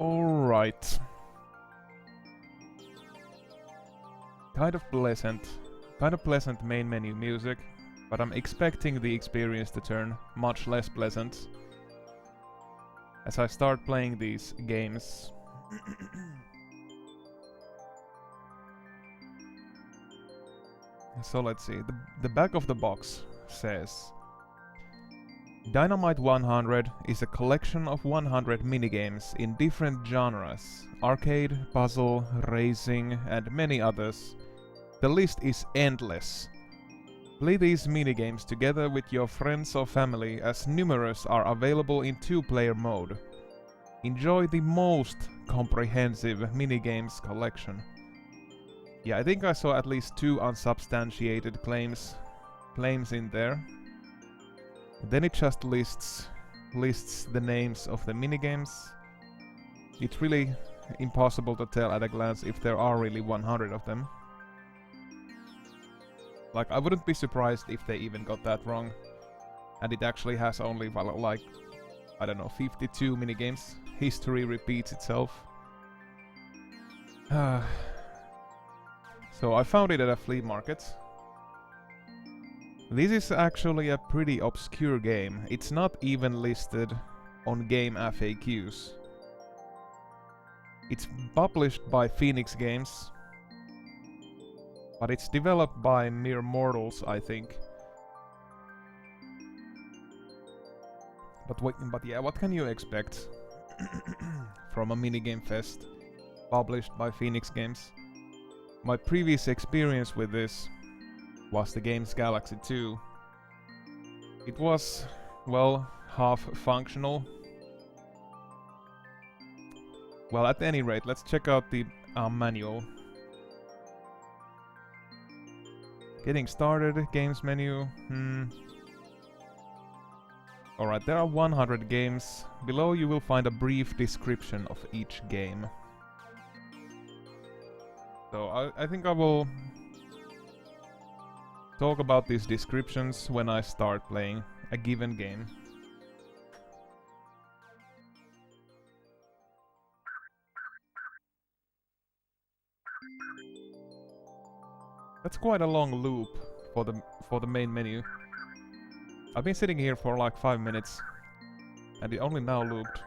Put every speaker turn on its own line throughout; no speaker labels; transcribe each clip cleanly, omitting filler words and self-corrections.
Alright. Kind of pleasant main menu music, but I'm expecting the experience to turn much less pleasant as I start playing these games. So let's see, the back of the box says Dynamite 100 is a collection of 100 minigames in different genres, arcade, puzzle, racing, and many others. The list is endless. Play these minigames together with your friends or family, as numerous are available in 2-player mode. Enjoy the most comprehensive minigames collection. Yeah, I think I saw at least 2 unsubstantiated claims in there. Then it just lists the names of the minigames. It's really impossible to tell at a glance if there are really 100 of them. Like, I wouldn't be surprised if they even got that wrong. And it actually has only, well, like, I don't know, 52 minigames. History repeats itself. So I found it at a flea market. This is actually a pretty obscure game. It's not even listed on GameFAQs. It's published by Phoenix Games, but it's developed by mere mortals, I think. But yeah, what can you expect from a minigame fest published by Phoenix Games? My previous experience with this was the game's Galaxy 2. It was, well, half functional. Well, at any rate, let's check out the manual. Getting started, games menu. Alright, there are 100 games. Below you will find a brief description of each game. So I think I will talk about these descriptions when I start playing a given game. That's quite a long loop for the main menu. I've been sitting here for like 5 minutes and it only now looped.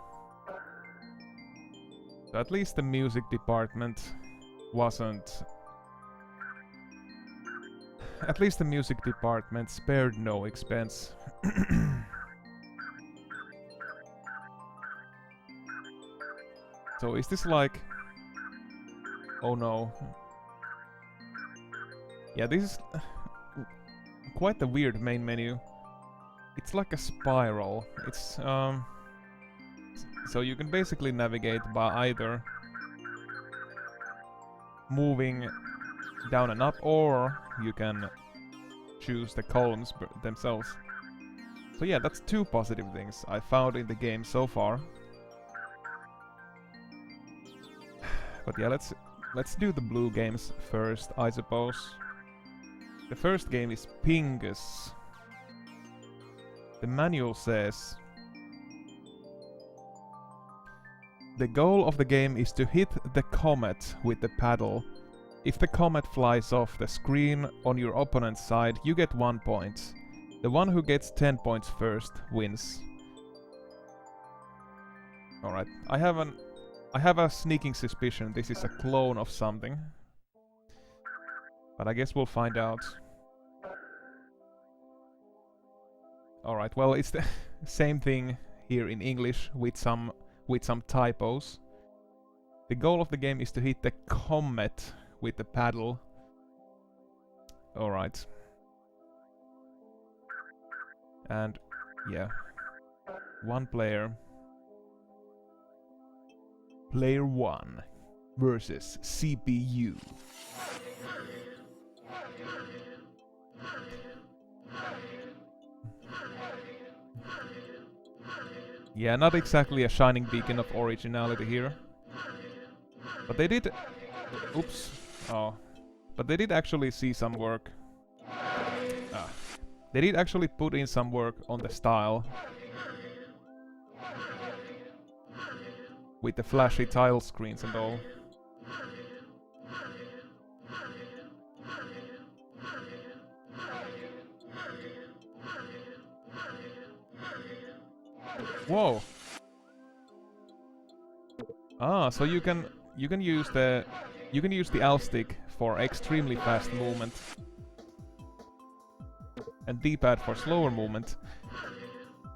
So at least the music department wasn't... At least the music department spared no expense. So is this like... Oh no. Yeah, this is quite the weird main menu. It's like a spiral. It's so you can basically navigate by either moving down and up, or you can choose the columns themselves. So yeah, that's 2 positive things I found in the game so far. But yeah, let's do the blue games first, I suppose. The first game is Pingas. The manual says the goal of the game is to hit the comet with the paddle. If the comet flies off the screen on your opponent's side, you get 1 point. The one who gets 10 points first wins. Alright, I have a sneaking suspicion this is a clone of something. But I guess we'll find out. Alright, well, it's the same thing here in English with some typos. The goal of the game is to hit the comet with the paddle. Alright. And yeah. 1 player. Player 1 versus CPU. Yeah, not exactly a shining beacon of originality here. But they did... Oops. Oh. But they did actually see some work. They did actually put in some work on the style. with the flashy tile screens and all. Whoa! Ah, so you can use the L stick for extremely fast movement and D-pad for slower movement.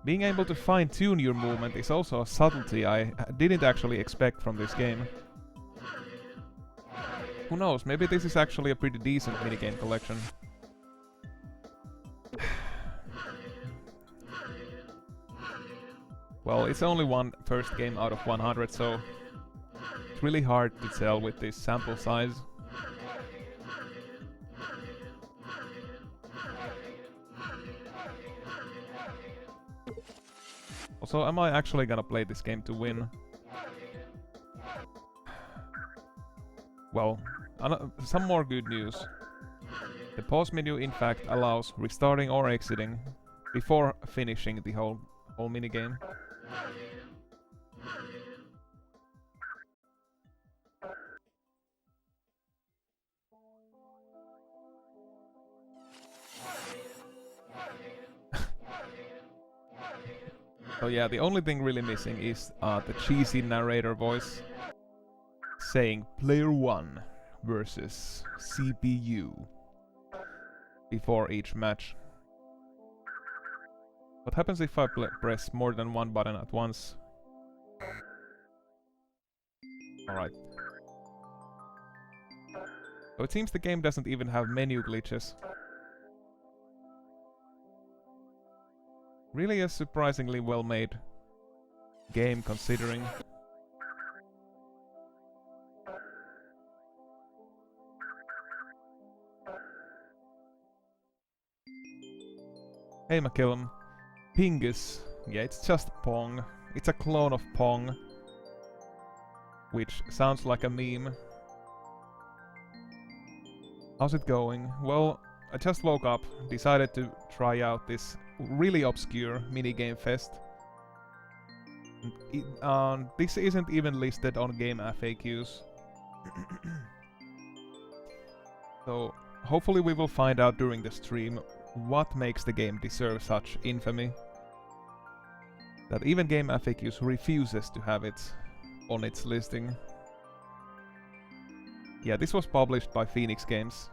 Being able to fine-tune your movement is also a subtlety I didn't actually expect from this game. Who knows, maybe this is actually a pretty decent minigame collection. Well, it's only one first game out of 100, so it's really hard to tell with this sample size. Also, am I actually gonna play this game to win? Well, some more good news. The pause menu in fact allows restarting or exiting before finishing the whole minigame. So yeah, the only thing really missing is the cheesy narrator voice saying player 1 versus CPU before each match. What happens if I press more than one button at once? Alright. So it seems the game doesn't even have menu glitches. Really a surprisingly well-made game, considering. Hey McKillum. Pingas. Yeah, it's just Pong. It's a clone of Pong. Which sounds like a meme. How's it going? Well, I just woke up, decided to try out this really obscure minigame fest. This isn't even listed on GameFAQs. So, hopefully we will find out during the stream what makes the game deserve such infamy. That even GameFAQs refuses to have it on its listing. Yeah, this was published by Phoenix Games,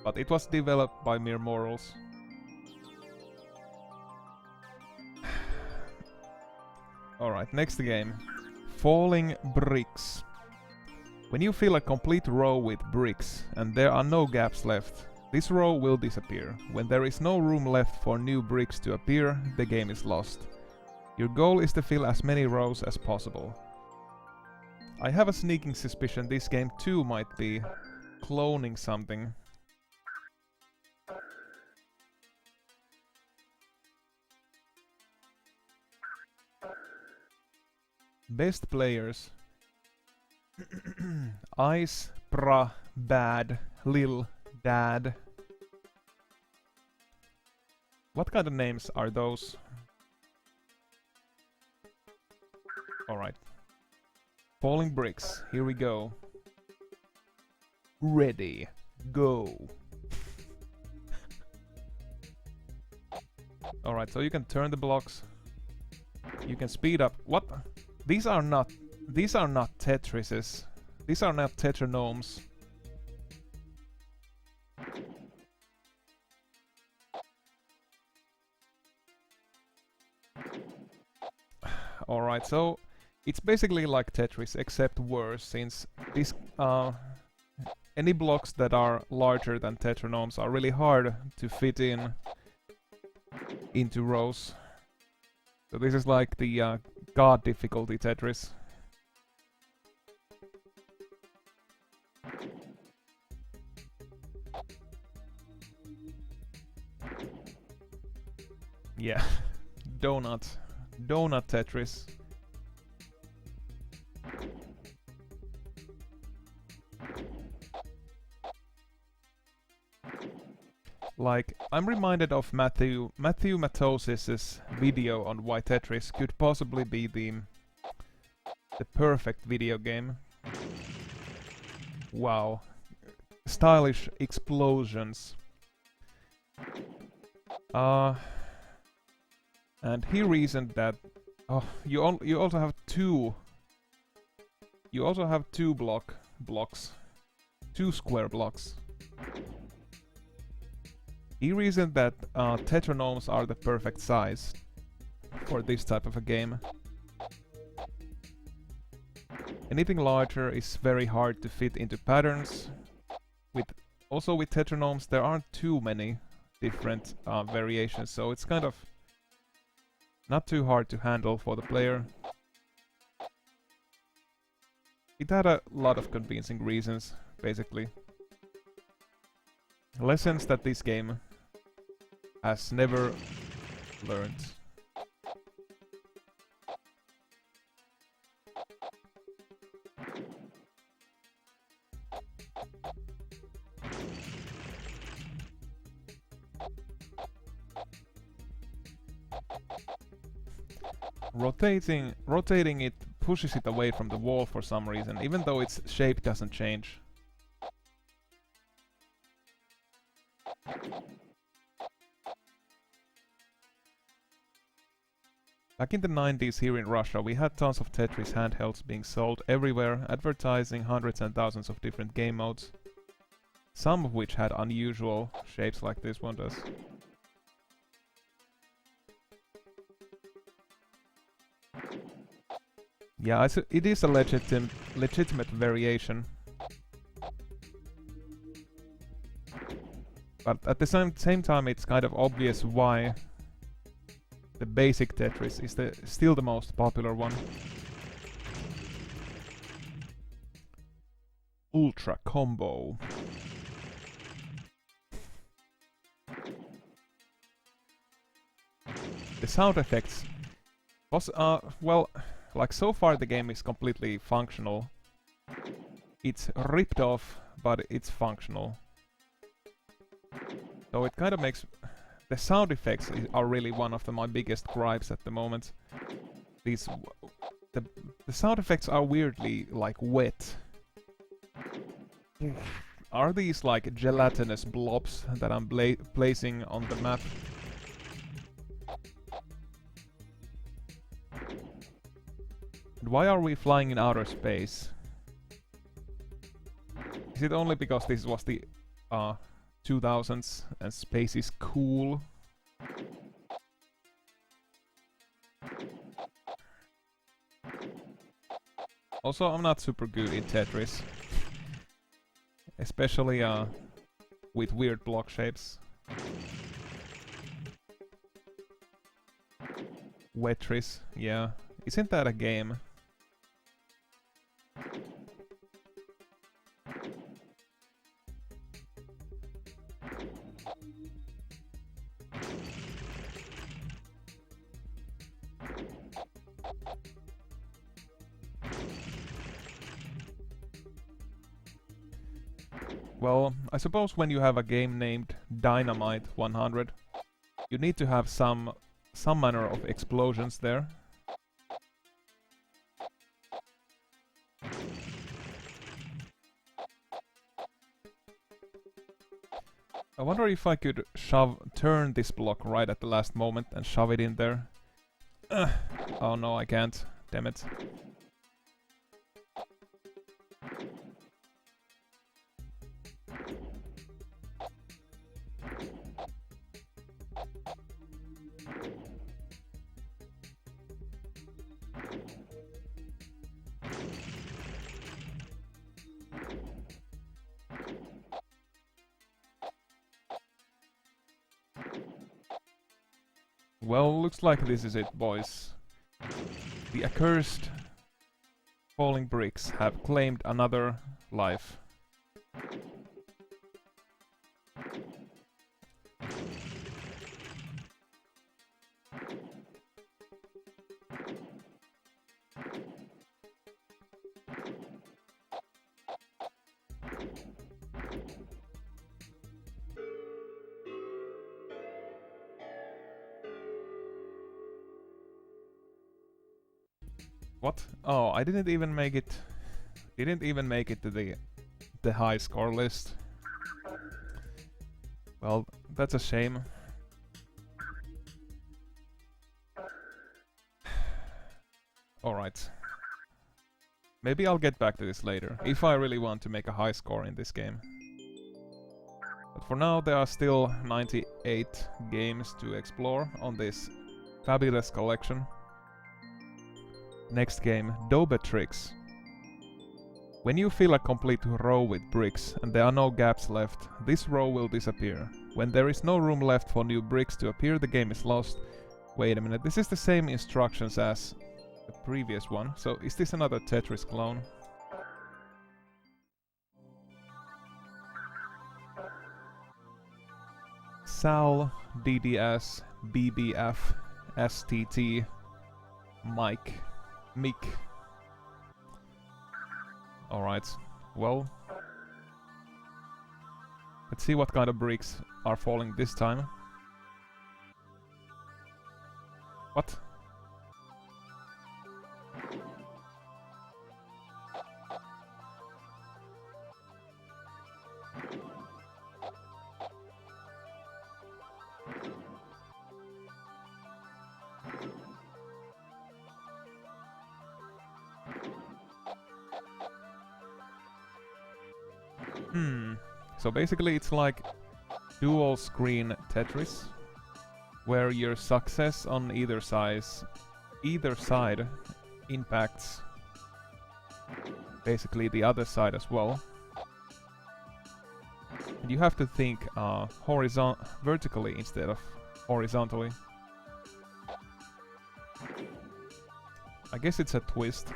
but it was developed by Mere Mortals. Alright, next game. Falling bricks. When you fill a complete row with bricks and there are no gaps left, this row will disappear. When there is no room left for new bricks to appear, the game is lost. Your goal is to fill as many rows as possible. I have a sneaking suspicion this game too might be cloning something. Best players. Ice, Pra, Bad, Lil, Dad. What kind of names are those? Alright. Falling bricks, here we go. Ready, go. Alright, so you can turn the blocks. You can speed up. What? These are not Tetrises. These are not Tetranomes. Alright, so it's basically like Tetris, except worse, since these any blocks that are larger than Tetranomes are really hard to fit into rows. So this is like the God difficulty Tetris. Yeah, Donut Tetris. Like, I'm reminded of Matthew Matosis's video on why Tetris could possibly be the the perfect video game. Wow. Stylish explosions. And he reasoned that you also have two. You also have two blocks, two square blocks. He reasoned that tetranomes are the perfect size for this type of a game. Anything larger is very hard to fit into patterns. Also with tetranomes there aren't too many different variations, so it's kind of not too hard to handle for the player. It had a lot of convincing reasons, basically. Lessons that this game has never learned. Rotating it pushes it away from the wall for some reason, even though its shape doesn't change. Back in the 90s here in Russia, we had tons of Tetris handhelds being sold everywhere, advertising hundreds and thousands of different game modes. Some of which had unusual shapes like this one does. Yeah, it is a legitimate variation. But at the same time, it's kind of obvious why the basic Tetris is still the most popular one. Ultra Combo. The sound effects was well, like so far the game is completely functional. It's ripped off, but it's functional. So it kind of makes... The sound effects are really one of my biggest gripes at the moment. The sound effects are weirdly, like, wet. Are these, like, gelatinous blobs that I'm placing on the map? And why are we flying in outer space? Is it only because this was the 2000s and space is cool? Also, I'm not super good in Tetris. Especially with weird block shapes. Wetris, yeah. Isn't that a game? Well, I suppose when you have a game named Dynamite 100, you need to have some manner of explosions there. I wonder if I could turn this block right at the last moment and shove it in there. Oh no, I can't. Damn it. Well, looks like this is it, boys. The accursed falling bricks have claimed another life. What? Oh, I didn't even make it. Didn't even make it to the high score list. Well, that's a shame. Alright. Maybe I'll get back to this later, if I really want to make a high score in this game. But for now, there are still 98 games to explore on this fabulous collection. Next game, Dobetrix. When you fill a complete row with bricks and there are no gaps left, this row will disappear. When there is no room left for new bricks to appear, the game is lost. Wait a minute, this is the same instructions as the previous one, so is this another Tetris clone? Sal, DDS, BBF, STT, Mike, Mick. Alright, well, let's see what kind of bricks are falling this time. What? So basically it's like dual screen Tetris, where your success on either side impacts basically the other side as well. And you have to think vertically instead of horizontally. I guess it's a twist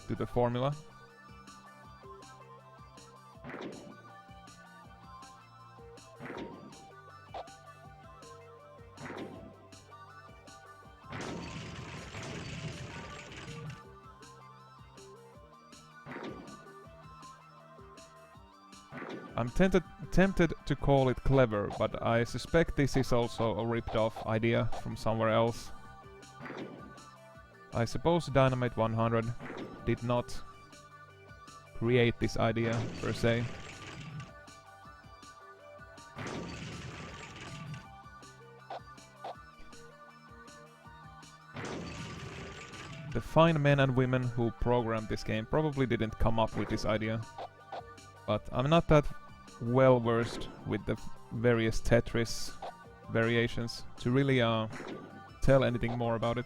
to the formula. I'm tempted to call it clever, but I suspect this is also a ripped-off idea from somewhere else. I suppose Dynamite 100 did not create this idea, per se. The fine men and women who programmed this game probably didn't come up with this idea. But I'm not that well versed with the various Tetris variations to really tell anything more about it.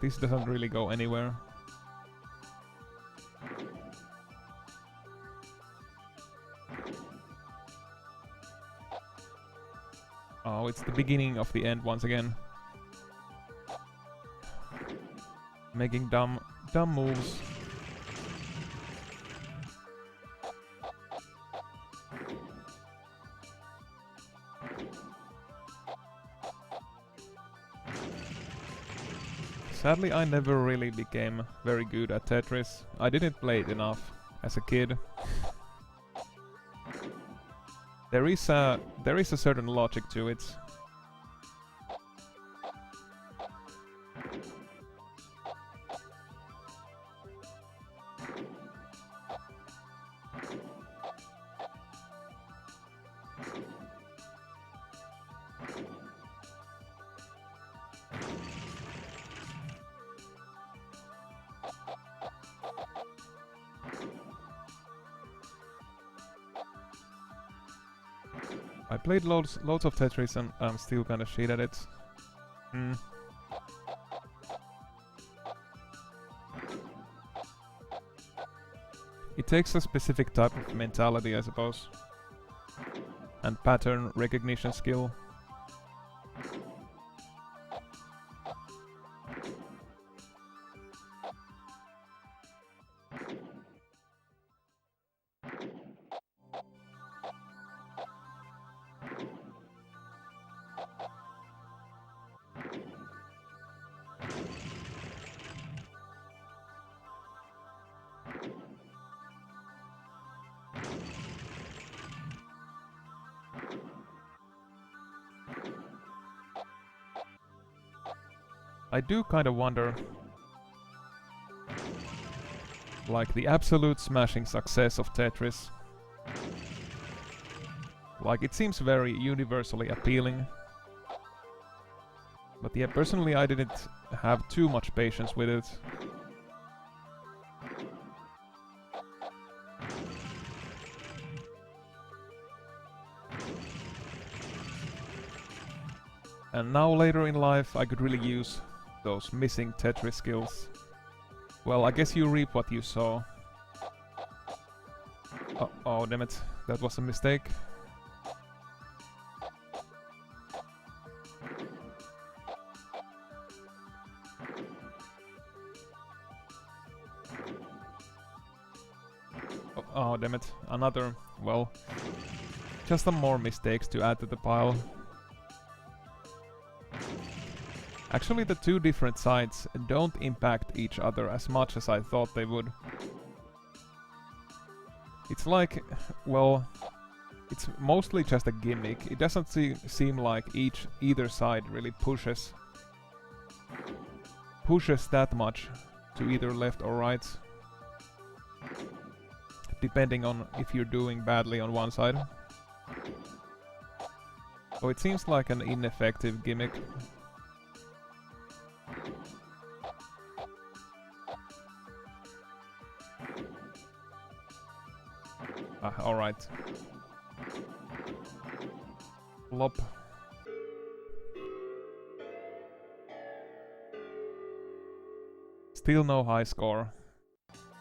This doesn't really go anywhere. Oh, it's the beginning of the end once again. Making dumb moves. Sadly, I never really became very good at Tetris. I didn't play it enough as a kid. There is a certain logic to it. I played loads of Tetris and I'm still kinda shit at it. It takes a specific type of mentality, I suppose. And pattern recognition skill. I do kind of wonder, like, the absolute smashing success of Tetris. Like, it seems very universally appealing. But yeah, personally I didn't have too much patience with it. And now later in life I could really use those missing Tetris skills. Well, I guess you reap what you sow. Oh, damn it. That was a mistake. Oh, damn it. Another, well, just some more mistakes to add to the pile. Actually, the two different sides don't impact each other as much as I thought they would. It's like, well, it's mostly just a gimmick. It doesn't seem like either side really pushes that much to either left or right, depending on if you're doing badly on one side. So it seems like an ineffective gimmick. Alright. Flop. Still no high score.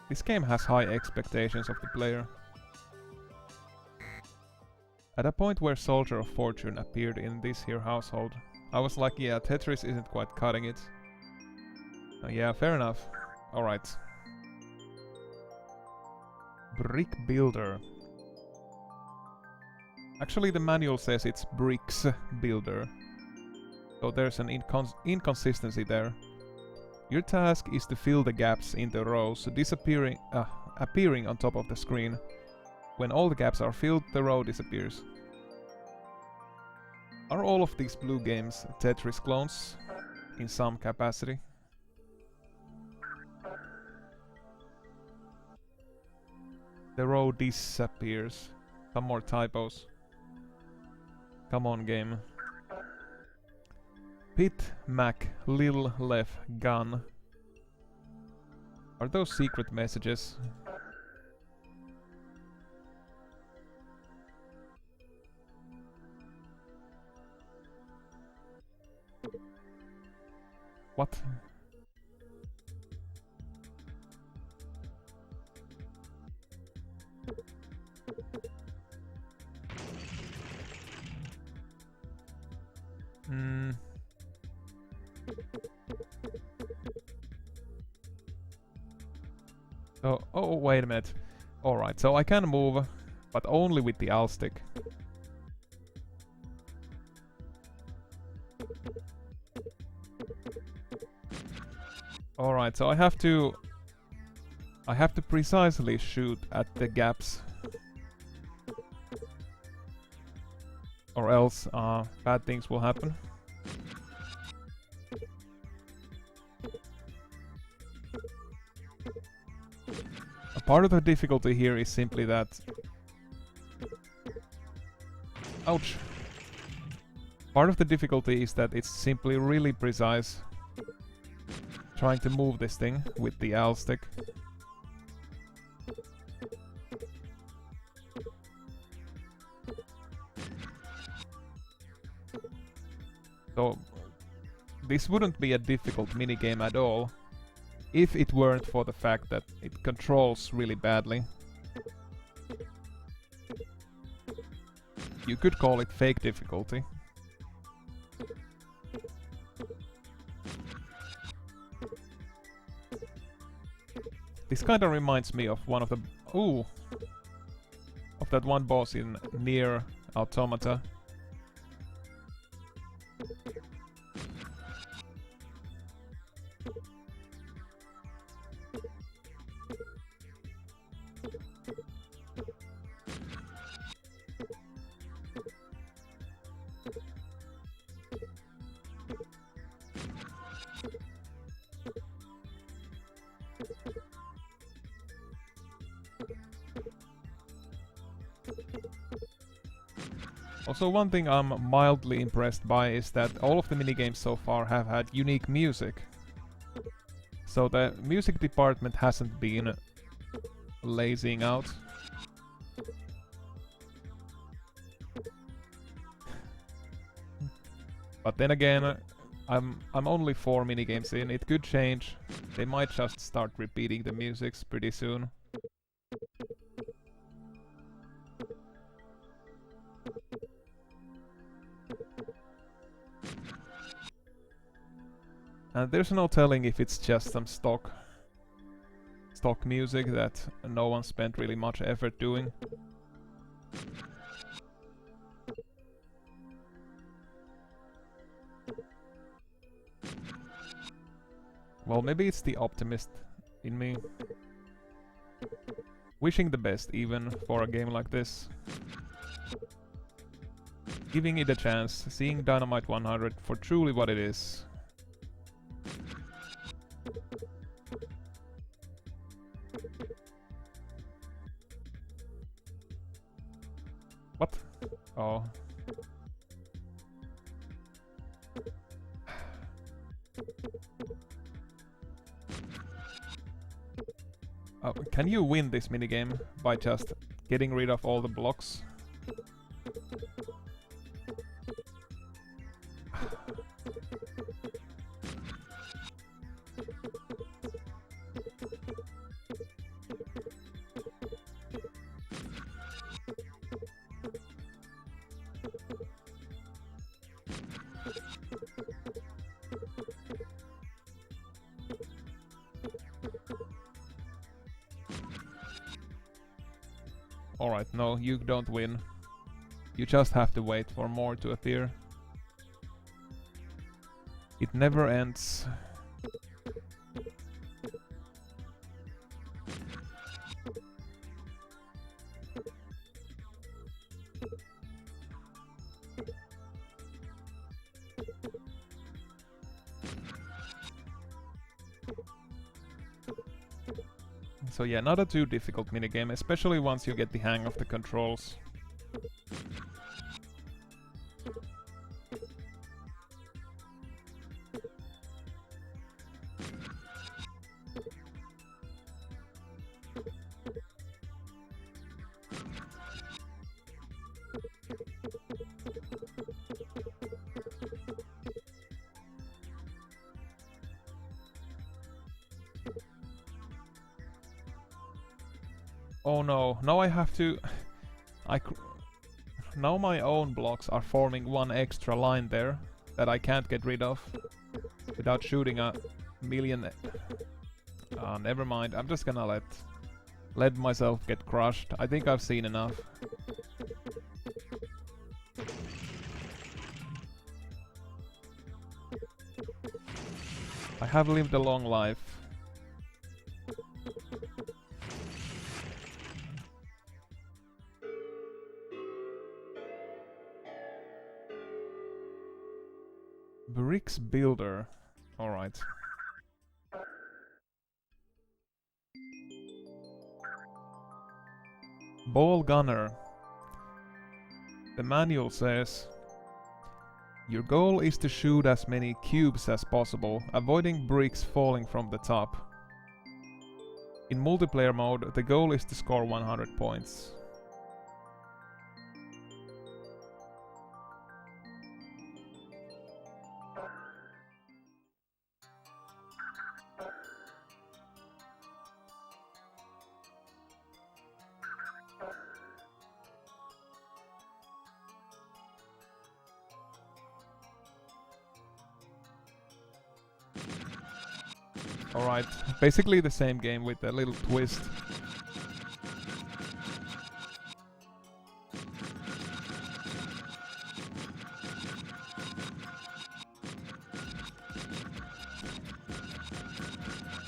This game has high expectations of the player. At a point where Soldier of Fortune appeared in this here household, I was like, yeah, Tetris isn't quite cutting it. Yeah, fair enough. Alright. Brick Builder. Actually, the manual says it's Bricks Builder. So there's an inconsistency there. Your task is to fill the gaps in the rows, appearing on top of the screen. When all the gaps are filled, the row disappears. Are all of these blue games Tetris clones? In some capacity? The row disappears. Some more typos. Come on, game. Pit, Mac, Lil, Lef, Gun. Are those secret messages? What? Oh, wait a minute. Alright, so I can move, but only with the L stick. Alright, so I have to precisely shoot at the gaps. Or else bad things will happen. A part of the difficulty here is simply that... Ouch! Part of the difficulty is that it's simply really precise trying to move this thing with the L stick. So, this wouldn't be a difficult minigame at all, if it weren't for the fact that it controls really badly. You could call it fake difficulty. This kinda reminds me of one of the... Ooh! Of that one boss in Nier Automata. Also, one thing I'm mildly impressed by is that all of the minigames so far have had unique music. So the music department hasn't been lazing out. But then again, I'm only 4 minigames in, it could change. They might just start repeating the musics pretty soon. And there's no telling if it's just some stock music that no one spent really much effort doing. Well, maybe it's the optimist in me. Wishing the best even for a game like this. Giving it a chance, seeing Dynamite 100 for truly what it is. What? Oh. Oh, can you win this minigame by just getting rid of all the blocks? Alright, no, you don't win. You just have to wait for more to appear. It never ends. So yeah, not a too difficult minigame, especially once you get the hang of the controls. Oh no, now I have to... Now my own blocks are forming one extra line there that I can't get rid of without shooting a million... never mind, I'm just gonna let myself get crushed. I think I've seen enough. I have lived a long life. Bricks Builder. Alright. Ball Gunner. The manual says, your goal is to shoot as many cubes as possible, avoiding bricks falling from the top. In multiplayer mode, the goal is to score 100 points. Alright, basically the same game with a little twist.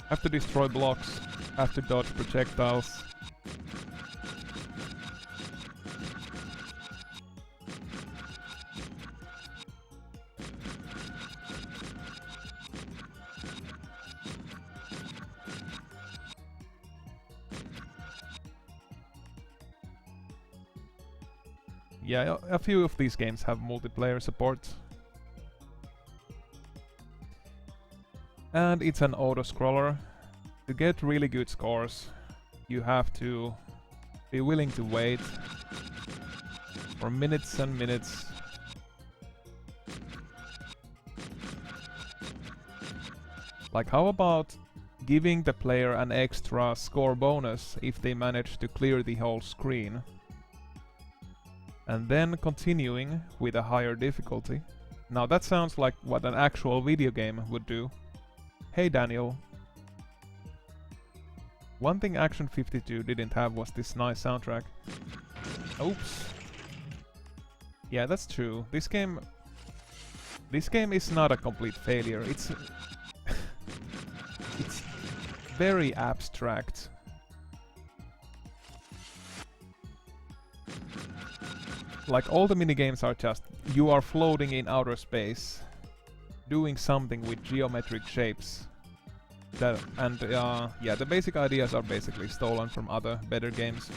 Have to destroy blocks, have to dodge projectiles. yeah, a few of these games have multiplayer support. And it's an auto-scroller. To get really good scores, you have to be willing to wait for minutes and minutes. Like, how about giving the player an extra score bonus if they manage to clear the whole screen? And then continuing with a higher difficulty. Now that sounds like what an actual video game would do. Hey Daniel. One thing Action 52 didn't have was this nice soundtrack. Oops. Yeah, that's true. This game is not a complete failure. It's it's very abstract. Like, all the minigames are just you are floating in outer space, doing something with geometric shapes. Yeah, the basic ideas are basically stolen from other better games.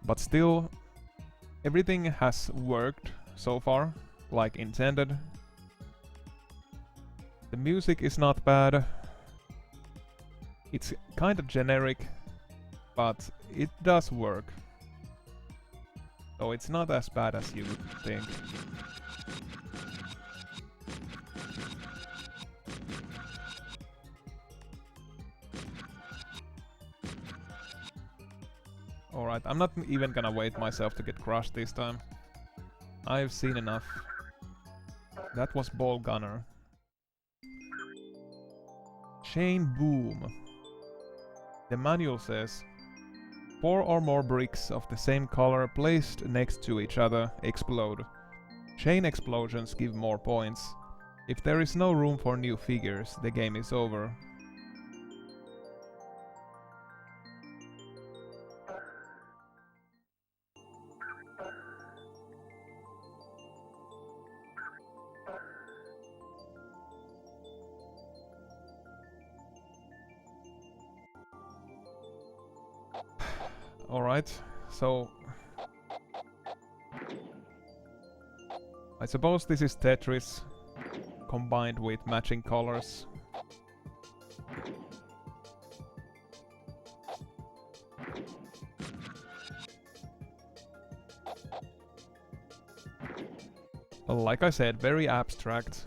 But still, everything has worked so far, like intended. The music is not bad. It's kind of generic, but it does work. So it's not as bad as you would think. Alright, I'm not even gonna wait myself to get crushed this time. I've seen enough. That was Ball Gunner. Chain Boom. The manual says 4 or more bricks of the same color placed next to each other explode. Chain explosions give more points. If there is no room for new figures, the game is over. Alright, so I suppose this is Tetris combined with matching colors. Like I said, very abstract.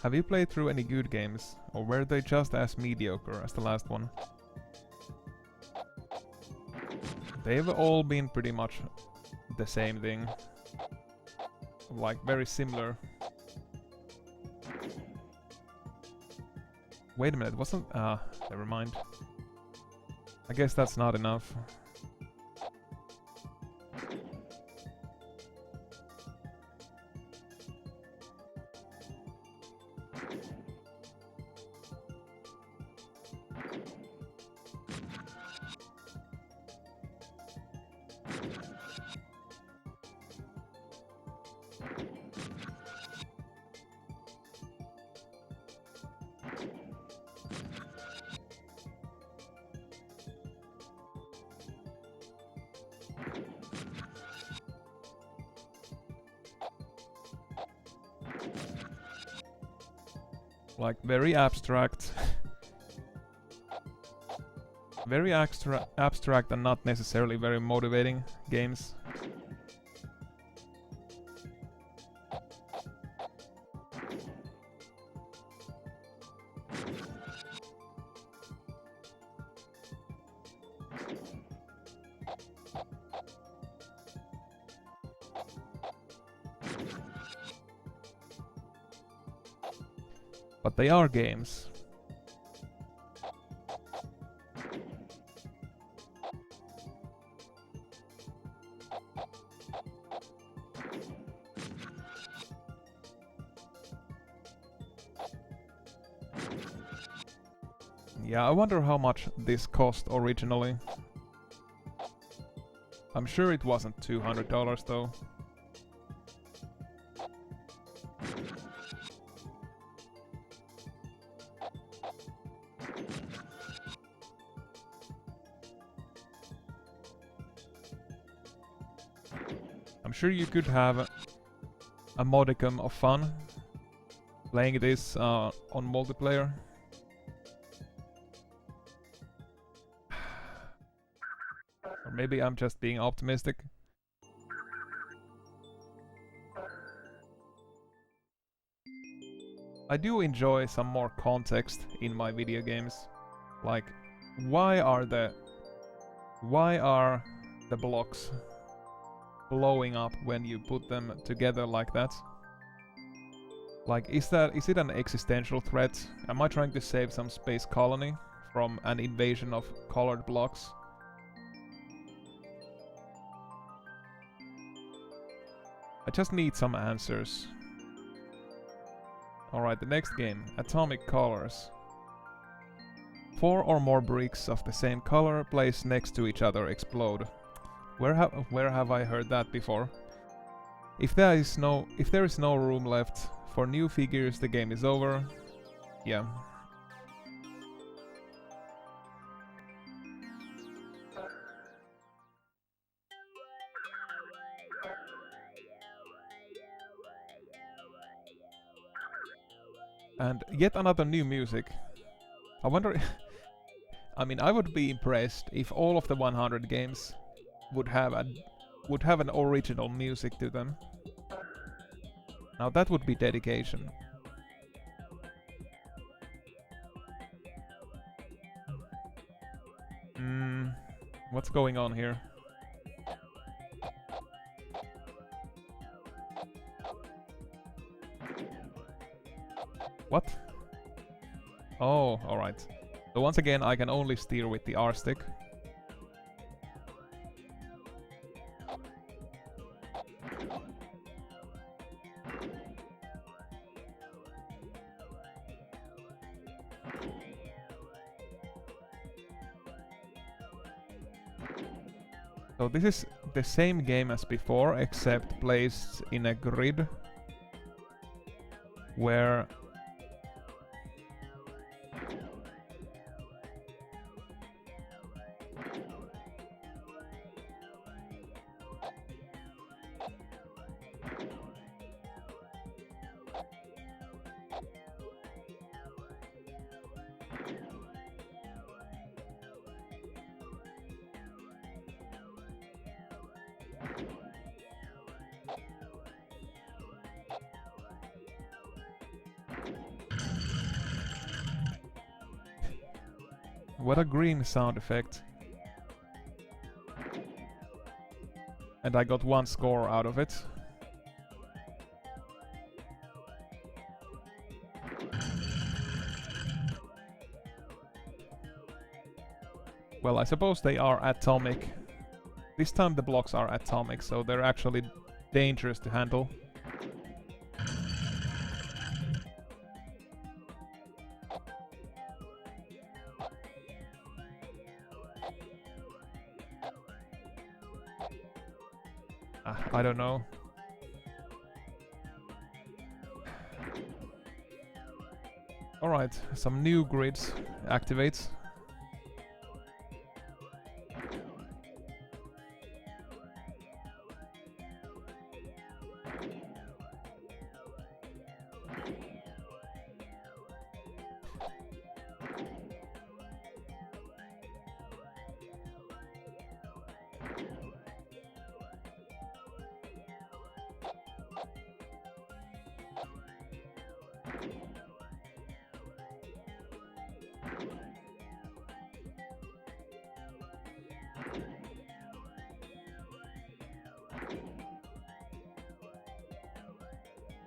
Have you played through any good games, or were they just as mediocre as the last one? They've all been pretty much the same thing. Like, very similar. Wait a minute, wasn't... never mind. I guess that's not enough. Like, very abstract. Very abstract and not necessarily very motivating games. But they are games. Yeah, I wonder how much this cost originally. I'm sure it wasn't $200 though. I'm sure you could have a modicum of fun playing this on multiplayer. Or maybe I'm just being optimistic. I do enjoy some more context in my video games. Like, why are the blocks blowing up when you put them together like that? Like, is it an existential threat? Am I trying to save some space colony from an invasion of colored blocks? I just need some answers. Alright, the next game, Atomic Colors. 4 or more bricks of the same color placed next to each other explode. Where have I heard that before? If there is no room left for new figures, the game is over. Yeah. And yet another new music. I wonder... I mean, I would be impressed if all of the 100 games would have an original music to them. Now that would be dedication. What's going on here? What? Oh, alright. So once again, I can only steer with the R stick. So this is the same game as before, except placed in a grid where what a green sound effect. And I got 1 score out of it. Well, I suppose they are atomic. This time the blocks are atomic, so they're actually dangerous to handle. I don't know. Alright, some new grids activate.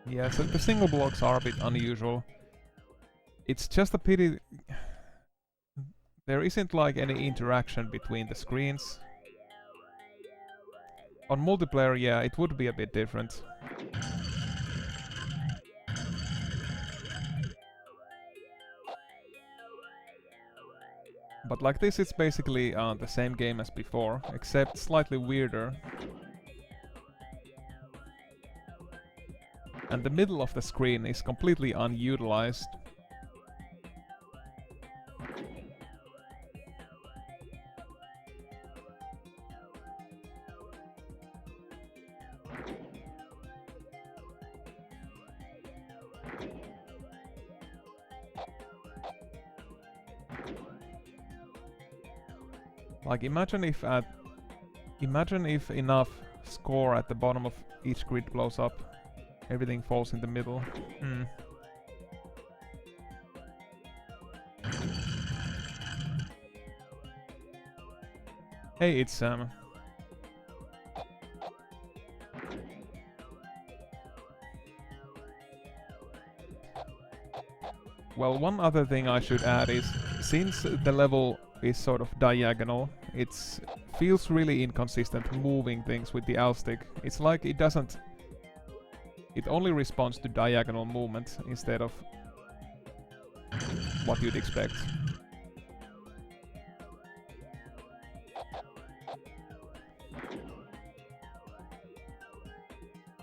Yeah, so the single blocks are a bit unusual. It's just a pity there isn't like any interaction between the screens. On multiplayer, yeah, it would be a bit different. But like this, it's basically the same game as before, except slightly weirder. And the middle of the screen is completely unutilized. Like imagine if enough score at the bottom of each grid blows up, everything falls in the middle. Hey, it's Sam. Well, one other thing I should add is, since the level is sort of diagonal, it feels really inconsistent moving things with the L stick. It's like it only responds to diagonal movement instead of what you'd expect.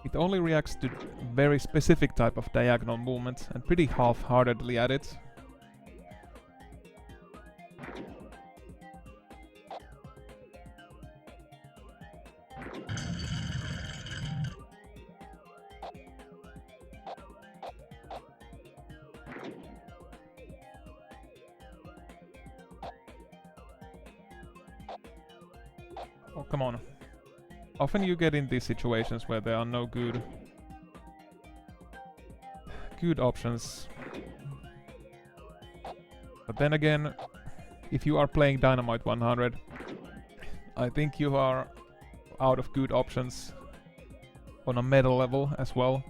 It only reacts to very specific type of diagonal movement, and pretty half-heartedly at it. Oh, come on. Often you get in these situations where there are no good options. But then again, if you are playing Dynamite 100, I think you are out of good options on a meta level as well.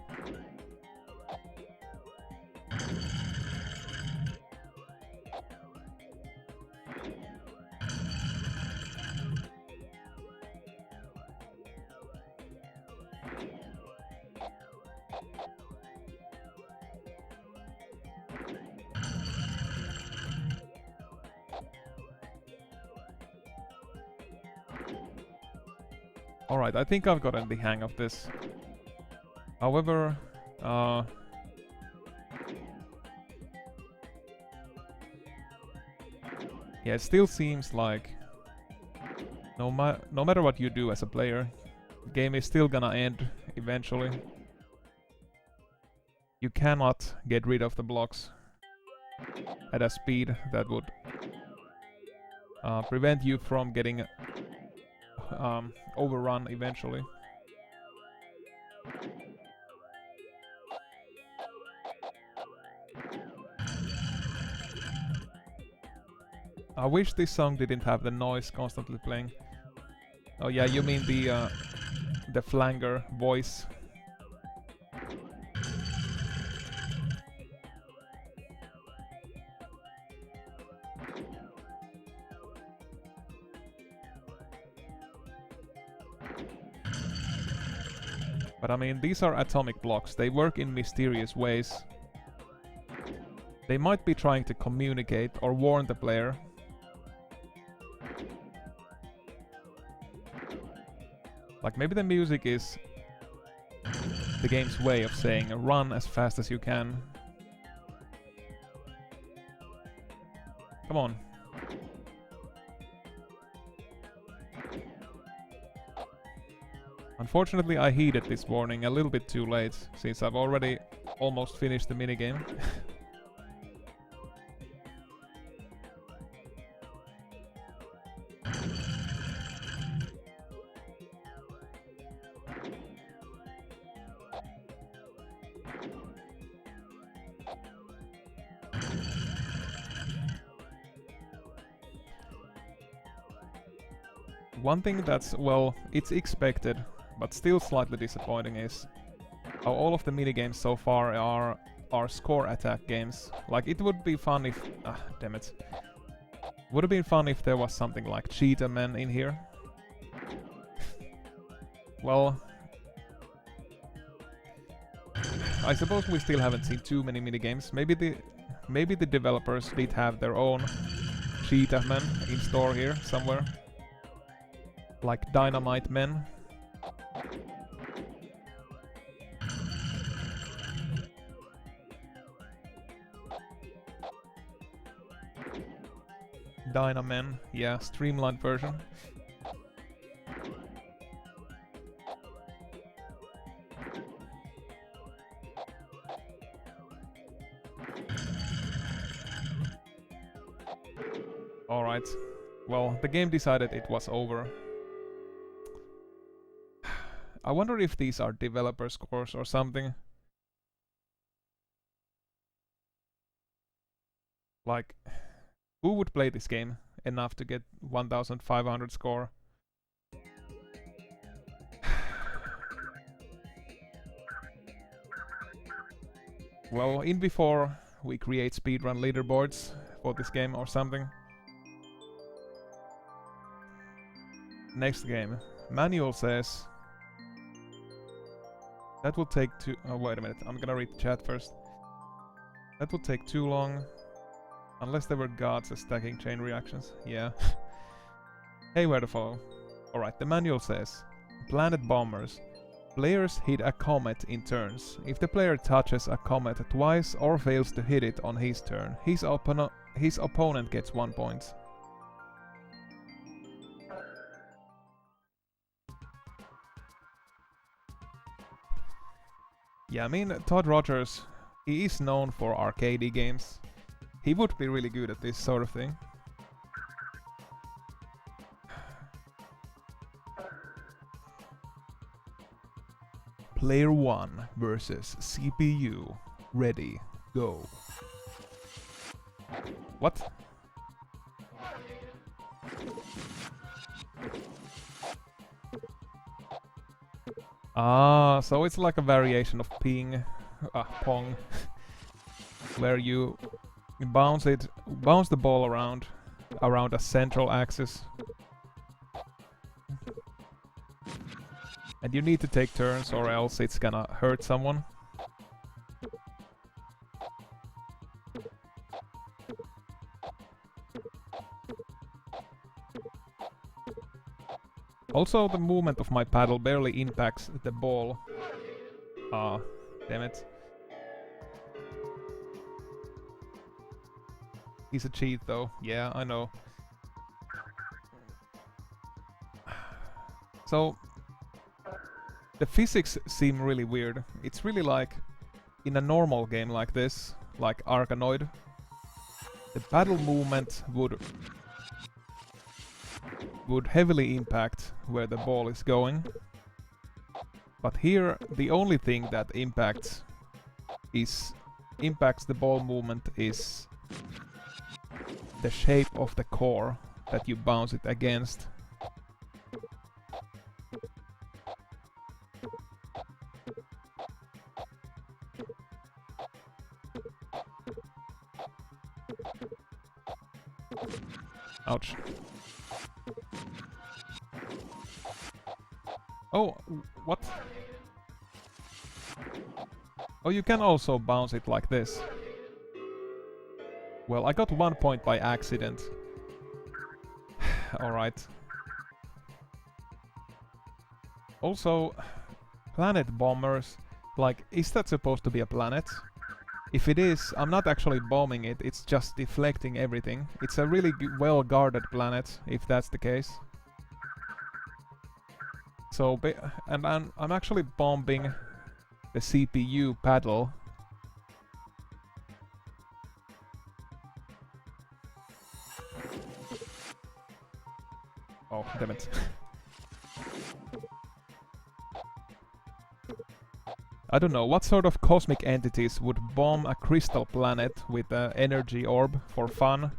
Alright, I think I've gotten the hang of this. However, yeah, it still seems like no matter what you do as a player, the game is still gonna end eventually. You cannot get rid of the blocks at a speed that would prevent you from getting overrun eventually. I wish this song didn't have the noise constantly playing. Oh yeah, you mean the flanger voice. But I mean, these are atomic blocks. They work in mysterious ways. They might be trying to communicate or warn the player. Like maybe the music is the game's way of saying run as fast as you can. Come on. Unfortunately, I heeded this warning a little bit too late, since I've already almost finished the minigame. One thing that's, well, it's expected, but still slightly disappointing is how all of the minigames so far are score attack games. Like, it would be fun if... damn it. Would have been fun if there was something like Cheetah Man in here. Well... I suppose we still haven't seen too many minigames. Maybe the developers did have their own cheetah men in store here somewhere. Like Dynamite men. Dynamen, yeah, streamlined version. Alright, well, the game decided it was over. I wonder if these are developer scores or something. Like, who would play this game enough to get 1500 score? Well, in before we create speedrun leaderboards for this game or something. Next game. Manual says that will take too... Oh, wait a minute. I'm gonna read the chat first. That will take too long. Unless there were gods as stacking chain reactions. Yeah. Hey, where to follow. Alright, the manual says Planet Bombers. Players hit a comet in turns. If the player touches a comet twice or fails to hit it on his turn, his opponent gets 1 point. Yeah, I mean, Todd Rogers, he is known for arcadey games. He would be really good at this sort of thing. Player 1 versus CPU. Ready, go. What? Ah, so it's like a variation of Pong, where you bounce the ball around a central axis. And you need to take turns or else it's gonna hurt someone. Also, the movement of my paddle barely impacts the ball. Ah, damn it. He's a cheat though. Yeah, I know. So, the physics seem really weird. It's really like, in a normal game like this, like Arkanoid, the paddle movement would heavily impact where the ball is going. But here, the only thing that impacts the ball movement is the shape of the core that you bounce it against. Ouch. Oh, what? Oh, you can also bounce it like this. Well, I got 1 point by accident. Alright. Also, planet bombers, like, is that supposed to be a planet? If it is, I'm not actually bombing it, it's just deflecting everything. It's a really well-guarded planet, if that's the case. So, and I'm actually bombing the CPU paddle. Oh, damn it. I don't know, what sort of cosmic entities would bomb a crystal planet with an energy orb for fun?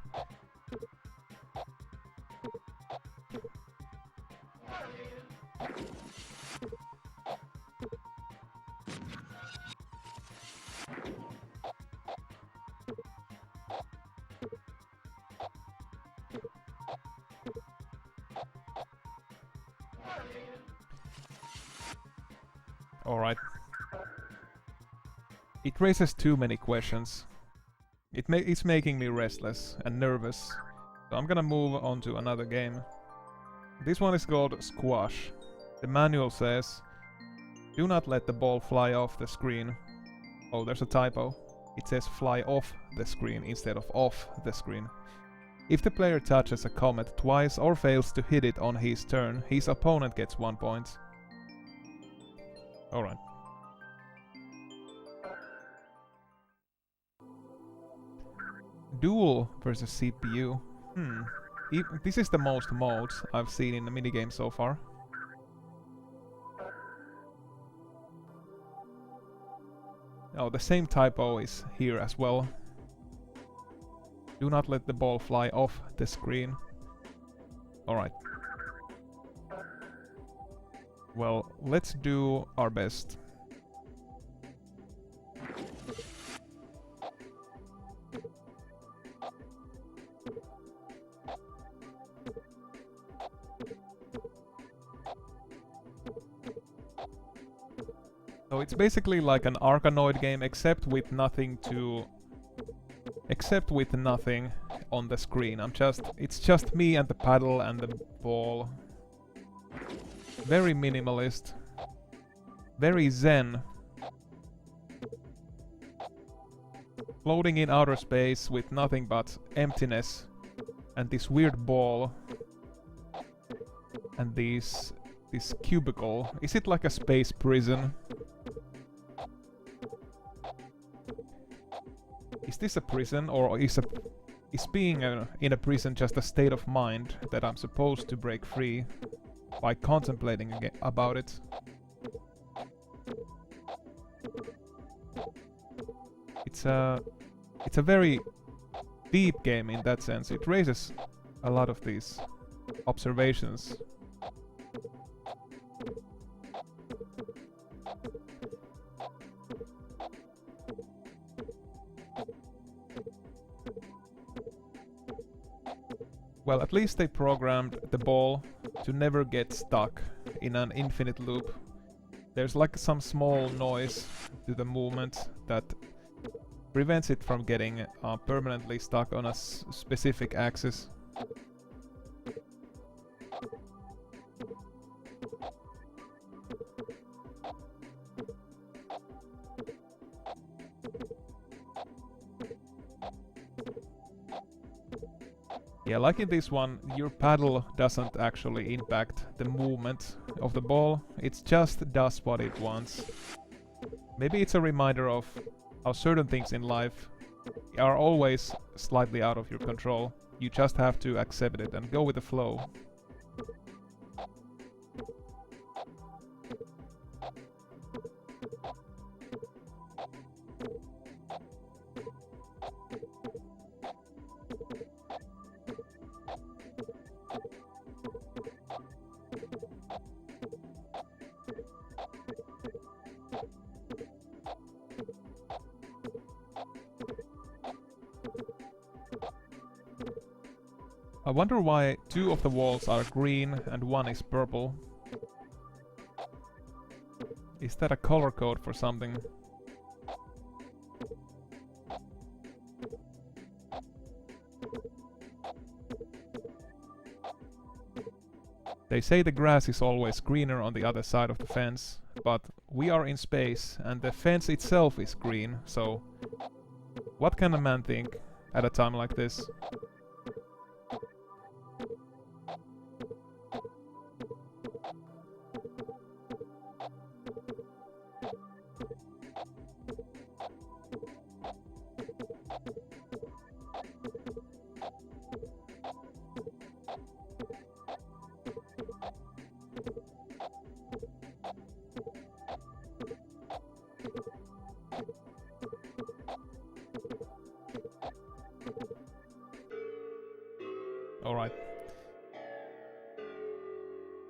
Alright. It raises too many questions. It's making me restless and nervous. So I'm gonna move on to another game. This one is called Squash. The manual says, do not let the ball fly off the screen. Oh, there's a typo. It says fly off the screen instead of off the screen. If the player touches a comet twice or fails to hit it on his turn, his opponent gets 1 point. Alright. Duel versus CPU. This is the most modes I've seen in the minigame so far. Oh, the same typo is here as well. Do not let the ball fly off the screen. Alright. Well, let's do our best. So it's basically like an Arkanoid game except with nothing on the screen. It's just me and the paddle and the ball. Very minimalist. Very zen. Floating in outer space with nothing but emptiness. And this weird ball. And this cubicle. Is it like a space prison? Is this a prison, or is being in a prison just a state of mind that I'm supposed to break free by contemplating about it? It's a very deep game in that sense. It raises a lot of these observations. Well, at least they programmed the ball to never get stuck in an infinite loop. There's like some small noise to the movement that prevents it from getting permanently stuck on a specific axis. Yeah, like in this one, your paddle doesn't actually impact the movement of the ball, it just does what it wants. Maybe it's a reminder of how certain things in life are always slightly out of your control. You just have to accept it and go with the flow. I wonder why 2 of the walls are green and 1 is purple. Is that a color code for something? They say the grass is always greener on the other side of the fence, but we are in space and the fence itself is green, so what can a man think at a time like this?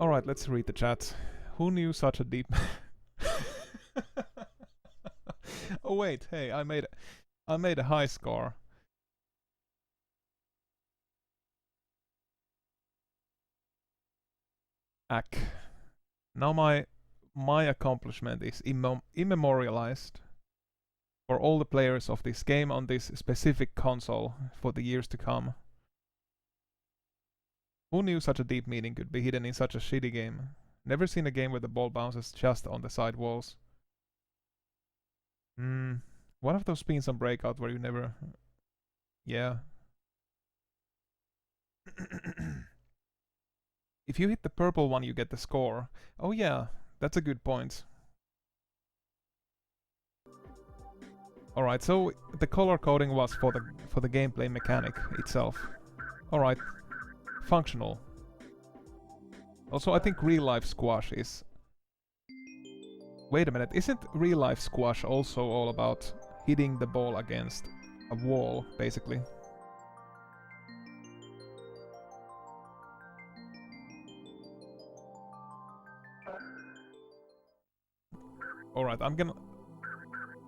Alright, let's read the chat. Who knew such a deep... Oh wait, hey, I made a high score. Ack. Now my accomplishment is immemorialized for all the players of this game on this specific console for the years to come. Who knew such a deep meaning could be hidden in such a shitty game? Never seen a game where the ball bounces just on the side walls. One of those spins on Breakout where you never... Yeah. If you hit the purple one, you get the score. Oh yeah, that's a good point. Alright, so the color coding was for the gameplay mechanic itself. Alright. Functional. Also, I think real life squash is... Wait a minute, isn't real life squash also all about hitting the ball against a wall, basically? Alright, I'm gonna...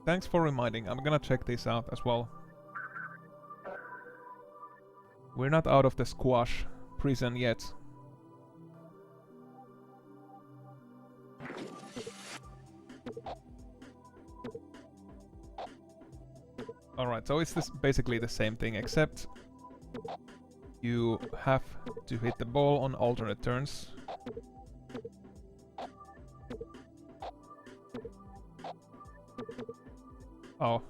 Thanks for reminding, I'm gonna check this out as well. We're not out of the squash prison yet. Alright, so it's basically the same thing, except you have to hit the ball on alternate turns. Oh.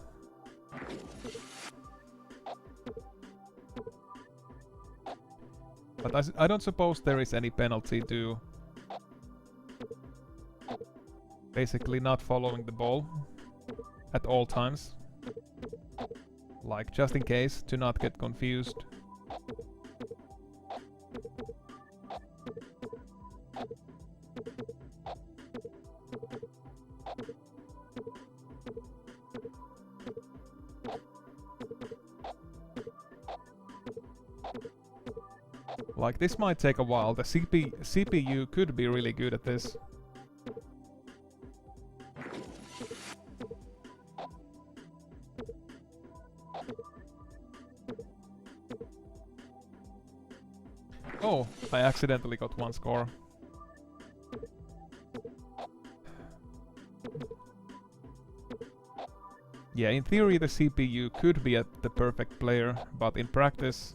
But I don't suppose there is any penalty to basically not following the ball at all times. Like, just in case, to not get confused. Like, this might take a while. The CPU could be really good at this. Oh, I accidentally got one score. Yeah, in theory the CPU could be the perfect player, but in practice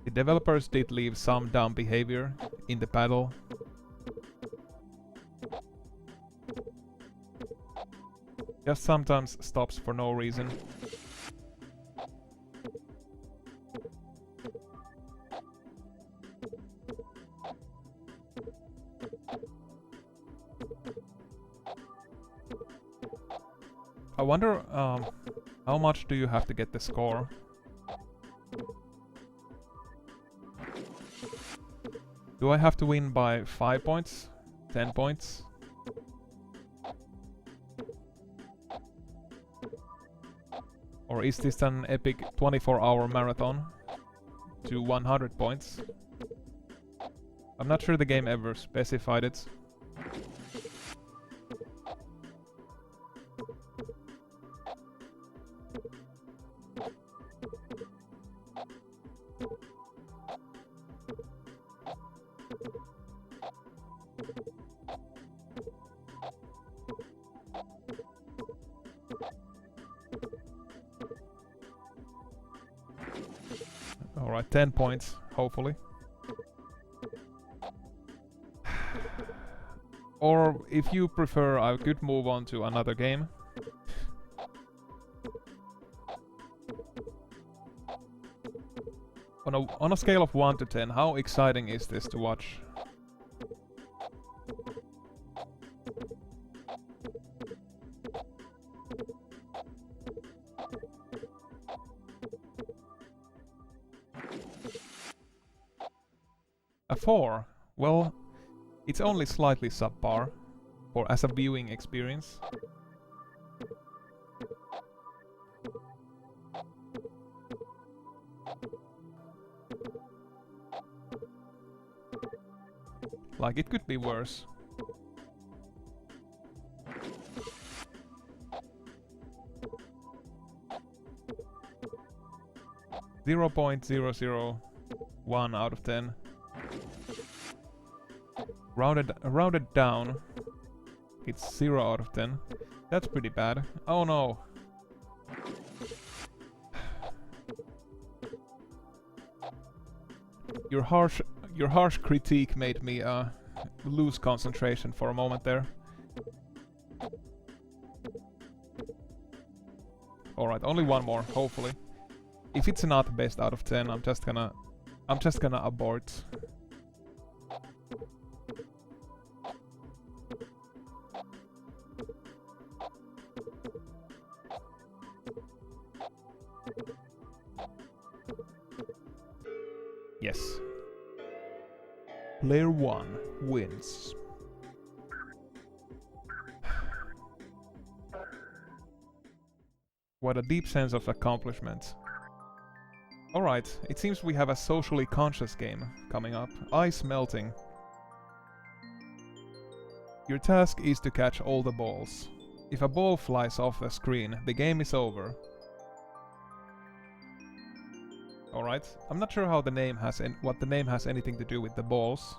the developers did leave some dumb behavior in the battle. Just sometimes stops for no reason. I wonder how much do you have to get the score? Do I have to win by 5 points? 10 points? Or is this an epic 24-hour marathon to 100 points? I'm not sure the game ever specified it. Alright, 10 points, hopefully. Or, if you prefer, I could move on to another game. On a scale of 1 to 10, how exciting is this to watch? A 4? Well, it's only slightly subpar, or as a viewing experience. Like, it could be worse. .001 out of 10. Rounded down, it's 0 out of 10. That's pretty bad. Oh no. Your harsh critique made me lose concentration for a moment there. Alright, only one more, hopefully. If it's not best out of 10, I'm just gonna abort. Yes. Player 1 wins. What a deep sense of accomplishment. Alright, it seems we have a socially conscious game coming up. Ice melting. Your task is to catch all the balls. If a ball flies off the screen, the game is over. Alright, I'm not sure how the name has what the name has anything to do with the balls.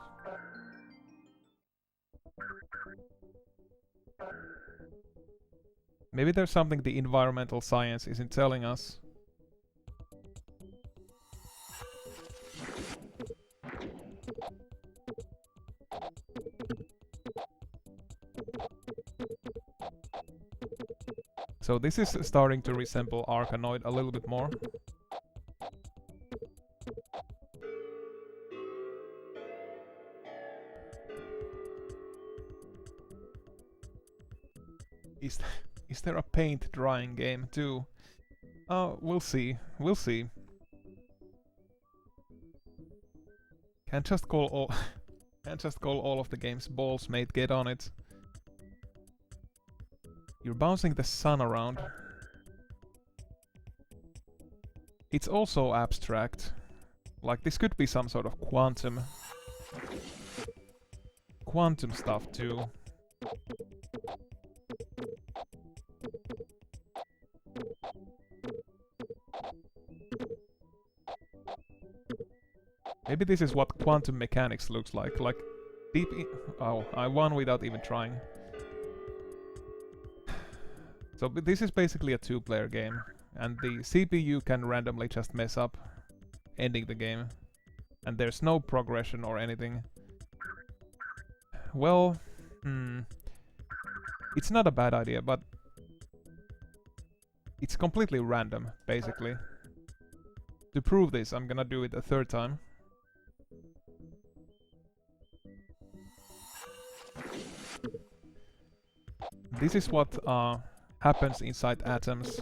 Maybe there's something the environmental science isn't telling us. So this is starting to resemble Arkanoid a little bit more. Is there a paint drying game too? We'll see. We'll see. Can't just call all of the game's balls, mate. Get on it. You're bouncing the sun around. It's also abstract. Like, this could be some sort of quantum stuff too. Maybe this is what quantum mechanics looks like. Like, deep in... Oh, I won without even trying. So this is basically a two-player game, and the CPU can randomly just mess up, ending the game. And there's no progression or anything. Well, it's not a bad idea, but it's completely random, basically. To prove this, I'm gonna do it a third time. This is what happens inside atoms.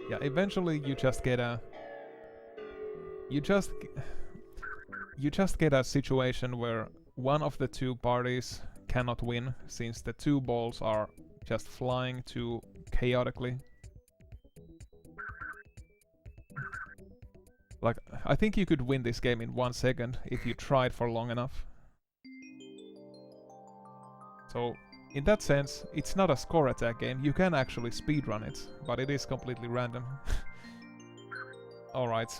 Yeah, eventually you just get a... You just get a situation where one of the two parties cannot win, since the two balls are just flying too chaotically. Like, I think you could win this game in 1 second if you tried for long enough. So, in that sense, it's not a score attack game. You can actually speedrun it, but it is completely random. Alright.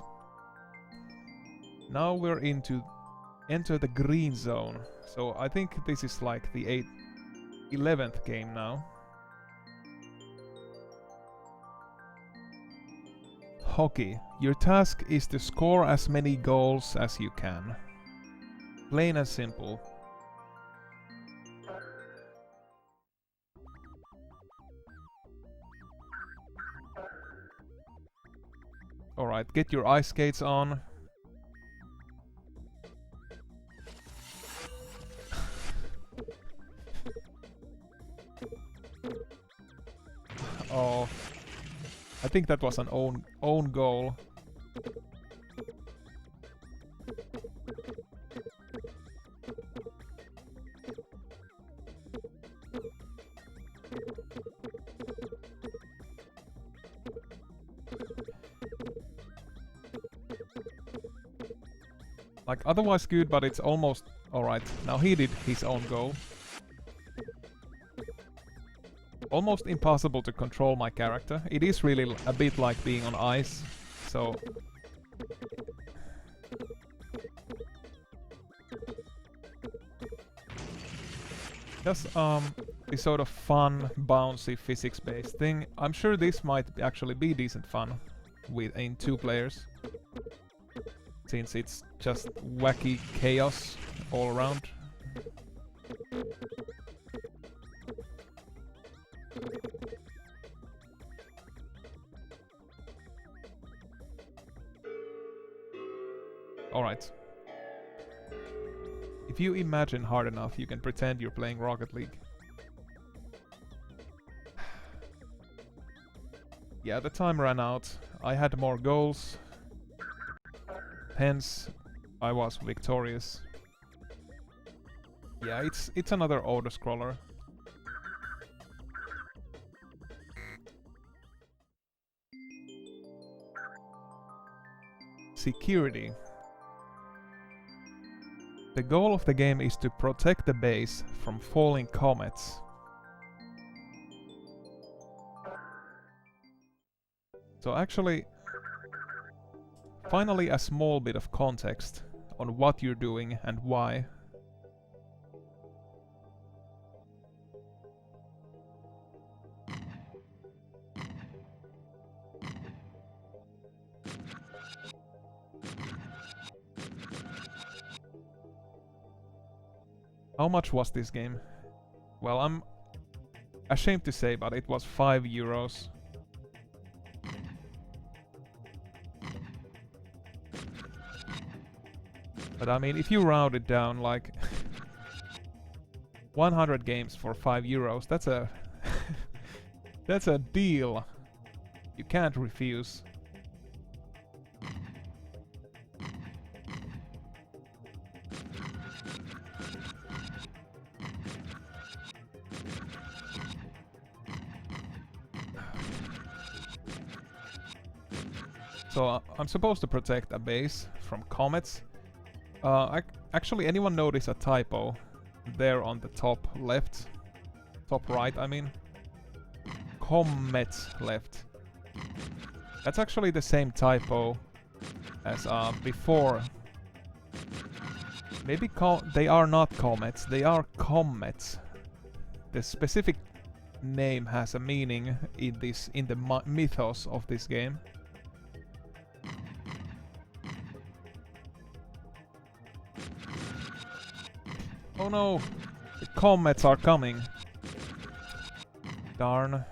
Now we're into enter the green zone. So I think this is like the 11th game now. Hockey. Your task is to score as many goals as you can. Plain and simple. Alright, get your ice skates on. Oh, I think that was an own goal. Like, otherwise good, but it's almost... Alright, now he did his own goal. almost impossible to control my character. It is really a bit like being on ice, so... Just this sort of fun, bouncy, physics-based thing. I'm sure this might actually be decent fun in 2 players, since it's just wacky chaos all around. Alright. If you imagine hard enough, you can pretend you're playing Rocket League. Yeah, the time ran out. I had more goals. Hence, I was victorious. Yeah, it's another auto-scroller. Security. The goal of the game is to protect the base from falling comets. So actually, finally a small bit of context on what you're doing and why. How much was this game? Well, I'm ashamed to say, but it was €5. But I mean, if you round it down, like 100 games for €5, that's a that's a deal you can't refuse. So I'm supposed to protect a base from comets. Actually, anyone notice a typo there on the top left? Top right, I mean. Comet left. That's actually the same typo as before. Maybe they are not comets, they are comets. The specific name has a meaning in the mythos of this game. Oh no! The comets are coming! Darn.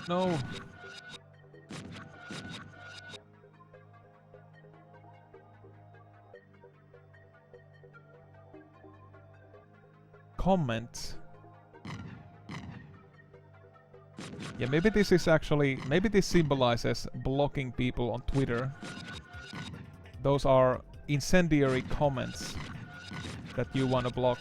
No! Comment. Yeah, maybe this is actually... Maybe this symbolizes blocking people on Twitter. Those are incendiary comments that you want to block.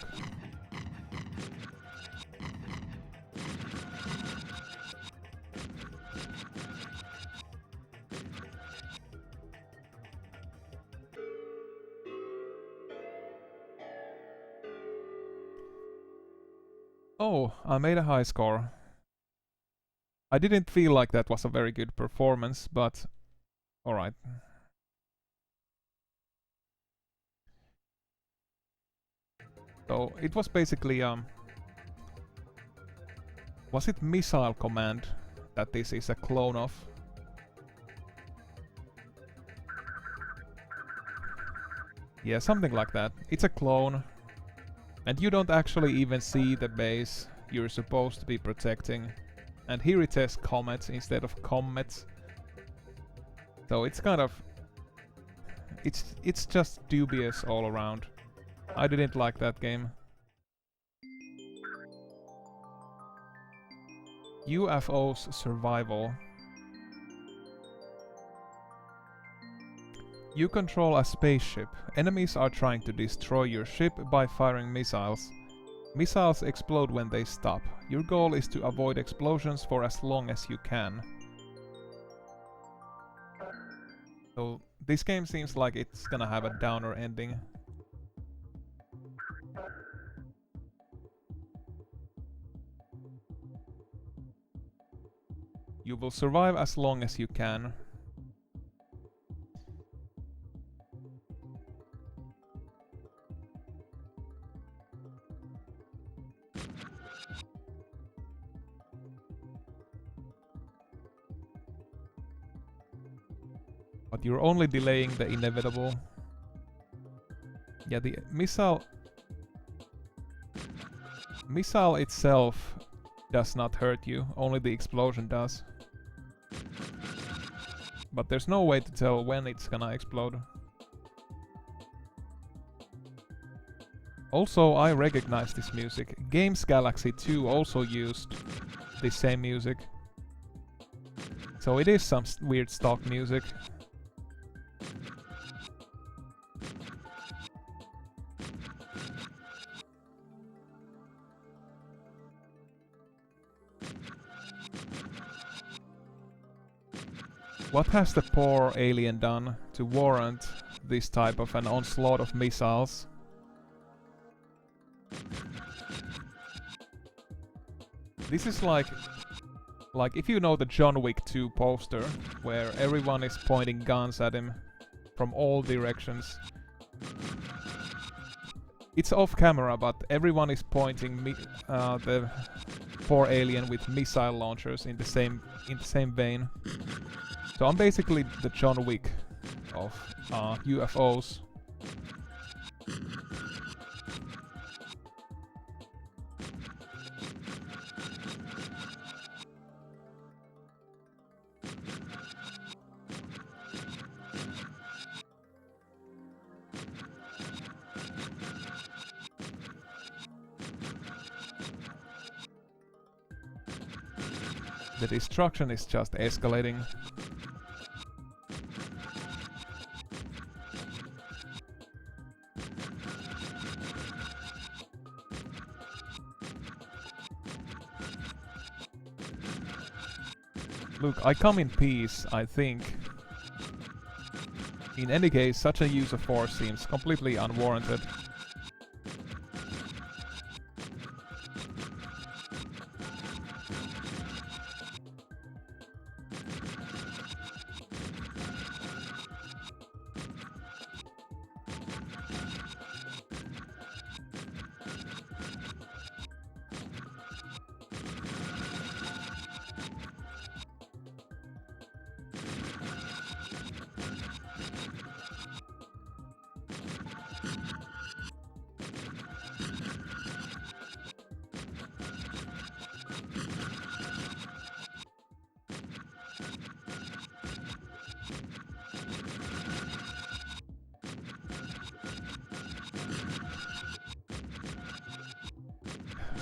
Oh, I made a high score. I didn't feel like that was a very good performance, but alright. So it was basically was it Missile Command that this is a clone of? Yeah, something like that. It's a clone. And you don't actually even see the base you're supposed to be protecting. And here it says comets instead of comets. So it's kind of... It's just dubious all around. I didn't like that game. UFO's survival. You control a spaceship. Enemies are trying to destroy your ship by firing missiles. Missiles explode when they stop. Your goal is to avoid explosions for as long as you can. So this game seems like it's gonna have a downer ending. You will survive as long as you can. But you're only delaying the inevitable. Yeah, the missile itself does not hurt you, only the explosion does. But there's no way to tell when it's gonna explode. Also, I recognize this music. Games Galaxy 2 also used the same music. So it is some weird stock music. What has the poor alien done to warrant this type of an onslaught of missiles? This is like if you know the John Wick 2 poster, where everyone is pointing guns at him from all directions. It's off camera, but everyone is pointing the poor alien with missile launchers in the same vein. So I'm basically the John Wick of UFOs. The destruction is just escalating. Look, I come in peace, I think. In any case, such a use of force seems completely unwarranted.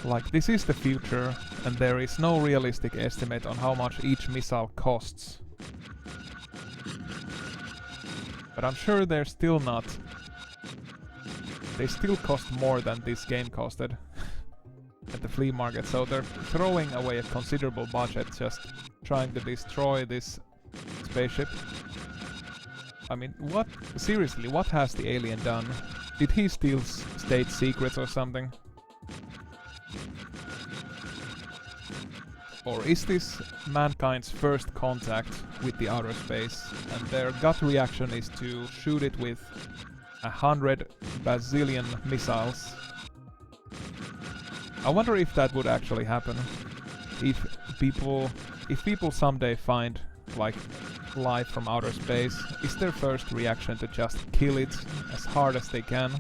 Like, this is the future, and there is no realistic estimate on how much each missile costs. But I'm sure they're still not... They still cost more than this game costed at the flea market, so they're throwing away a considerable budget just trying to destroy this spaceship. I mean, what? Seriously, what has the alien done? Did he steal state secrets or something? Or is this mankind's first contact with the outer space, and their gut reaction is to shoot it with 100 bazillion missiles? I wonder if that would actually happen. If people someday find, like, life from outer space, is their first reaction to just kill it as hard as they can?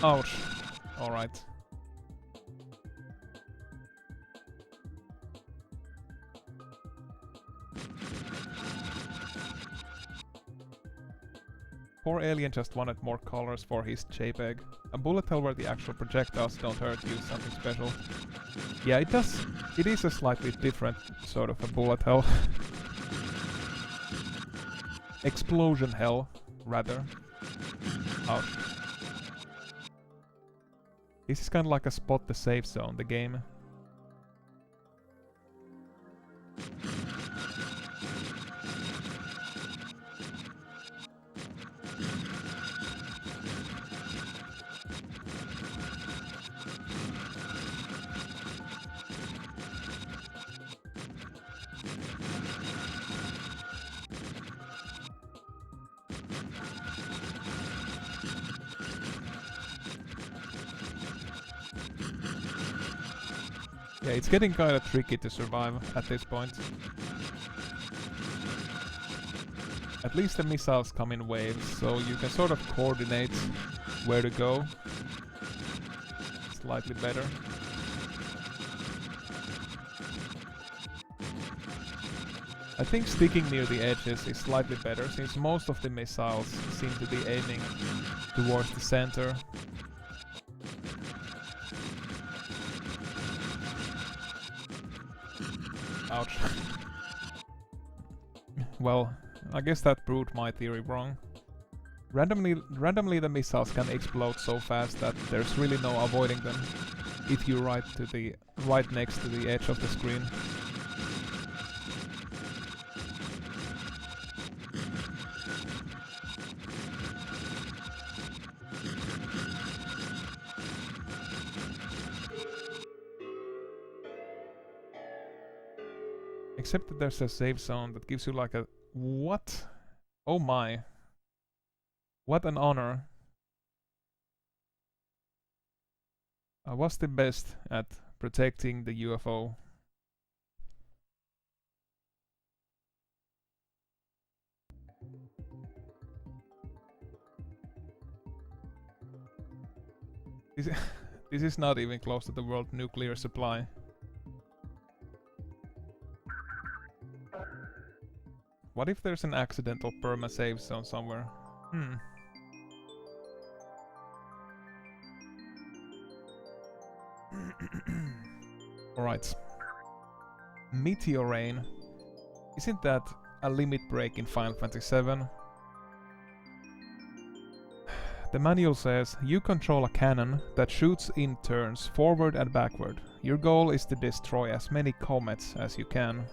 Ouch. Alright. Poor alien just wanted more colors for his JPEG. A bullet hell where the actual projectiles don't hurt you, something special. Yeah, it does. It is a slightly different sort of a bullet hell. Explosion hell, rather. Ouch. This is kind of like a spot the safe zone, the game. Yeah, it's getting kinda tricky to survive at this point. At least the missiles come in waves, so you can sort of coordinate where to go. Slightly better. I think sticking near the edges is slightly better, since most of the missiles seem to be aiming towards the center. Ouch. Well, I guess that proved my theory wrong. Randomly the missiles can explode so fast that there's really no avoiding them if you're right next to the edge of the screen. Except that there's a save zone that gives you like a... What? Oh my. What an honor. I was the best at protecting the UFO. This is not even close to the world nuclear supply. What if there's an accidental perma-save zone somewhere? Alright. Meteor Rain. Isn't that a limit break in Final Fantasy VII? The manual says, you control a cannon that shoots in turns forward and backward. Your goal is to destroy as many comets as you can.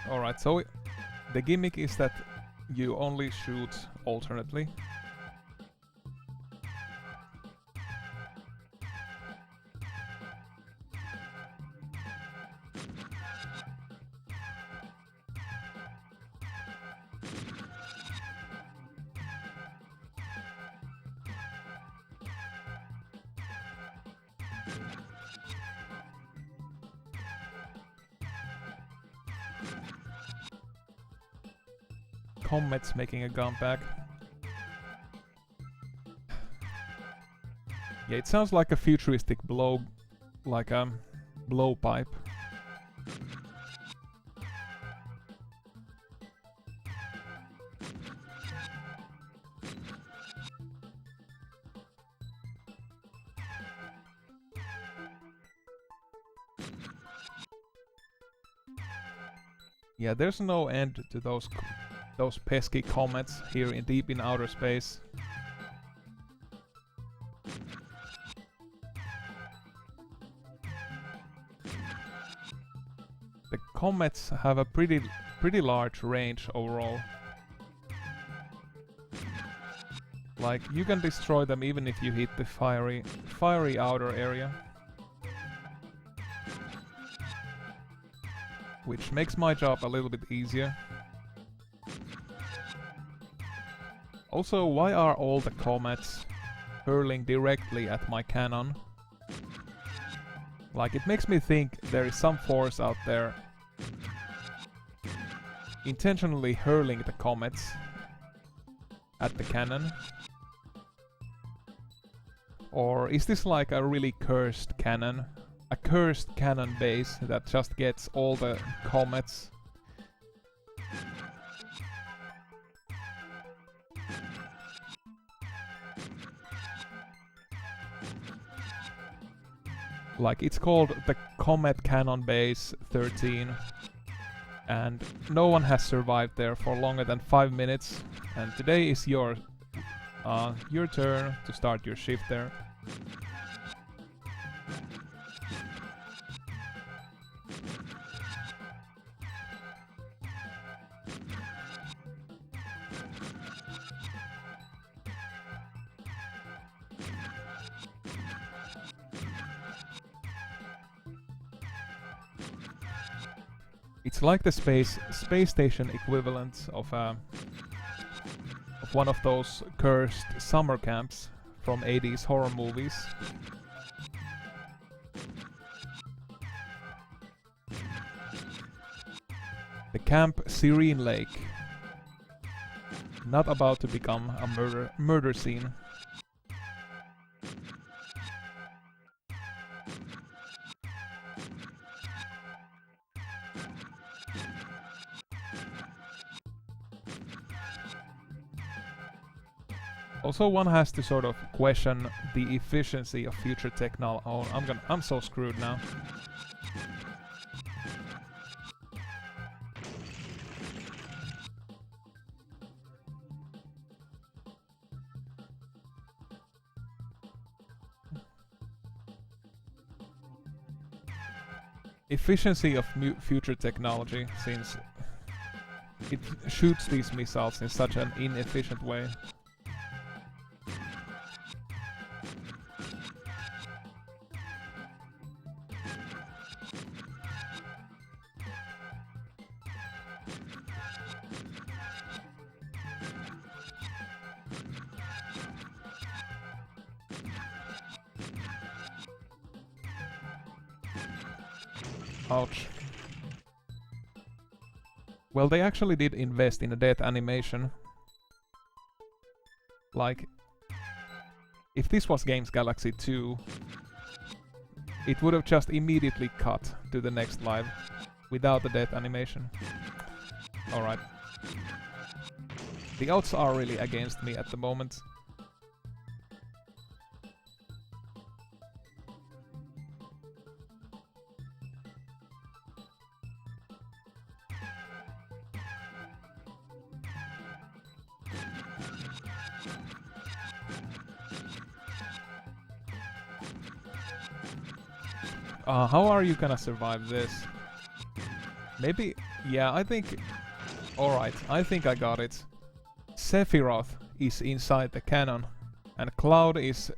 Alright, so the gimmick is that you only shoot alternately. Comets making a comeback. Yeah, it sounds like a futuristic blowpipe. Yeah, there's no end to those pesky comets here deep in outer space. The comets have a pretty large range overall. Like, you can destroy them even if you hit the fiery outer area. Which makes my job a little bit easier. Also, why are all the comets hurling directly at my cannon? Like, it makes me think there is some force out there intentionally hurling the comets at the cannon. Or is this like a really cursed cannon? A cursed cannon base that just gets all the comets? Like, it's called the Comet Cannon Base 13. And no one has survived there for longer than 5 minutes. And today is your turn to start your shift there. It's like the space station equivalent of one of those cursed summer camps from 80s horror movies. The Camp Serene Lake. Not about to become a murder scene. Also, one has to sort of question the efficiency of future technology. Oh, I'm so screwed now. Efficiency of future technology, since it shoots these missiles in such an inefficient way. Ouch. Well, they actually did invest in a death animation. Like, if this was Games Galaxy 2, it would have just immediately cut to the next live without the death animation. Alright. The odds are really against me at the moment. How are you gonna survive this? Maybe... yeah, I think... alright, I think I got it. Sephiroth is inside the cannon, and Cloud is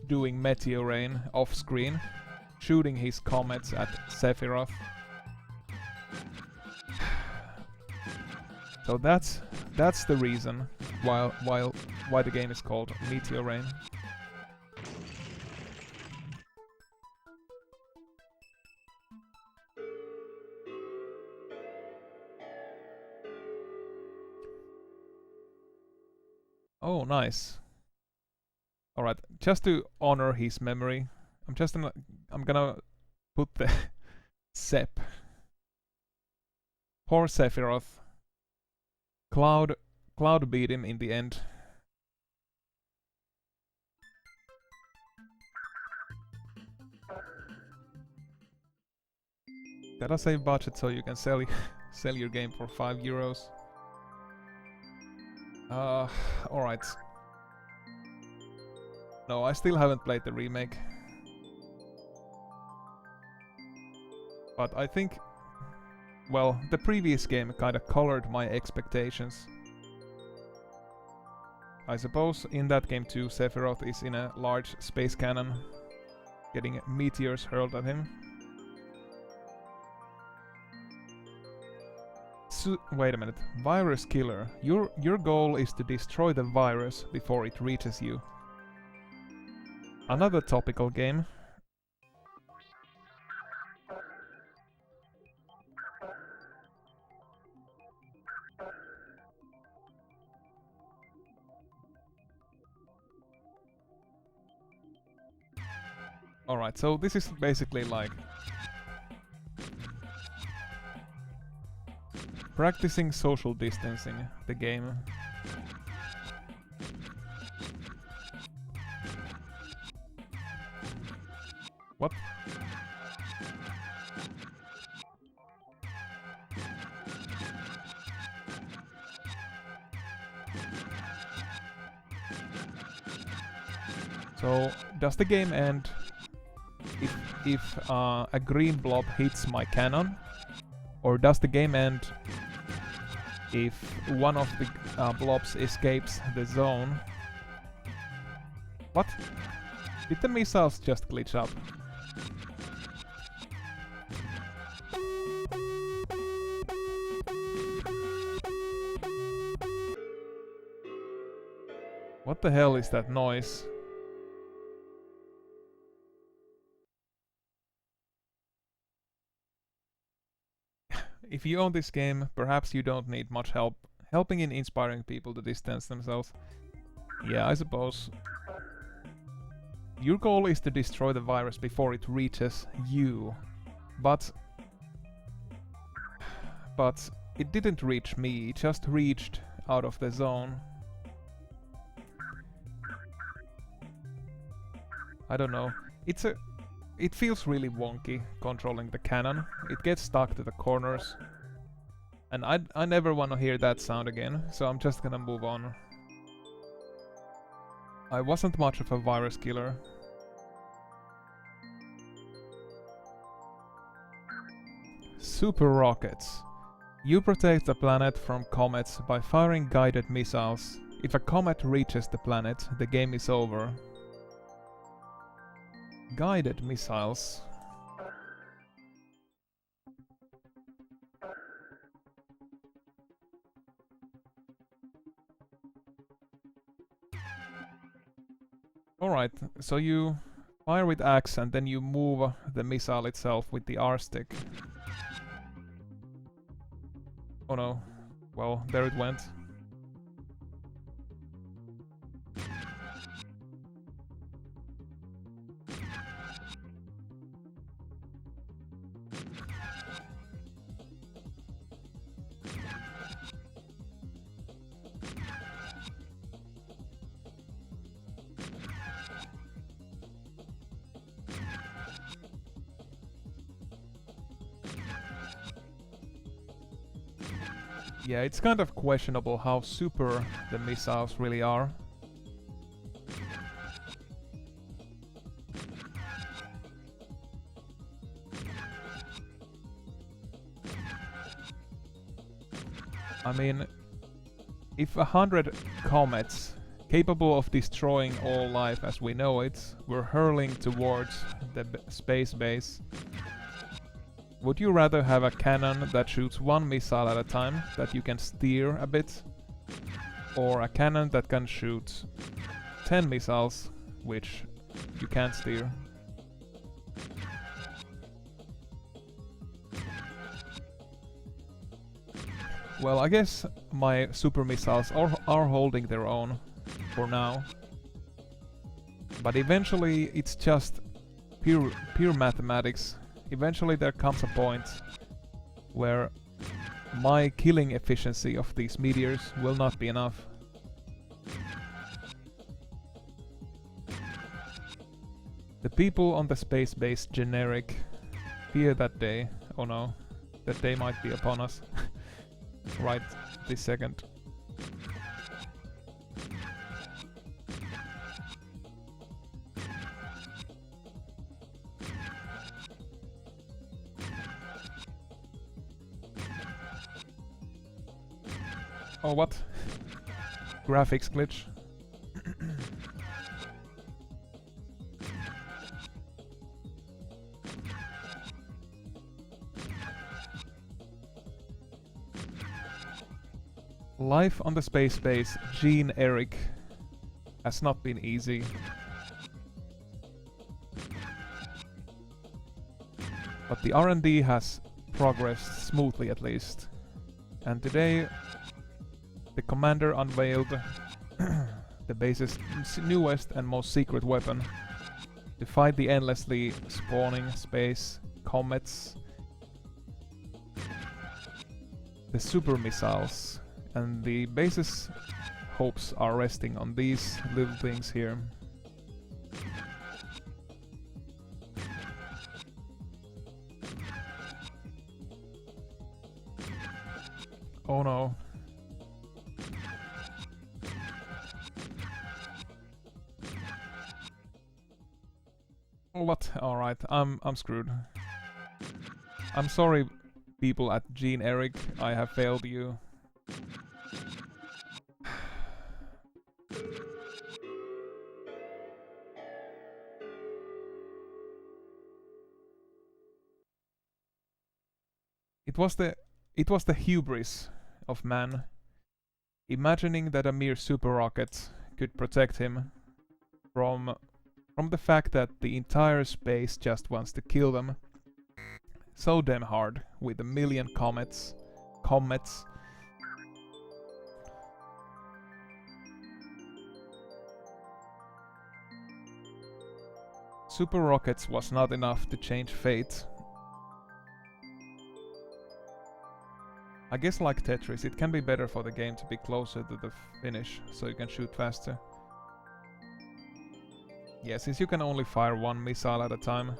doing meteor rain off-screen, shooting his comets at Sephiroth. So that's the reason why the game is called Meteor Rain. Oh, nice. Alright, just to honor his memory, I'm gonna put the Sep. Poor Sephiroth. Cloud beat him in the end. Gotta save budget so you can sell your game for €5. Alright. No, I still haven't played the remake. But I think... well, the previous game kinda colored my expectations. I suppose in that game too, Sephiroth is in a large space cannon, getting meteors hurled at him. Wait a minute. Virus killer. Your goal is to destroy the virus before it reaches you. Another topical game. Alright, so this is basically like practicing social distancing, the game. What? So, does the game end if a green blob hits my cannon? Or does the game end if one of the blobs escapes the zone? What? Did the missiles just glitch up? What the hell is that noise? If you own this game, perhaps you don't need much help helping in inspiring people to distance themselves. Yeah, I suppose. Your goal is to destroy the virus before it reaches you. But it didn't reach me, it just reached out of the zone. I don't know. It feels really wonky controlling the cannon. It gets stuck to the corners. And I never want to hear that sound again, so I'm just gonna move on. I wasn't much of a virus killer. Super rockets. You protect the planet from comets by firing guided missiles. If a comet reaches the planet, the game is over. Guided missiles. Alright, so you fire with axe and then you move the missile itself with the R stick. Oh no. Well, there it went. Yeah, it's kind of questionable how super the missiles really are. I mean, if 100 comets capable of destroying all life as we know it were hurling towards the space base, would you rather have a cannon that shoots one missile at a time that you can steer a bit, or a cannon that can shoot 10 missiles which you can't steer? Well, I guess my super missiles are holding their own for now, but eventually it's just pure mathematics. Eventually there comes a point where my killing efficiency of these meteors will not be enough. The people on the space base generic fear that day. Oh no, that day might be upon us. Right this second. Oh, what? Graphics glitch. Life on the space base, Xane Eric, has not been easy. But the R&D has progressed smoothly at least. And today the commander unveiled the base's newest and most secret weapon to fight the endlessly spawning space comets, the super missiles. And the base's hopes are resting on these little things here. Oh no. What? Alright, I'm screwed. I'm sorry, people at Gene Eric, I have failed you. It was the hubris of man, imagining that a mere super rocket could protect him from the fact that the entire space just wants to kill them so damn hard with a million comets. Super rockets was not enough to change fate. I guess like Tetris, it can be better for the game to be closer to the finish, so you can shoot faster. Yeah, since you can only fire one missile at a time.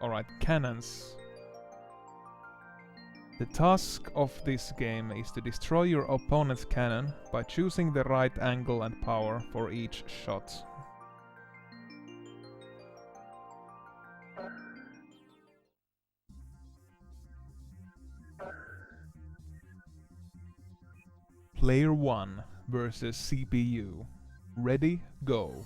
Alright, cannons. The task of this game is to destroy your opponent's cannon by choosing the right angle and power for each shot. Player 1 versus CPU. Ready, go.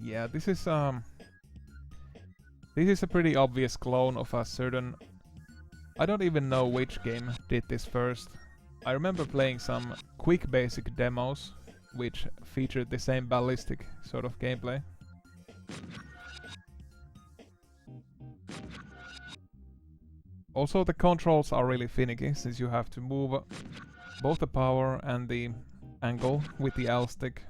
Yeah, this is a pretty obvious clone of a certain... I don't even know which game did this first. I remember playing some quick basic demos, which featured the same ballistic sort of gameplay. Also, the controls are really finicky, since you have to move both the power and the angle with the L stick.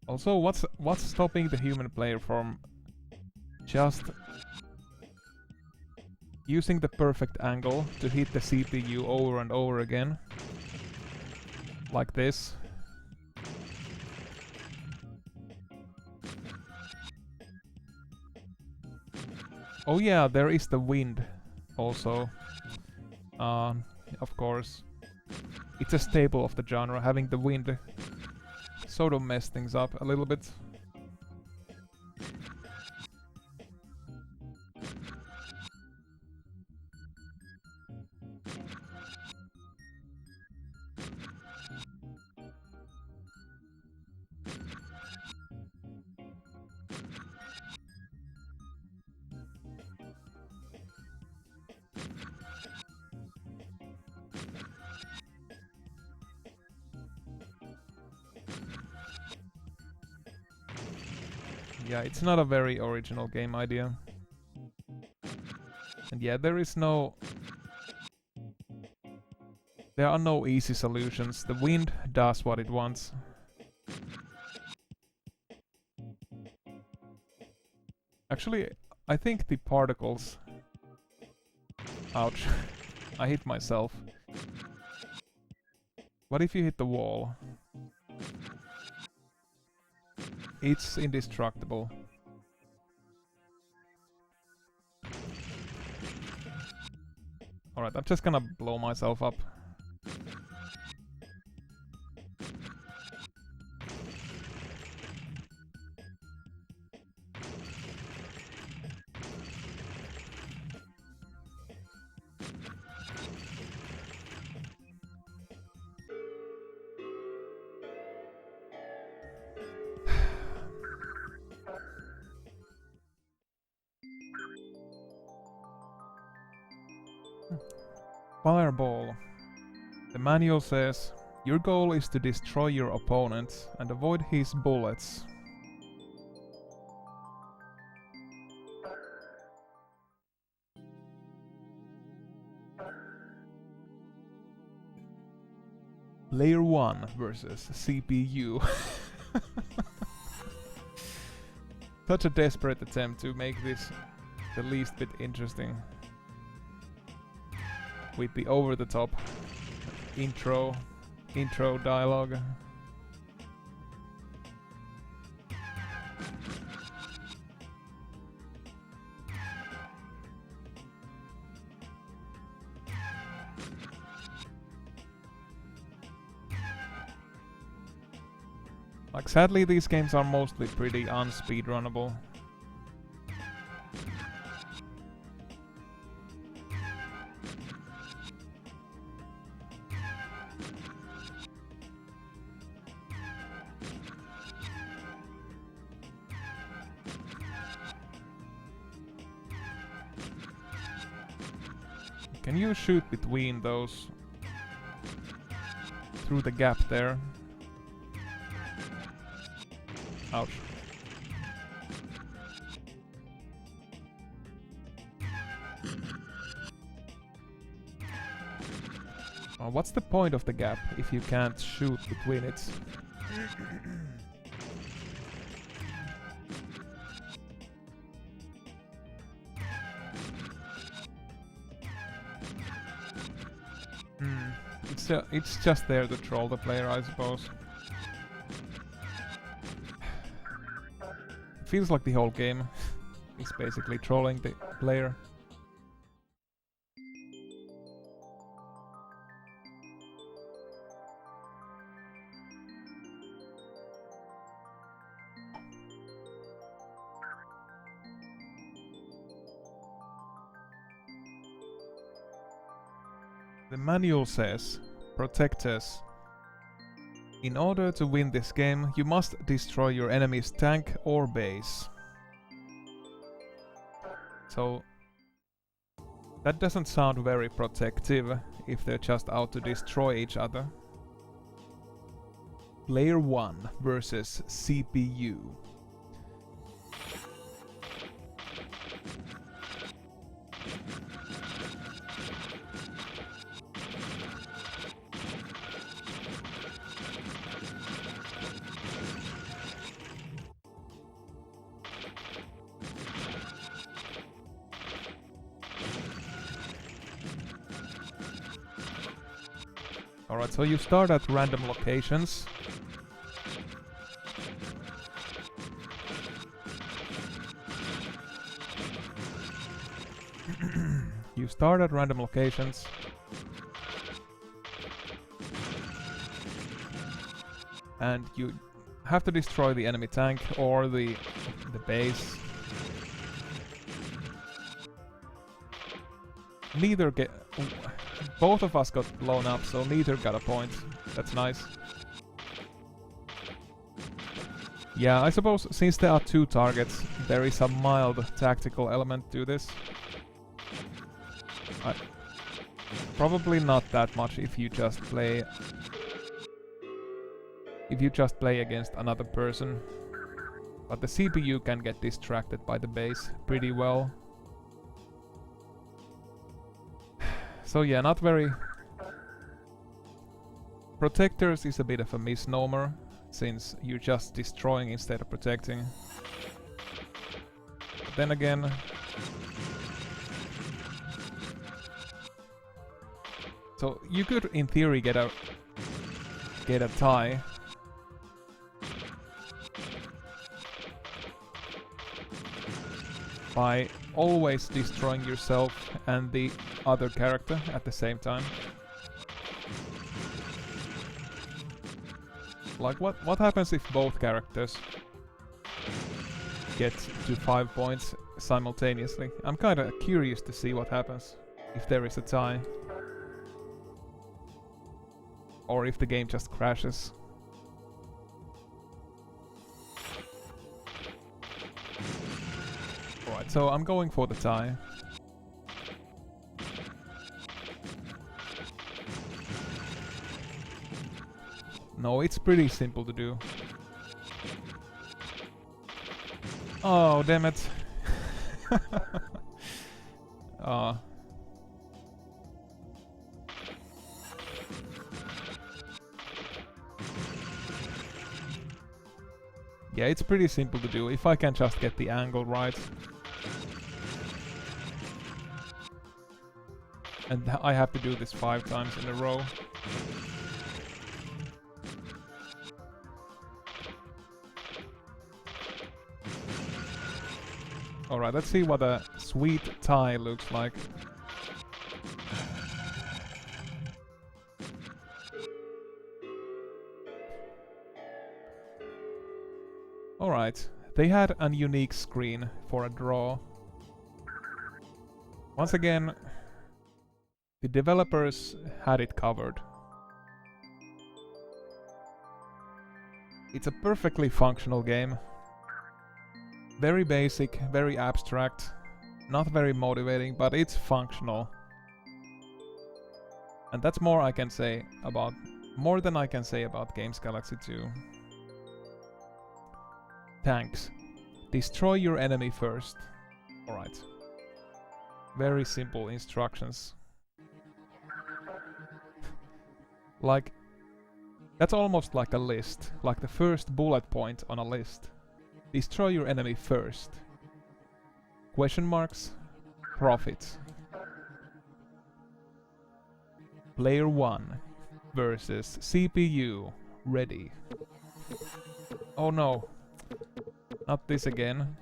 Also, what's stopping the human player from just using the perfect angle to hit the CPU over and over again? Like this. Oh yeah, there is the wind also. Of course. It's a staple of the genre, having the wind sort of mess things up a little bit. Yeah, it's not a very original game idea. And yeah, there are no easy solutions. The wind does what it wants. Actually, I think the particles... Ouch. I hit myself. What if you hit the wall? It's indestructible. Alright, I'm just gonna blow myself up. Fireball. The manual says, your goal is to destroy your opponent and avoid his bullets. Layer 1 versus CPU. Such a desperate attempt to make this the least bit interesting. With the over-the-top intro dialogue. Like, sadly, these games are mostly pretty unspeedrunnable. Can you shoot between those? Through the gap there? Ouch. What's the point of the gap if you can't shoot between it? It's just there to troll the player, I suppose. Feels like the whole game is basically trolling the player. The manual says, protect us. In order to win this game, you must destroy your enemy's tank or base. So that doesn't sound very protective if they're just out to destroy each other. Player 1 versus CPU. Alright, so you start at random locations. You start at random locations. And you have to destroy the enemy tank or the base. Neither get... Both of us got blown up, so neither got a point. That's nice. Yeah, I suppose since there are two targets, there is a mild tactical element to this. Probably not that much if you just play... If you just play against another person. But the CPU can get distracted by the base pretty well. So yeah, not very... Protectors is a bit of a misnomer, since you're just destroying instead of protecting. But then again... So you could, in theory, get a tie. By always destroying yourself and the other character at the same time. Like, what happens if both characters get to 5 points simultaneously? I'm kinda curious to see what happens if there is a tie. Or if the game just crashes. Alright, so I'm going for the tie. No, it's pretty simple to do. Oh, damn it. Yeah, it's pretty simple to do, if I can just get the angle right. And I have to do this 5 times in a row. Alright, let's see what a sweet tie looks like. Alright, they had a unique screen for a draw. Once again, the developers had it covered. It's a perfectly functional game. Very basic, very abstract, not very motivating, but it's functional. And that's more than I can say about Games Galaxy 2. Tanks. Destroy your enemy first. Alright. Very simple instructions. Like, that's almost like a list, like the first bullet point on a list. Destroy your enemy first. Question marks. Profit. Player 1 versus CPU. Ready. Oh no. Not this again.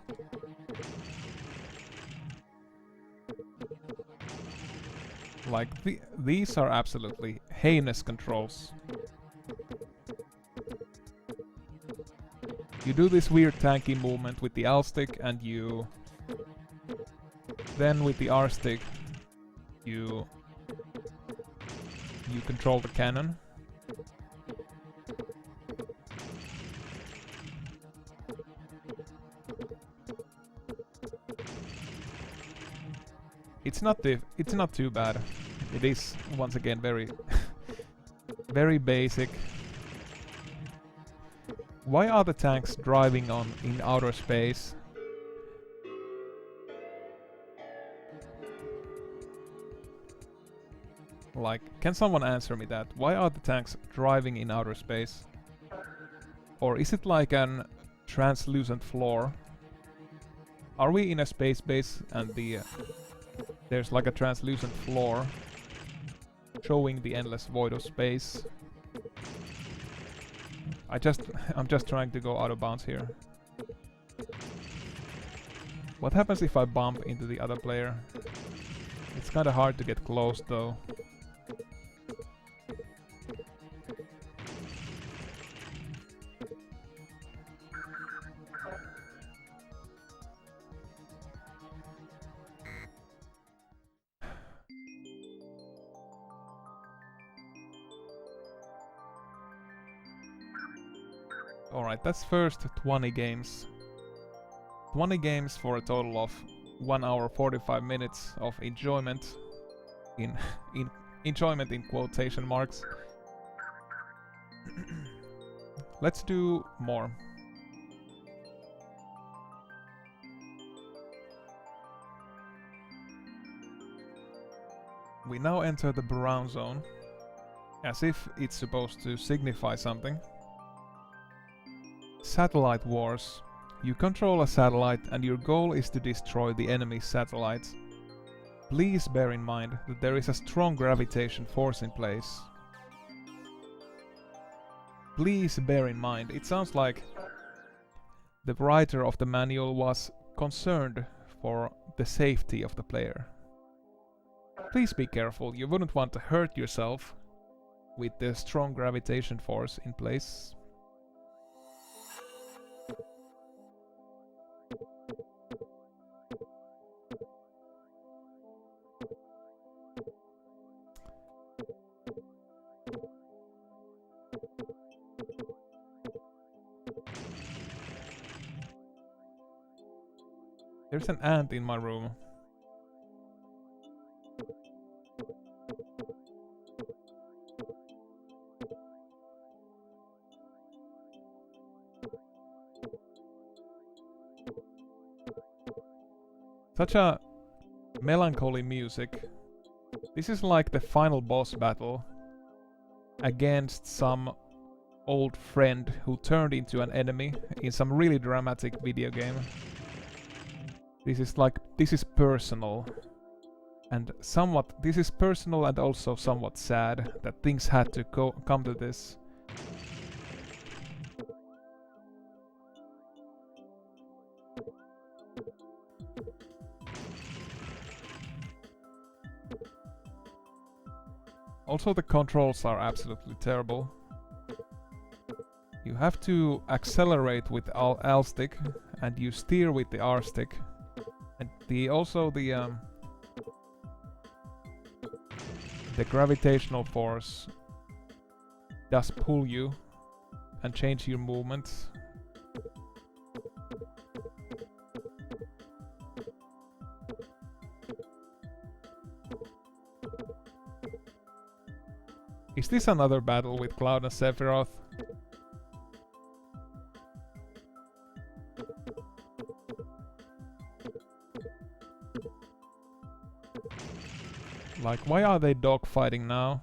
Like, these are absolutely heinous controls. You do this weird tanky movement with the L stick and you... Then with the R stick, you control the cannon. It's not too bad. It is once again very very basic. Why are the tanks driving on in outer space? Like, can someone answer me that? Why are the tanks driving in outer space? Or is it like an translucent floor? Are we in a space base and there's like a translucent floor showing the endless void of space? I'm just trying to go out of bounds here. What happens if I bump into the other player? It's kinda hard to get close though. Alright, that's first 20 games. 20 games for a total of 1 hour 45 minutes of enjoyment. Enjoyment in quotation marks. Let's do more. We now enter the brown zone, as if it's supposed to signify something. Satellite wars. You control a satellite and your goal is to destroy the enemy's satellites. Please bear in mind that there is a strong gravitation force in place. Please bear in mind. It sounds like the writer of the manual was concerned for the safety of the player. Please be careful, you wouldn't want to hurt yourself with the strong gravitation force in place. There's an ant in my room. Such a melancholy music. This is like the final boss battle against some old friend who turned into an enemy in some really dramatic video game. This is personal. And this is personal and also somewhat sad that things had to come to this. Also, the controls are absolutely terrible. You have to accelerate with L stick, and you steer with the R stick. And the gravitational force does pull you and change your movements. Is this another battle with Cloud and Sephiroth? Like, why are they dogfighting now?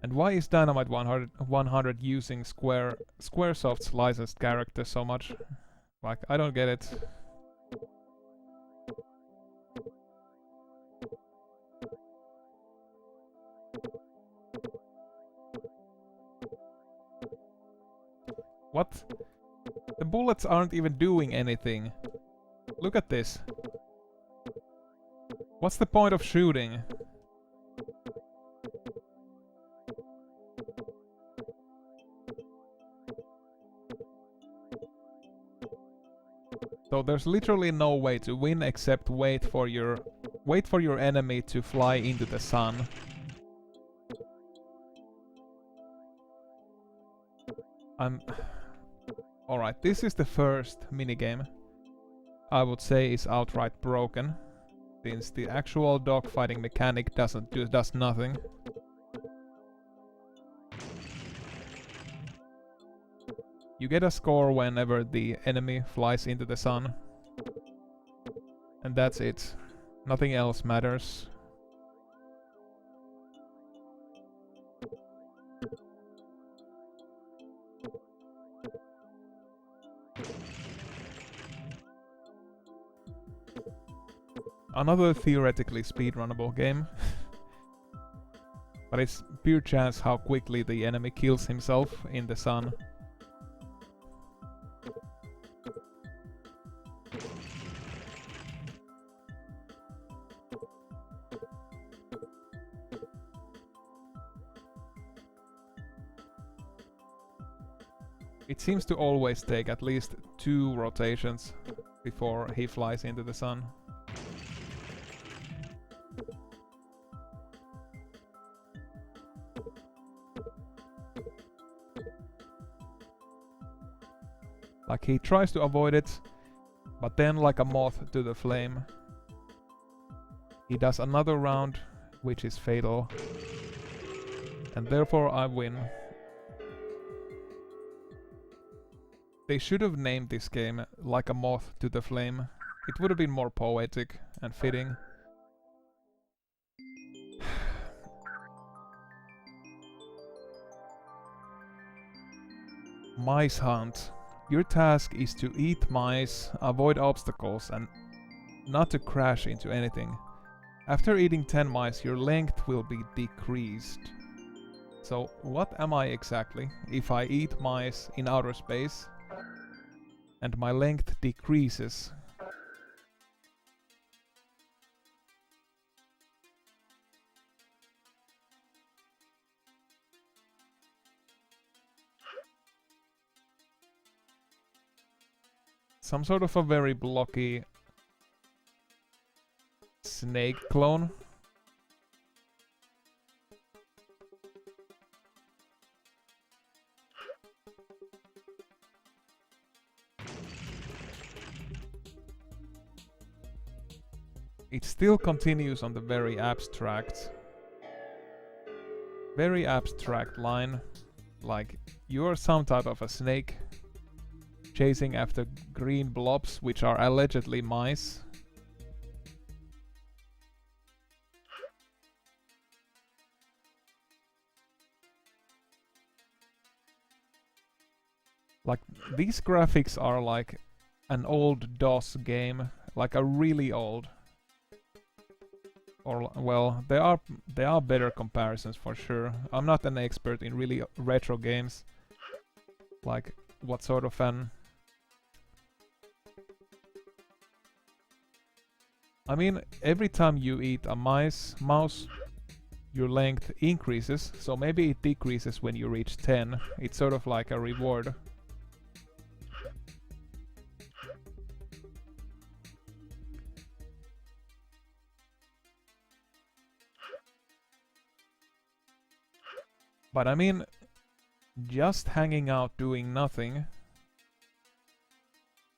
And why is Dynamite 100 using Squaresoft's licensed character so much? Like, I don't get it. What? The bullets aren't even doing anything. Look at this. What's the point of shooting? So there's literally no way to win except wait for your enemy to fly into the sun. Alright, this is the first minigame I would say is outright broken, since the actual dogfighting mechanic does nothing. You get a score whenever the enemy flies into the sun. And that's it. Nothing else matters. Another theoretically speedrunnable game. But it's pure chance how quickly the enemy kills himself in the sun. It seems to always take at least 2 rotations before he flies into the sun. Like, he tries to avoid it, but then, like a moth to the flame, he does another round, which is fatal. And therefore I win. They should have named this game Like a Moth to the Flame. It would have been more poetic and fitting. Mice Hunt. Your task is to eat mice, avoid obstacles, and not to crash into anything. After eating 10 mice, your length will be decreased. So, what am I exactly if I eat mice in outer space and my length decreases? Some sort of a very blocky snake clone. It still continues on the very abstract line. Like, you're some type of a snake chasing after green blobs, which are allegedly mice. Like, these graphics are like an old DOS game, like a really old. Or, well, there are better comparisons for sure. I'm not an expert in really retro games. Like, what sort of an... I mean, every time you eat a mouse, your length increases, so maybe it decreases when you reach 10. It's sort of like a reward. But I mean, just hanging out doing nothing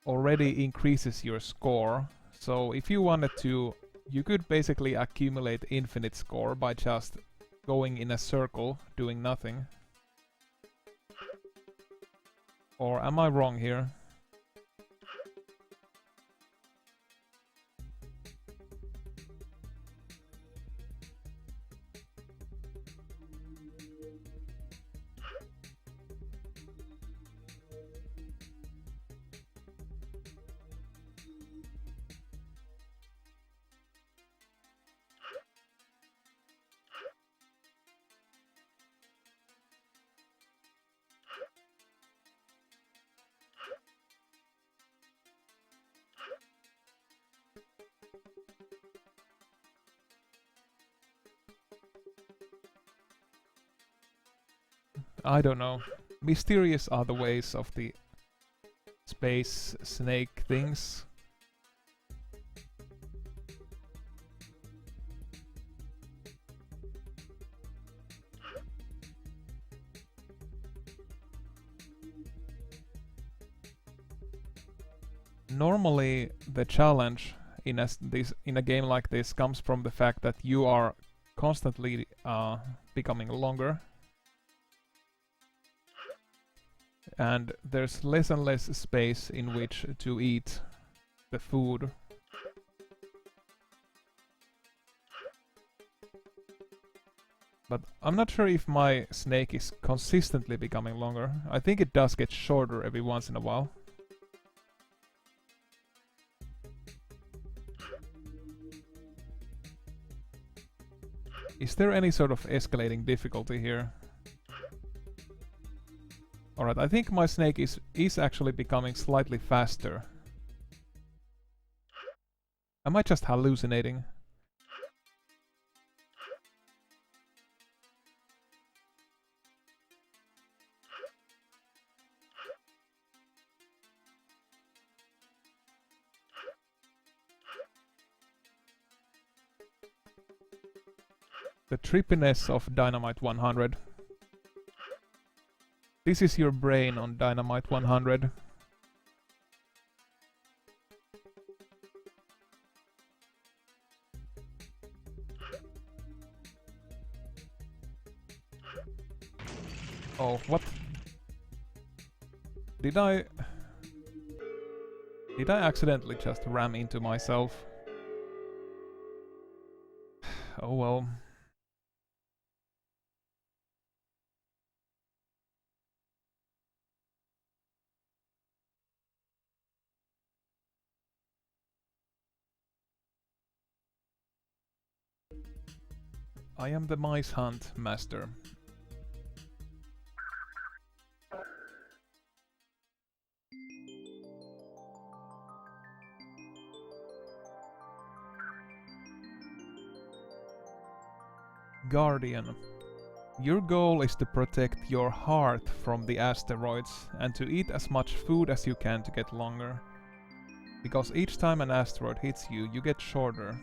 already increases your score. So if you wanted to, you could basically accumulate infinite score by just going in a circle doing nothing. Or am I wrong here? I don't know. Mysterious are the ways of the space snake things. Normally, the challenge in a game like this comes from the fact that you are constantly becoming longer. And there's less and less space in which to eat the food. But I'm not sure if my snake is consistently becoming longer. I think it does get shorter every once in a while. Is there any sort of escalating difficulty here? Alright, I think my snake is actually becoming slightly faster. Am I just hallucinating? The trippiness of Dynamite 100. This is your brain on Dynamite 100. Oh, what? Did I accidentally just ram into myself? Oh well. I am the mice hunt master. Guardian. Your goal is to protect your heart from the asteroids and to eat as much food as you can to get longer. Because each time an asteroid hits you, you get shorter.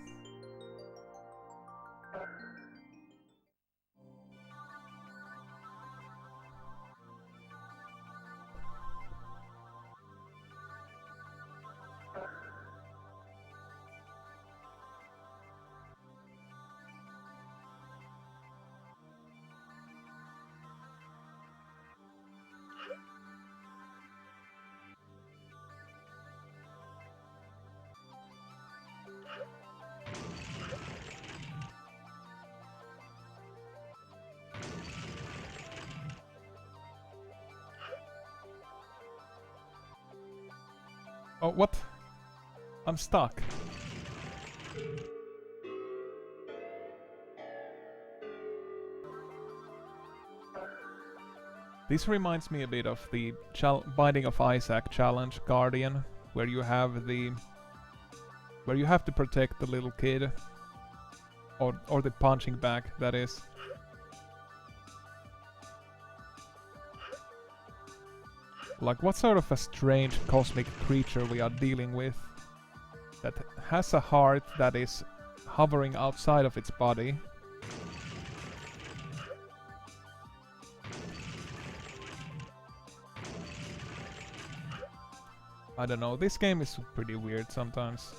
Oh, what? I'm stuck. This reminds me a bit of the Binding of Isaac challenge Guardian, where you have to protect the little kid, or the punching bag, that is. Like, what sort of a strange cosmic creature we are dealing with that has a heart that is hovering outside of its body. I don't know, this game is pretty weird sometimes.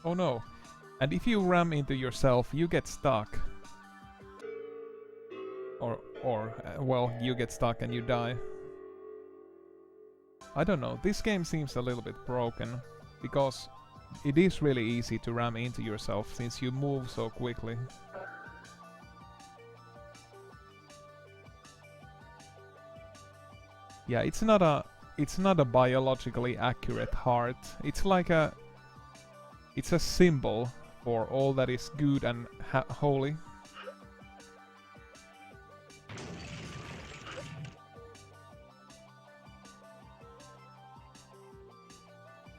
Oh no. And if you ram into yourself, you get stuck. Well, you get stuck and you die. I don't know, this game seems a little bit broken, because it is really easy to ram into yourself since you move so quickly. Yeah, it's not a biologically accurate heart. It's like it's a symbol for all that is good and holy.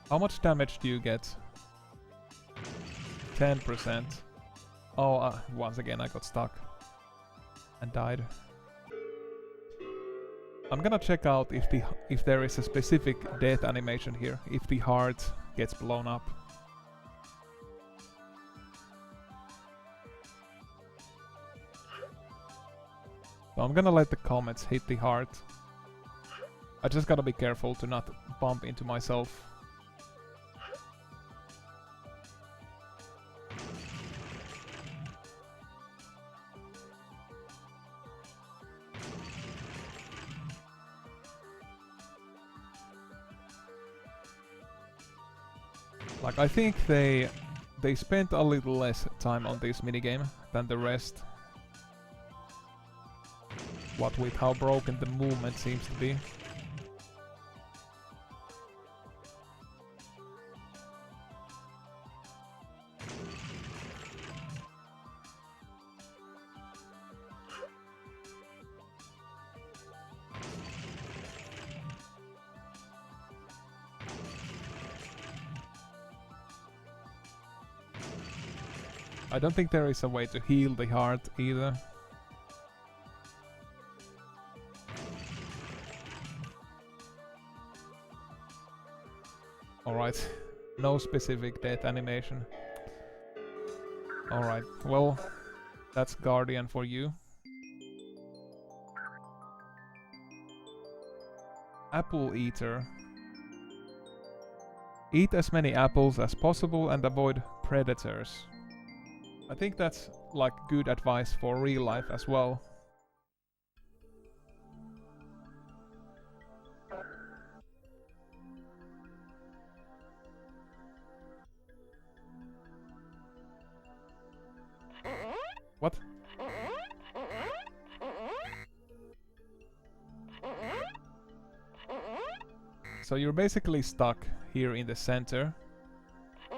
How much damage do you get? 10%. Oh, once again I got stuck and died. I'm gonna check out if there is a specific death animation here, if the heart gets blown up. So I'm gonna let the comets hit the heart. I just gotta be careful to not bump into myself. Like, I think they spent a little less time on this minigame than the rest. What with how broken the movement seems to be. I don't think there is a way to heal the heart either. Alright, no specific death animation. Alright, well, that's Guardian for you. Apple Eater. Eat as many apples as possible and avoid predators. I think that's like good advice for real life as well. What? So you're basically stuck here in the center.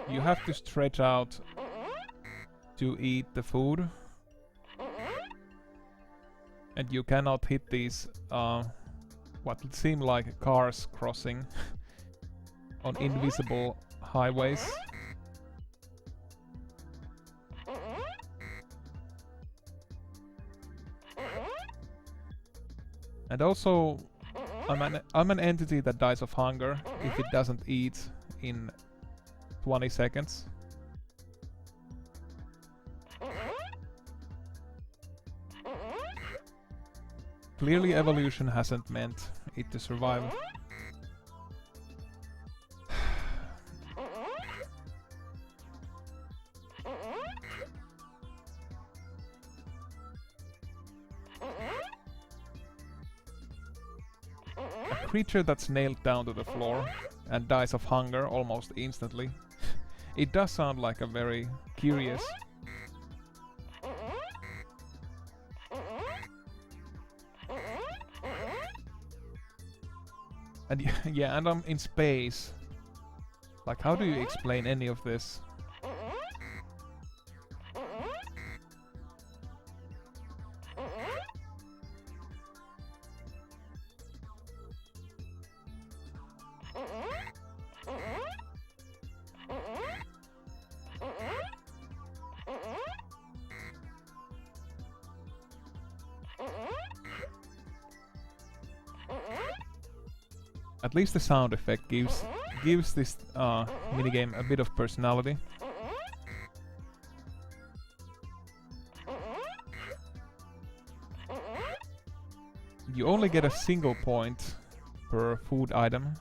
You have to stretch out to eat the food. And you cannot hit these, what would seem like cars crossing on invisible highways. And also, I'm an entity that dies of hunger if it doesn't eat in 20 seconds. Clearly evolution hasn't meant it to survive. A creature that's nailed down to the floor and dies of hunger almost instantly. It does sound like a very curious And yeah, and I'm in space. Like, how do you explain any of this? At least the sound effect gives this minigame a bit of personality. You only get a single point per food item.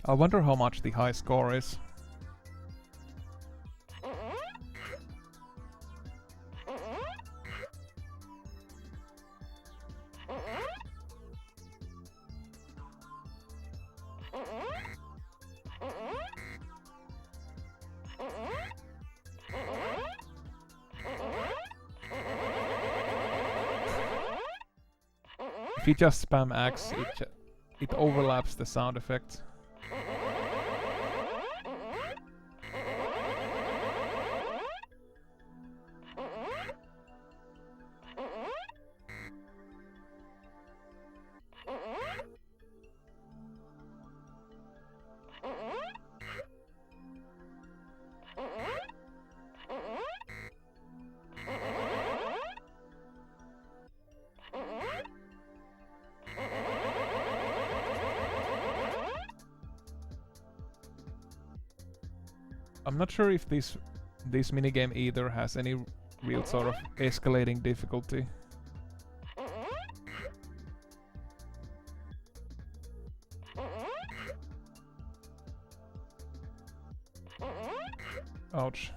I wonder how much the high score is. If you just spam X, it overlaps the sound effect. I'm not sure if this minigame either has any real sort of escalating difficulty. Ouch.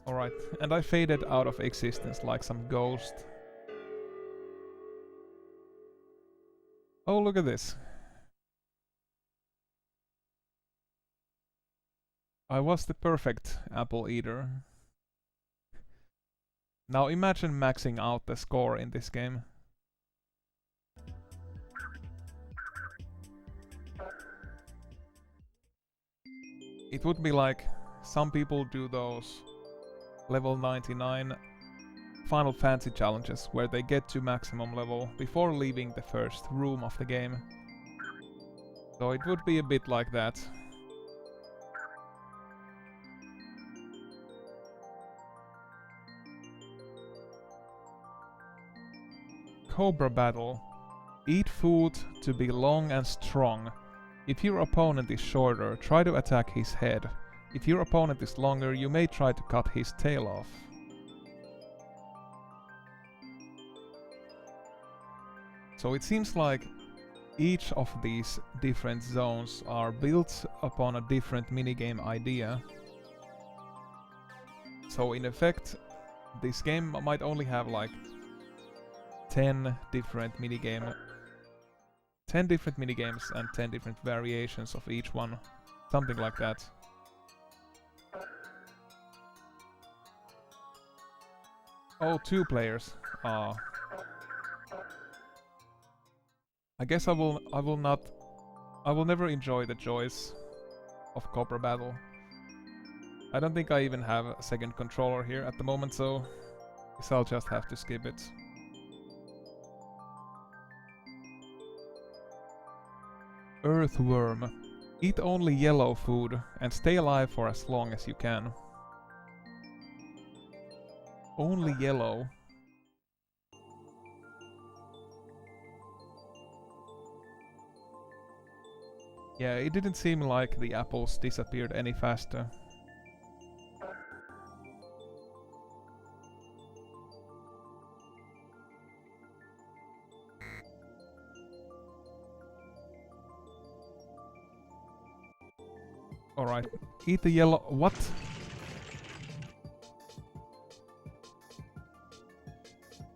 Alright, and I faded out of existence like some ghost. Oh, look at this. I was the perfect apple eater. Now imagine maxing out the score in this game. It would be like some people do those level 99 Final Fantasy challenges where they get to maximum level before leaving the first room of the game. So it would be a bit like that. Cobra Battle. Eat food to be long and strong. If your opponent is shorter, try to attack his head. If your opponent is longer, you may try to cut his tail off. So it seems like each of these different zones are built upon a different minigame idea. So in effect, this game might only have like 10 different minigames and 10 different variations of each one. Something like that. Oh, 2 players. I guess I will never enjoy the joys of Cobra Battle. I don't think I even have a second controller here at the moment, so I guess I'll just have to skip it. Earthworm. Eat only yellow food and stay alive for as long as you can. Only yellow. Yeah, it didn't seem like the apples disappeared any faster. Alright, eat the yellow... What?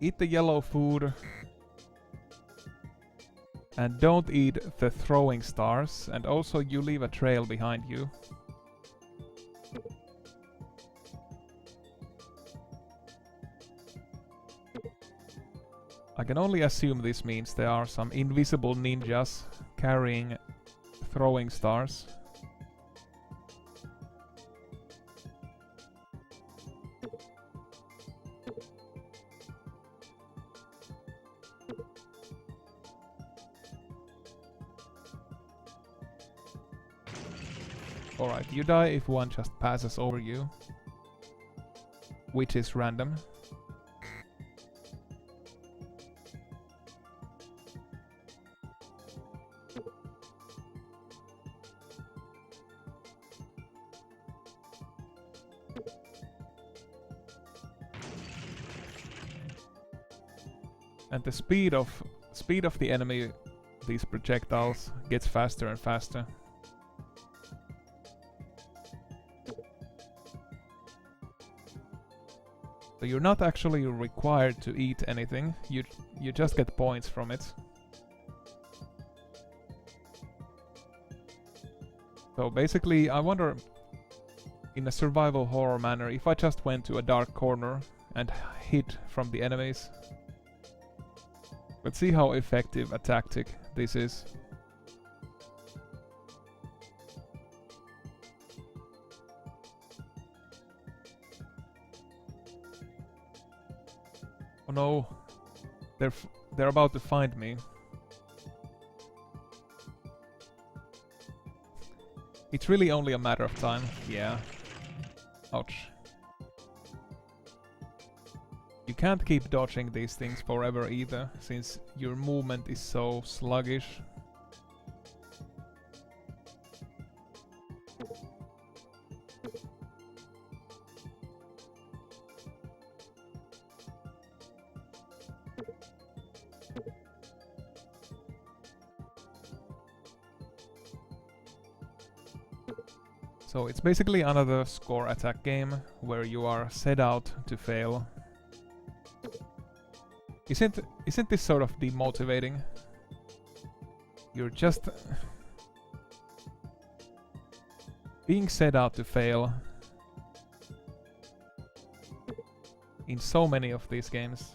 Eat the yellow food. And don't eat the throwing stars. And also you leave a trail behind you. I can only assume this means there are some invisible ninjas carrying throwing stars. Alright, you die if one just passes over you, which is random. And the speed of the enemy, these projectiles, gets faster and faster. So you're not actually required to eat anything, you just get points from it. So basically, I wonder, in a survival horror manner, if I just went to a dark corner and hid from the enemies. Let's see how effective a tactic this is. Oh no, they're about to find me. It's really only a matter of time. Yeah. Ouch. You can't keep dodging these things forever either, since your movement is so sluggish. So it's basically another score attack game where you are set out to fail. Isn't this sort of demotivating? You're just being set out to fail in so many of these games.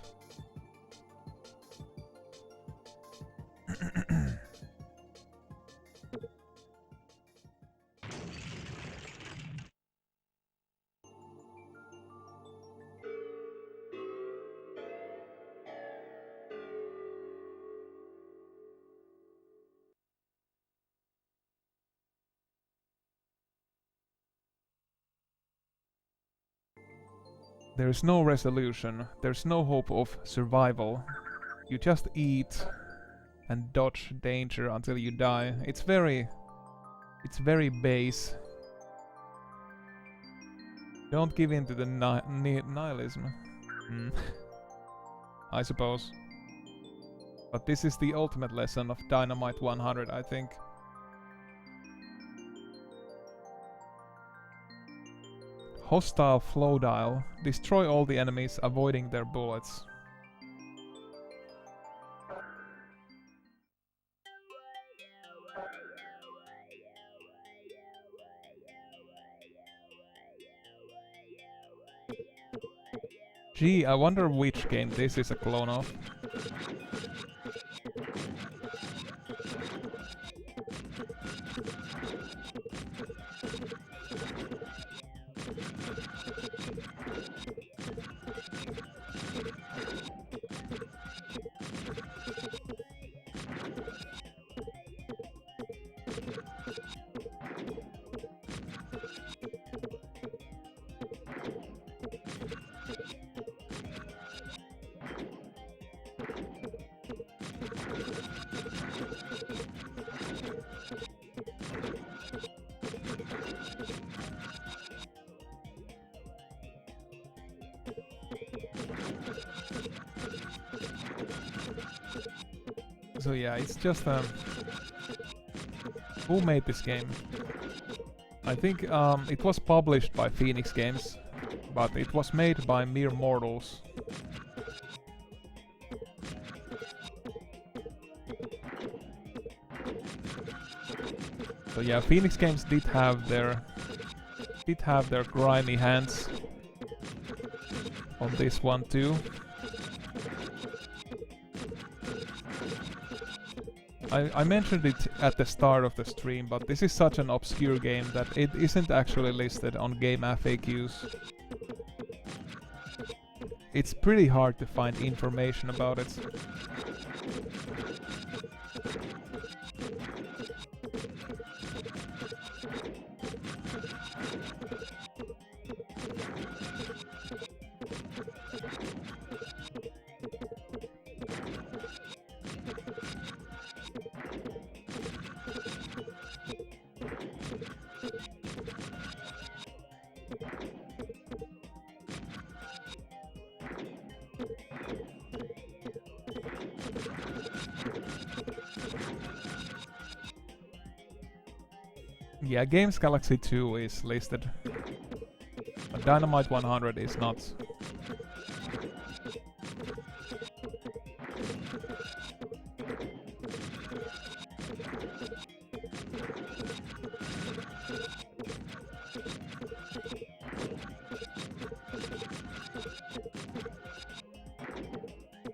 There's no resolution, there's no hope of survival. You just eat and dodge danger until you die. It's very base. Don't give in to the nihilism. I suppose. But this is the ultimate lesson of Dynamite 100, I think. Hostile flow dial. Destroy all the enemies, avoiding their bullets. Gee, I wonder which game this is a clone of. So yeah, it's just who made this game? I think it was published by Phoenix Games, but it was made by mere mortals. So yeah, Phoenix Games did have their grimy hands on this one too. I mentioned it at the start of the stream, but this is such an obscure game that it isn't actually listed on GameFAQs. It's pretty hard to find information about it. Yeah, Games Galaxy 2 is listed. But Dynamite 100 is not.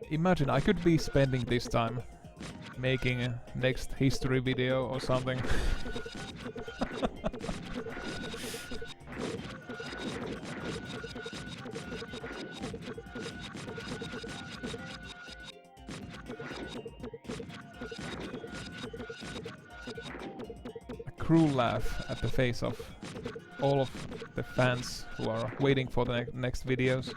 Imagine, I could be spending this time making a next history video or something. A cruel laugh at the face of all of the fans who are waiting for the next videos.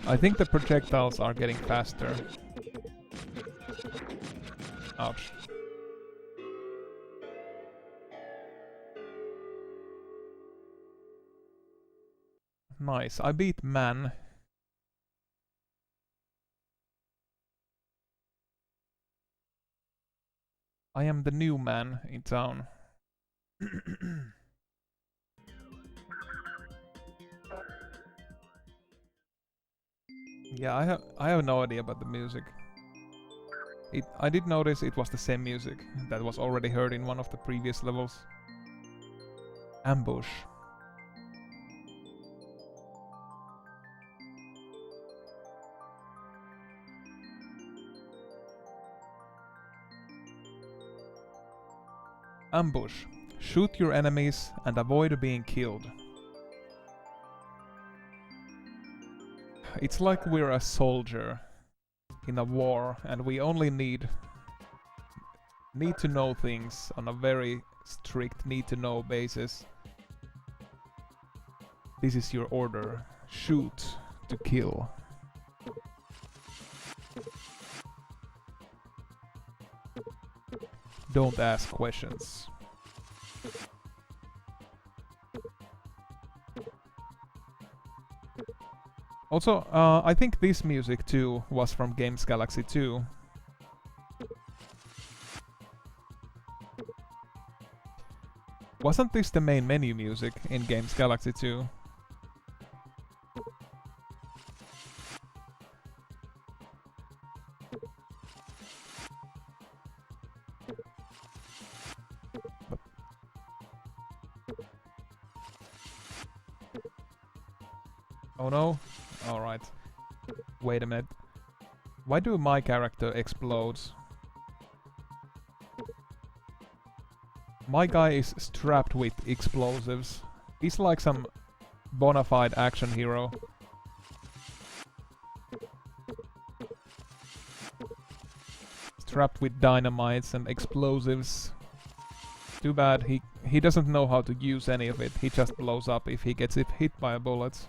I think the projectiles are getting faster. Ouch. Nice, I beat Man. I am the new man in town. Yeah, I have no idea about the music. I did notice it was the same music that was already heard in one of the previous levels. Ambush. Ambush. Shoot your enemies and avoid being killed. It's like we're a soldier in a war and we only need to know things on a very strict need to know basis. This is your order. Shoot to kill. Don't ask questions. Also, I think this music too was from Games Galaxy 2. Wasn't this the main menu music in Games Galaxy 2? Oh no? Alright. Wait a minute. Why do my character explode? My guy is strapped with explosives. He's like some bona fide action hero. Strapped with dynamites and explosives. Too bad he doesn't know how to use any of it. He just blows up if he gets it hit by a bullet.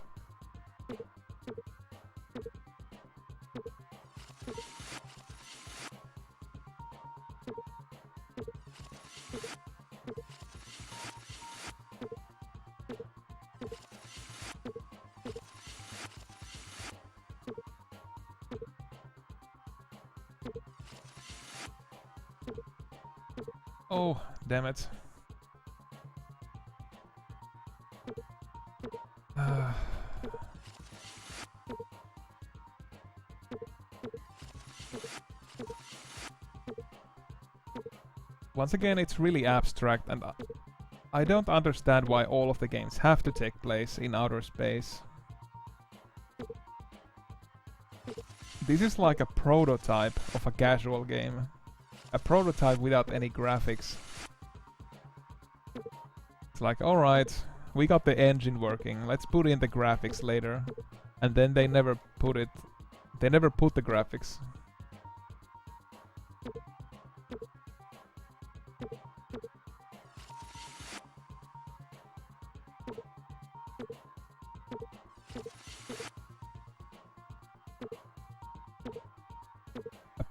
Oh, damn it. Once again, it's really abstract, and I don't understand why all of the games have to take place in outer space. This is like a prototype of a casual game. A prototype without any graphics. It's like, alright, we got the engine working, let's put in the graphics later. And then they never put the graphics.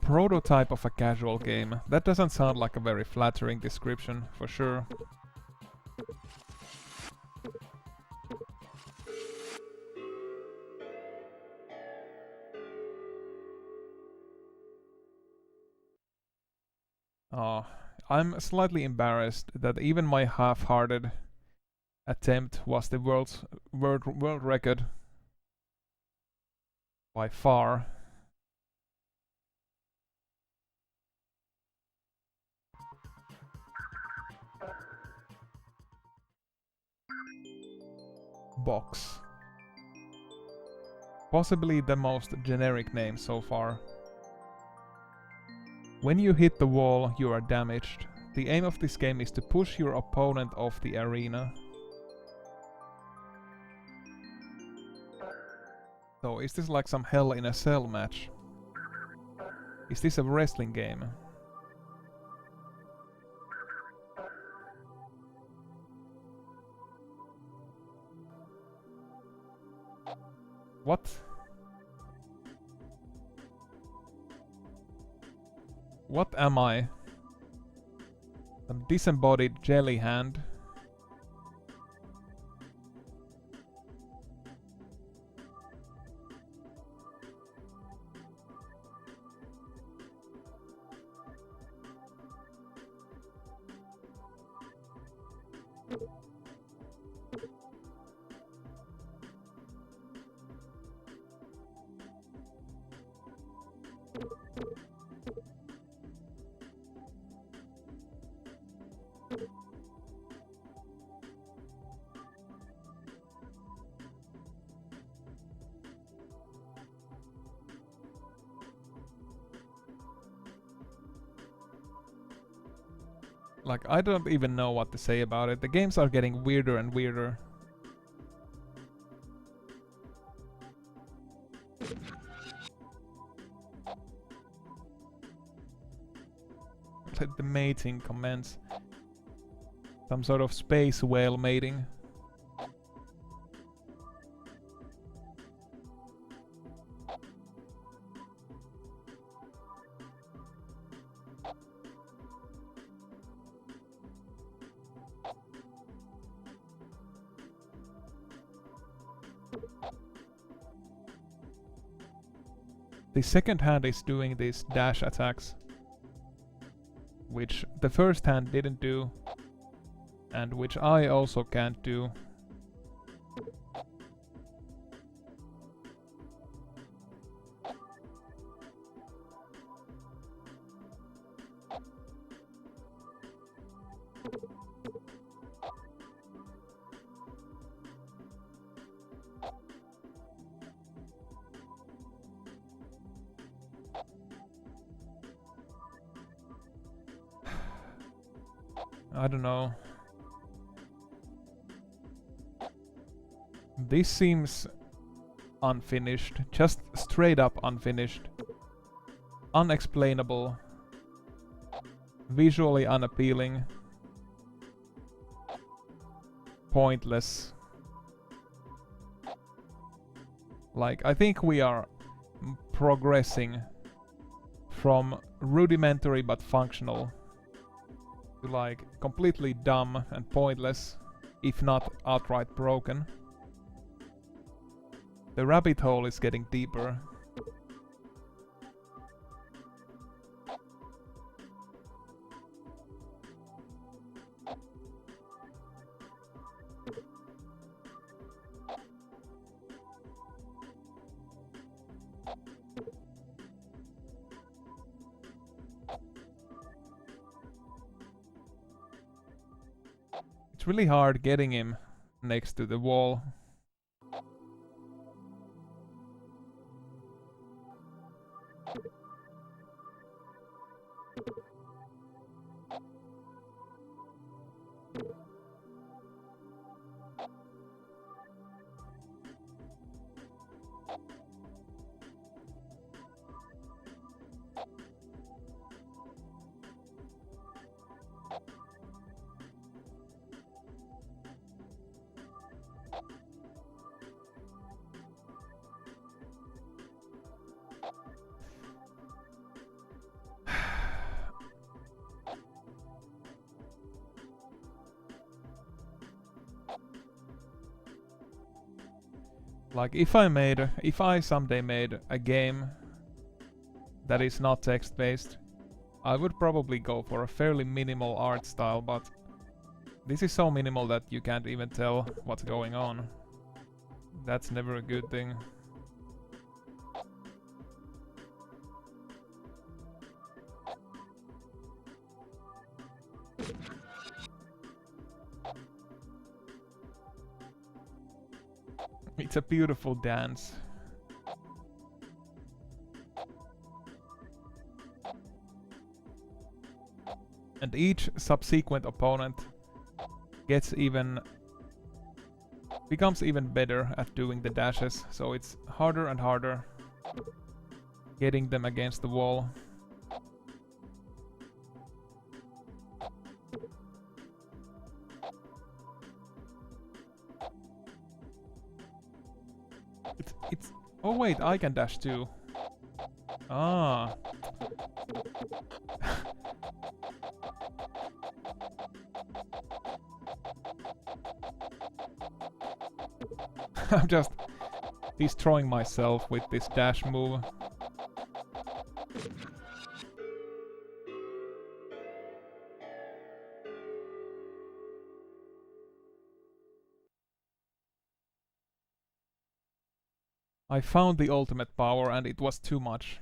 Prototype of a casual game. That doesn't sound like a very flattering description, for sure. Oh, I'm slightly embarrassed that even my half-hearted attempt was the world record. By far. Box. Possibly the most generic name so far. When you hit the wall, you are damaged. The aim of this game is to push your opponent off the arena. So, is this like some Hell in a Cell match? Is this a wrestling game? What? What am I? Some disembodied jelly hand. Like, I don't even know what to say about it. The games are getting weirder and weirder. Let the mating commence. Some sort of space whale mating. The second hand is doing these dash attacks, which the first hand didn't do, and which I also can't do. I don't know. This seems unfinished. Just straight up unfinished. Unexplainable. Visually unappealing. pointless. Like, I think we are progressing from rudimentary but functional to like completely dumb and pointless, if not outright broken. The rabbit hole is getting deeper. It's really hard getting him next to the wall. Like, if I someday made a game that is not text-based, I would probably go for a fairly minimal art style, but this is so minimal that you can't even tell what's going on. That's never a good thing. It's a beautiful dance. And each subsequent opponent becomes even better at doing the dashes, so it's harder and harder getting them against the wall. It's oh wait, I can dash too. Ah. I'm just destroying myself with this dash move. I found the ultimate power and it was too much.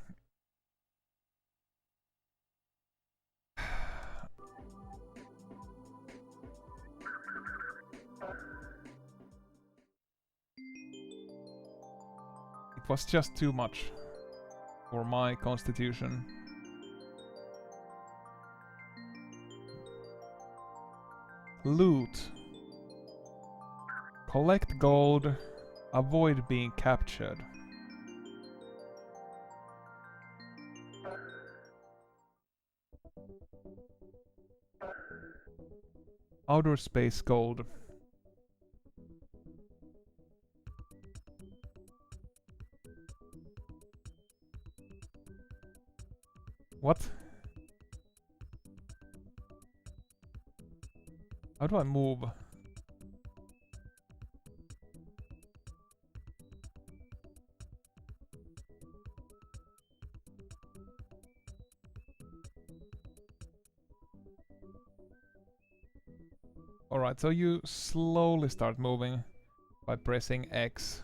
It was just too much for my constitution. Loot. Collect gold. Avoid being captured. Outer space gold. What? How do I move? Alright, so you slowly start moving by pressing X.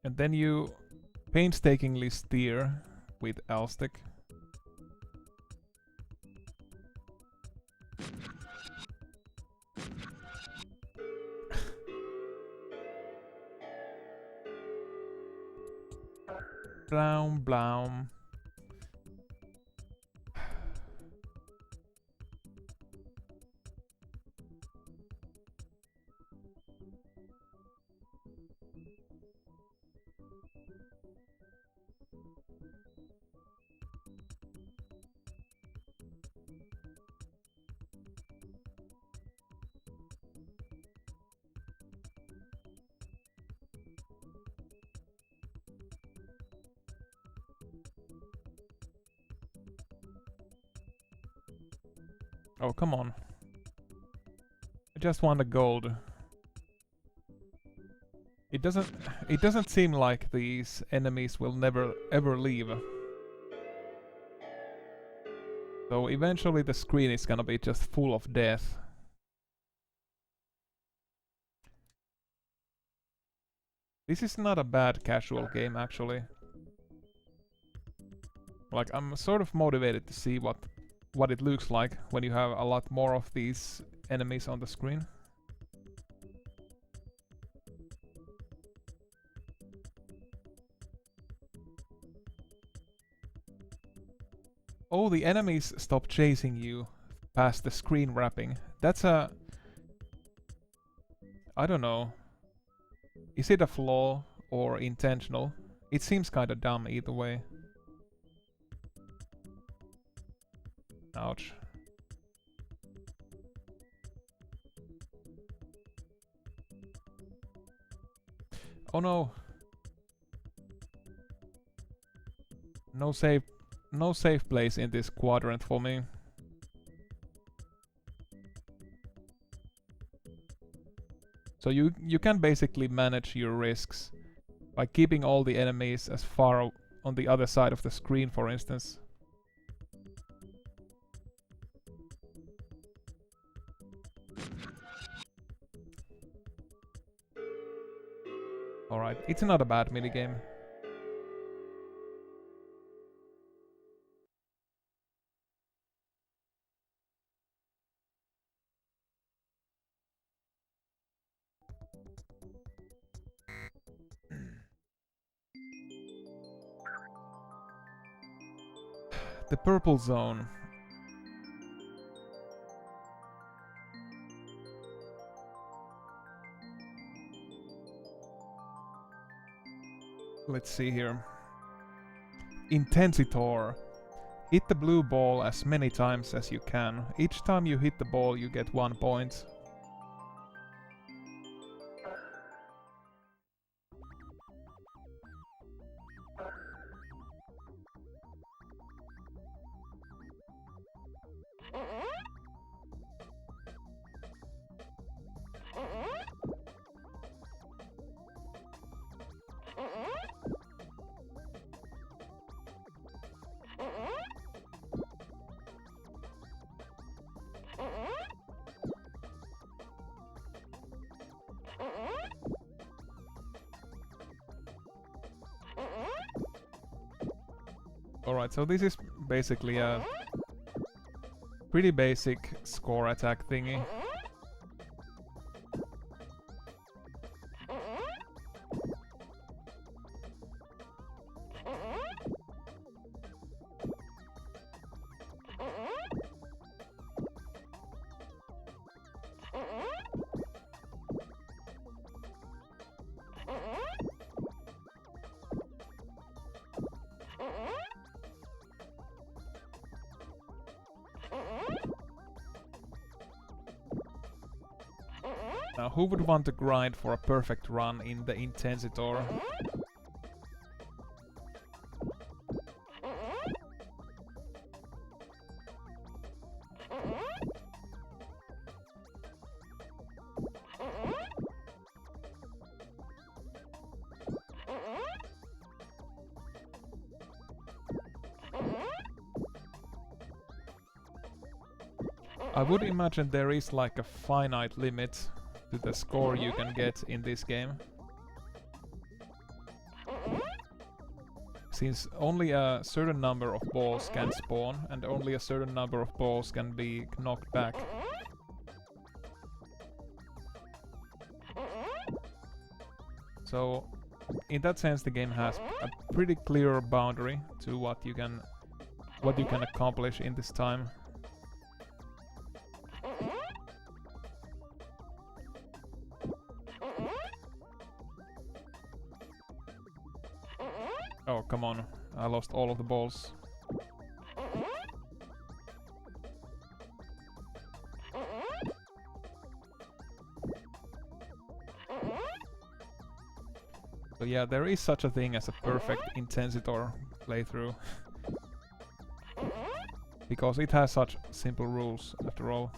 And then you painstakingly steer with L stick. Bloom, bloom. Oh, come on. I just want the gold. It doesn't seem like these enemies will never ever leave. So eventually the screen is gonna be just full of death. This is not a bad casual game, actually. Like, I'm sort of motivated to see what it looks like when you have a lot more of these enemies on the screen. Oh, the enemies stop chasing you past the screen wrapping. That's a... I don't know. Is it a flaw or intentional? It seems kinda dumb either way. Ouch. Oh no! No safe place in this quadrant for me. So you can basically manage your risks by keeping all the enemies as far on the other side of the screen, for instance. Alright, it's not a bad minigame. The purple zone. Let's see here. Intensitor. Hit the blue ball as many times as you can. Each time you hit the ball, you get 1 point. Alright, so this is basically a pretty basic score attack thingy. Now, who would want to grind for a perfect run in the Intensitor? I would imagine there is like a finite limit to the score you can get in this game, since only a certain number of balls can spawn and only a certain number of balls can be knocked back. So in that sense the game has a pretty clear boundary to what you can accomplish in this time. Oh, come on. I lost all of the balls. So yeah, there is such a thing as a perfect Intensitor playthrough. Because it has such simple rules after all.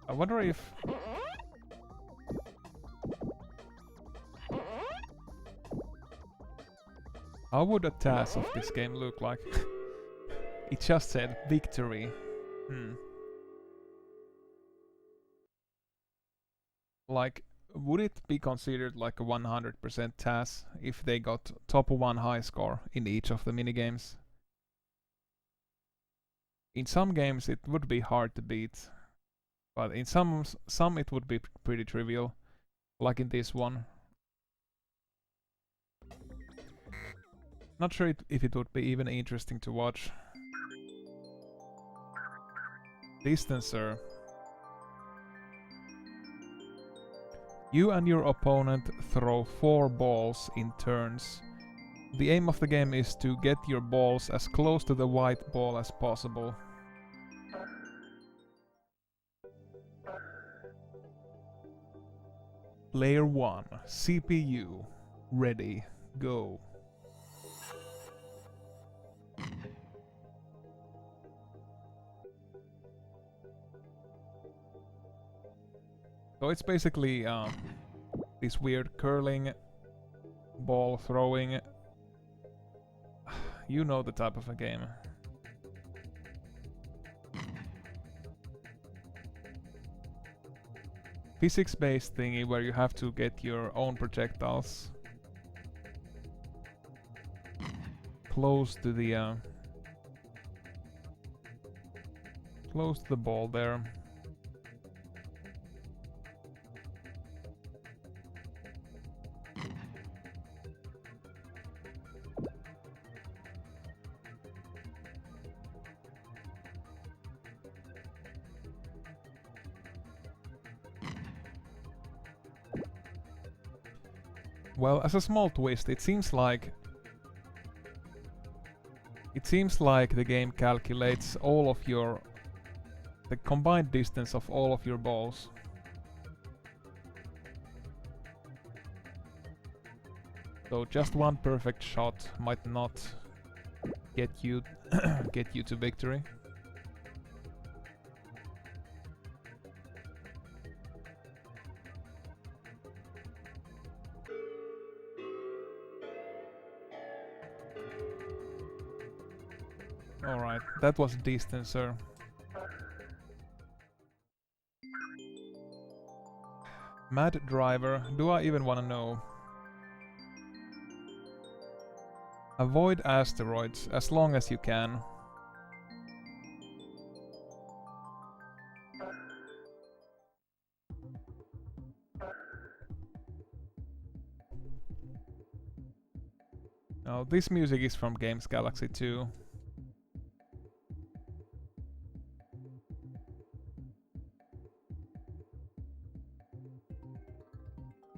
I wonder if... How would a task of this game look like? It just said victory. Like, would it be considered like a 100% task if they got top 1 high score in each of the minigames? In some games it would be hard to beat, but in some it would be pretty trivial, like in this one. Not sure if it would be even interesting to watch. Distancer. You and your opponent throw 4 balls in turns. The aim of the game is to get your balls as close to the white ball as possible. Player 1, CPU, ready, go. So it's basically this weird curling, ball throwing. You know the type of a game. Physics-based thingy where you have to get your own projectiles close to the ball there. Well, as a small twist, it seems like the game calculates all of the combined distance of all of your balls. So just one perfect shot might not get you to victory. Alright, that was Distancer. Mad Driver, do I even wanna know? Avoid asteroids as long as you can. Now, this music is from Games Galaxy 2.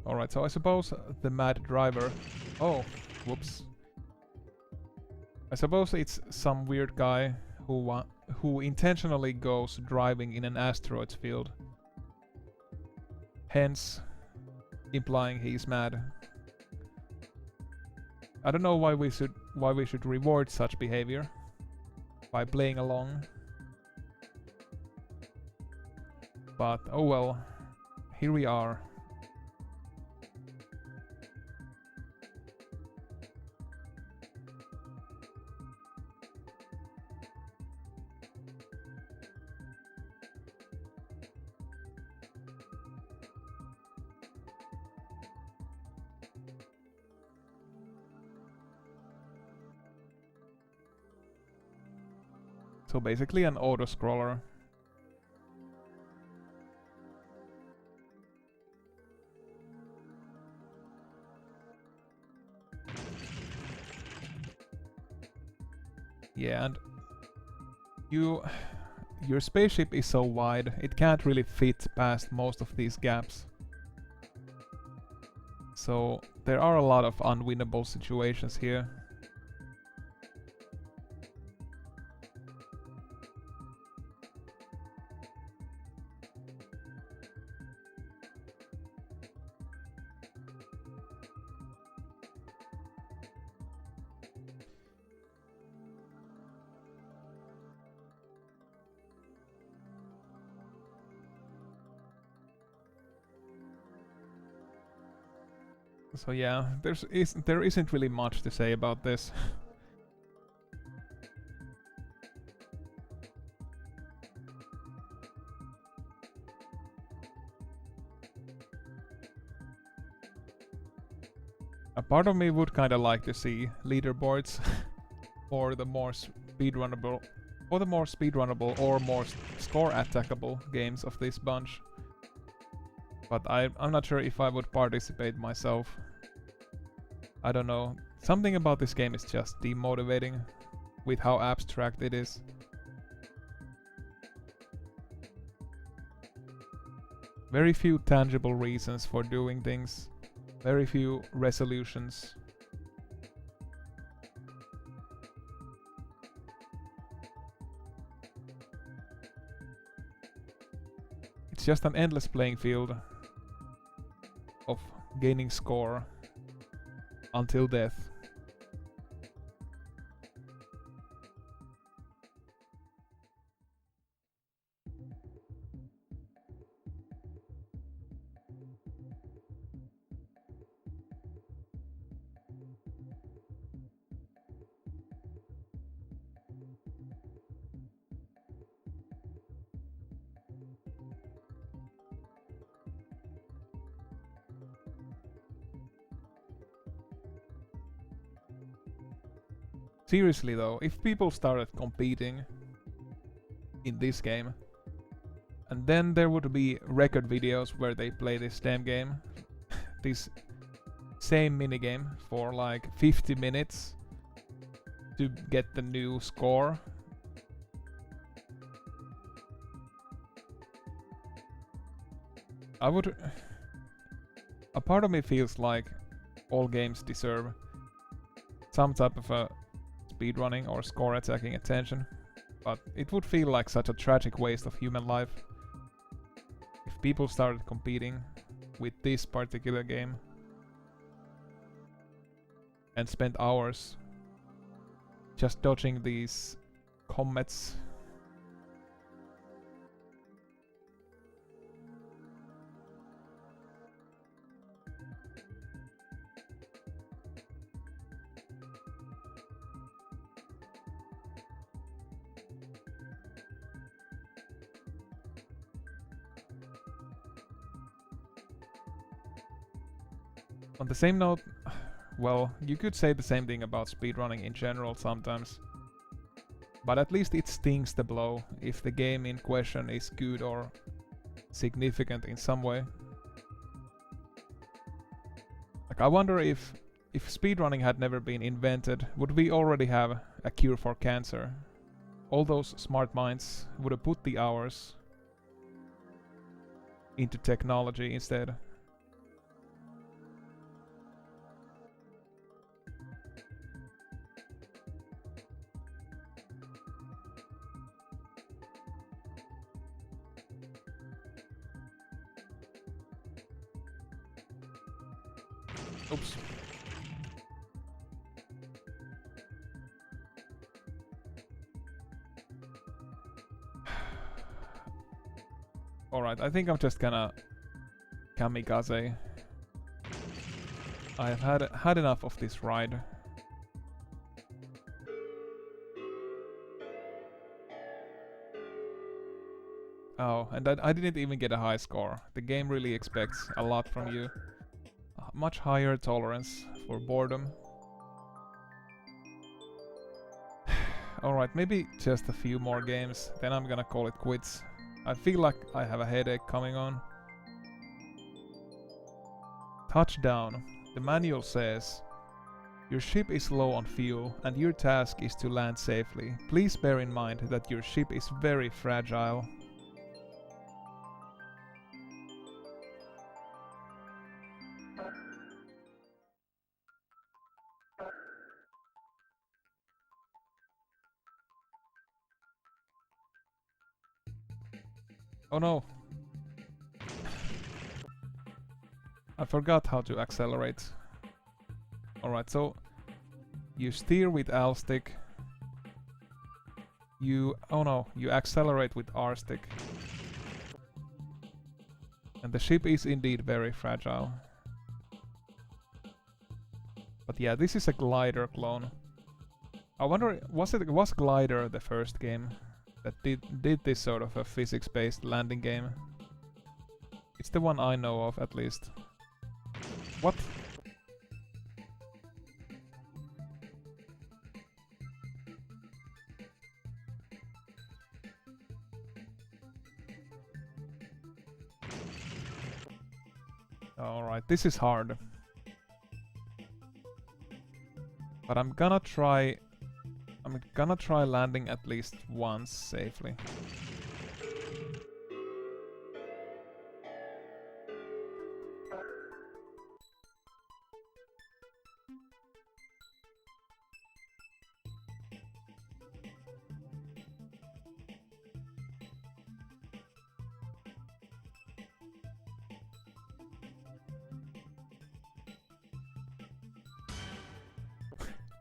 Alright, so I suppose the Mad Driver... Oh, whoops. I suppose it's some weird guy who intentionally goes driving in an asteroid field. Hence, implying he's mad. I don't know why we should reward such behavior by playing along. But oh well, here we are. So basically an auto-scroller. Yeah, and your spaceship is so wide, it can't really fit past most of these gaps. So there are a lot of unwinnable situations here. So yeah, there isn't really much to say about this. A part of me would kinda like to see leaderboards for the more speedrunnable or more score attackable games of this bunch. But I'm not sure if I would participate myself. I don't know. Something about this game is just demotivating with how abstract it is. Very few tangible reasons for doing things. Very few resolutions. It's just an endless playing field of gaining score until death. Seriously though, if people started competing in this game, and then there would be record videos where they play this damn game, this same minigame for like 50 minutes to get the new score. A part of me feels like all games deserve some type of a speedrunning or score attacking attention, but it would feel like such a tragic waste of human life if people started competing with this particular game and spent hours just dodging these comets. On the same note, well, you could say the same thing about speedrunning in general sometimes. But at least it stings the blow if the game in question is good or significant in some way. Like, I wonder if speedrunning had never been invented, would we already have a cure for cancer? All those smart minds would have put the hours into technology instead. Oops. Alright, I think I'm just gonna kamikaze. I've had enough of this ride. Oh, and I didn't even get a high score. The game really expects a lot from you. A much higher tolerance for boredom. Alright, maybe just a few more games, then I'm gonna call it quits. I feel like I have a headache coming on. Touchdown. The manual says Your ship is low on fuel, and your task is to land safely. Please bear in mind that your ship is very fragile. Oh no! I forgot how to accelerate. Alright, so you steer with L stick. Oh no, you accelerate with R stick. And the ship is indeed very fragile. But yeah, this is a glider clone. I wonder, was Glider the first game that did this sort of a physics-based landing game? It's the one I know of, at least. What? Alright, this is hard. But I'm gonna try landing at least once safely.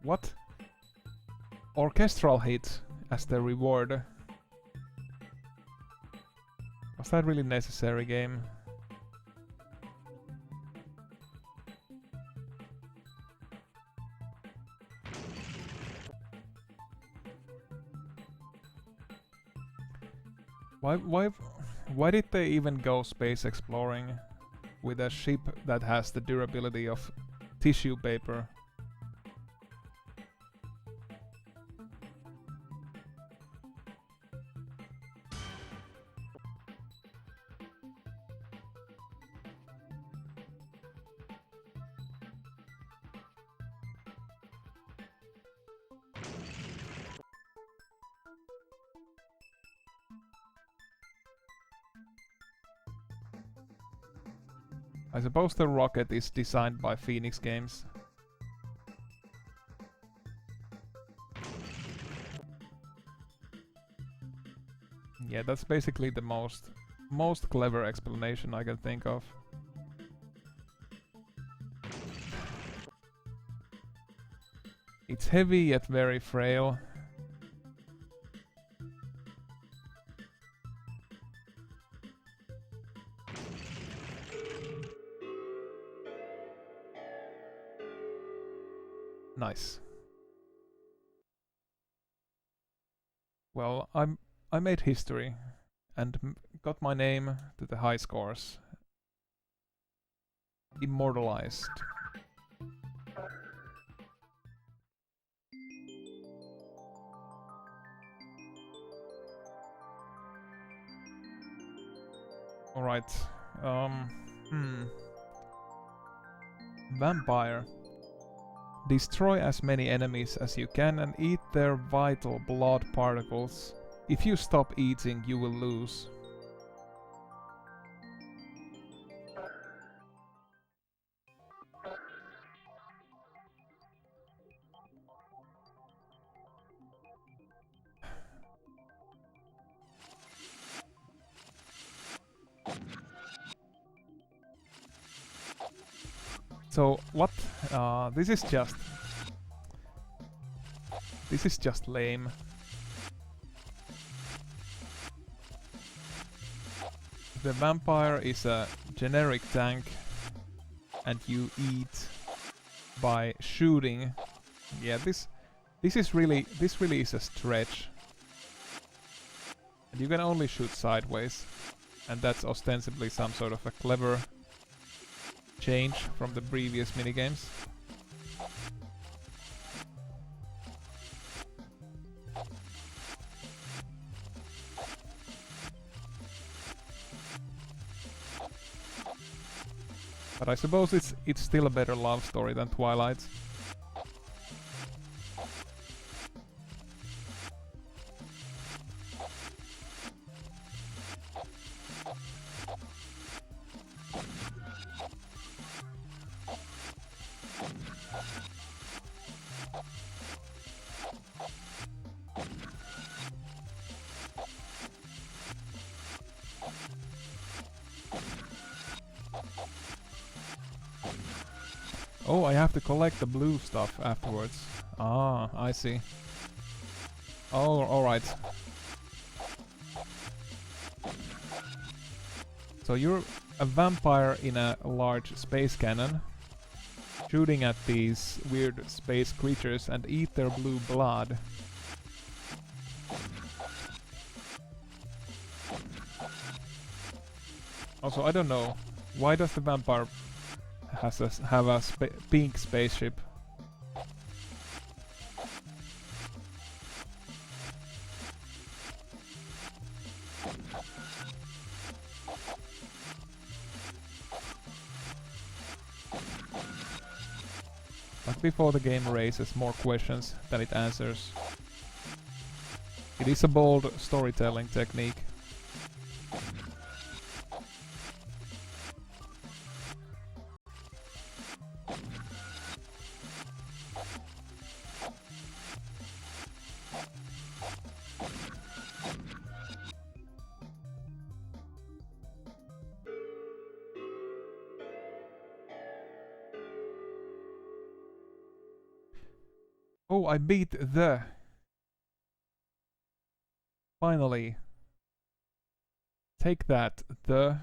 What? Orchestral hit as the reward. Was that really necessary, game? Why did they even go space exploring with a ship that has the durability of tissue paper? I suppose the rocket is designed by Phoenix Games. Yeah, that's basically the most clever explanation I can think of. It's heavy yet very frail. Nice. Well, I made history and got my name to the high scores. Immortalized. Alright. Vampire. Destroy as many enemies as you can and eat their vital blood particles. If you stop eating, you will lose. So what? This is just lame. The vampire is a generic tank, and you eat by shooting. Yeah, this really is a stretch. And you can only shoot sideways, and that's ostensibly some sort of a clever change from the previous minigames. But I suppose it's still a better love story than Twilight. Oh, I have to collect the blue stuff afterwards. Ah, I see. Oh, alright. So you're a vampire in a large space cannon, shooting at these weird space creatures and eat their blue blood. Also, I don't know, why does the vampire have a pink spaceship? But before the game raises more questions than it answers. It is a bold storytelling technique. Oh, I beat the... Finally. Take that, the...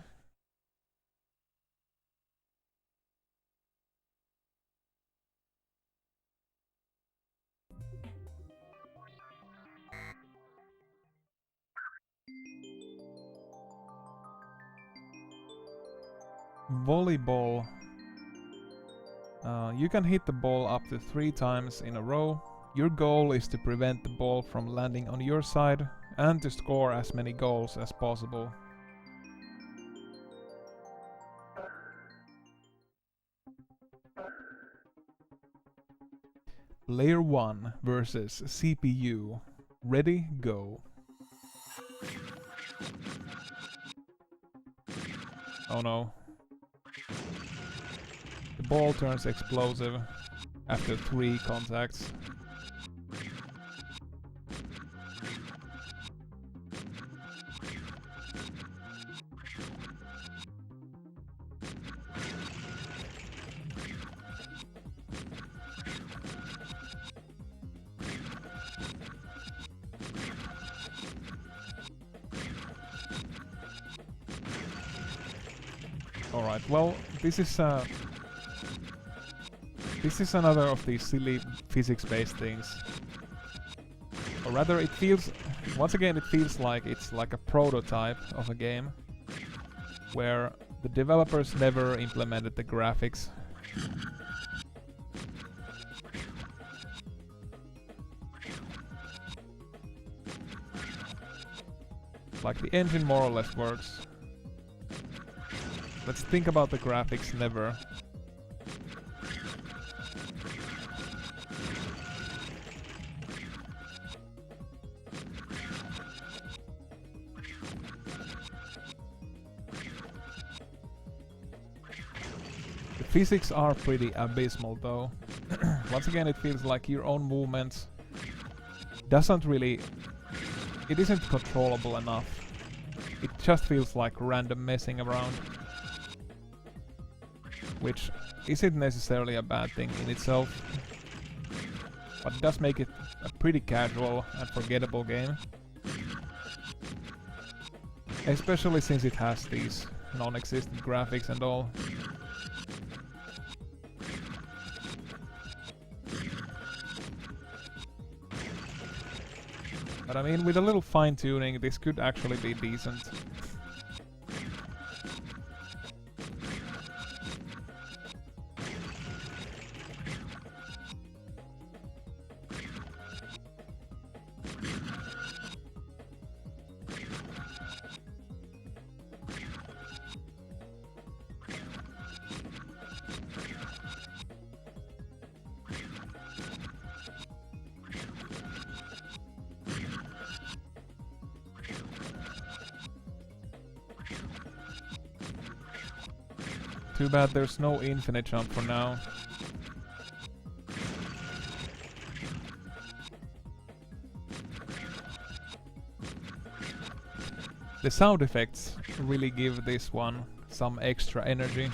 Volleyball. You can hit the ball up to 3 times in a row. Your goal is to prevent the ball from landing on your side and to score as many goals as possible. Player 1 versus CPU. Ready, go. Oh no. The ball turns explosive after 3 contacts. Alright, well, this is another of these silly physics-based things. Or rather, it feels... Once again, it feels like it's like a prototype of a game, where the developers never implemented the graphics. Like, the engine more or less works. Let's think about the graphics never. The physics are pretty abysmal though. Once again, it feels like your own movements doesn't really... It isn't controllable enough. It just feels like random messing around. Which isn't necessarily a bad thing in itself, but it does make it a pretty casual and forgettable game. Especially since it has these non-existent graphics and all. But I mean, with a little fine-tuning, this could actually be decent. Too bad there's no infinite jump for now. The sound effects really give this one some extra energy.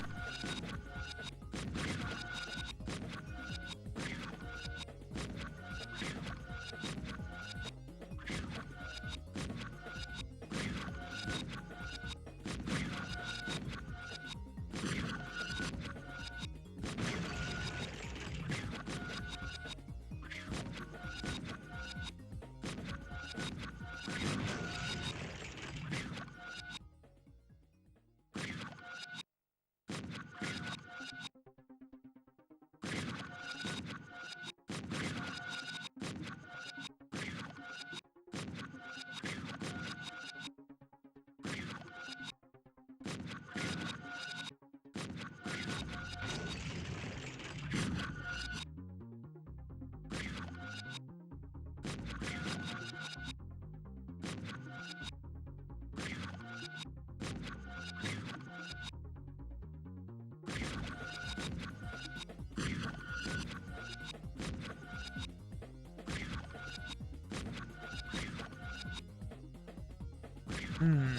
Hmm.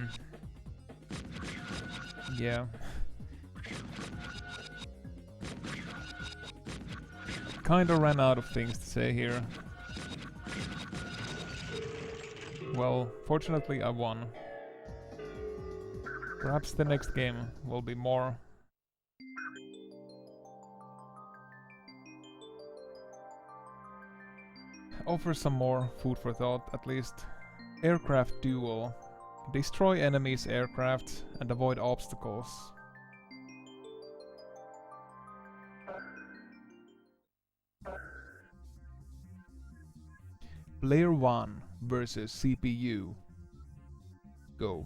Yeah. Kinda ran out of things to say here. Well, fortunately I won. Perhaps the next game will be more. Offer some more food for thought, at least. Aircraft duel. Destroy enemies' aircraft and avoid obstacles. Player 1 versus CPU. Go.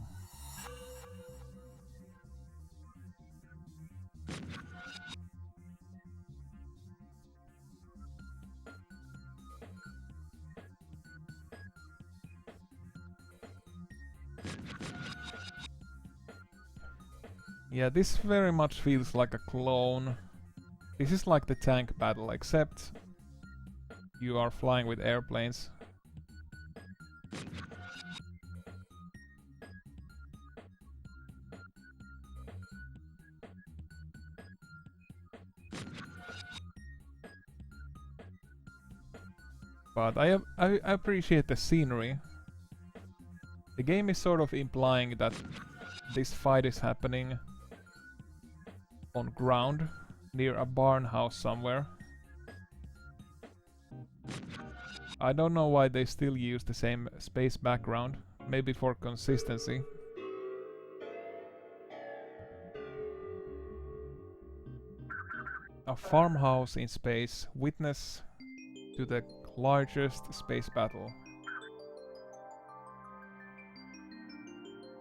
Yeah, this very much feels like a clone. This is like the tank battle, except you are flying with airplanes. But I appreciate the scenery. The game is sort of implying that this fight is happening on ground near a barn house somewhere. I don't know why they still use the same space background, maybe for consistency. A farmhouse in space, witness to the largest space battle.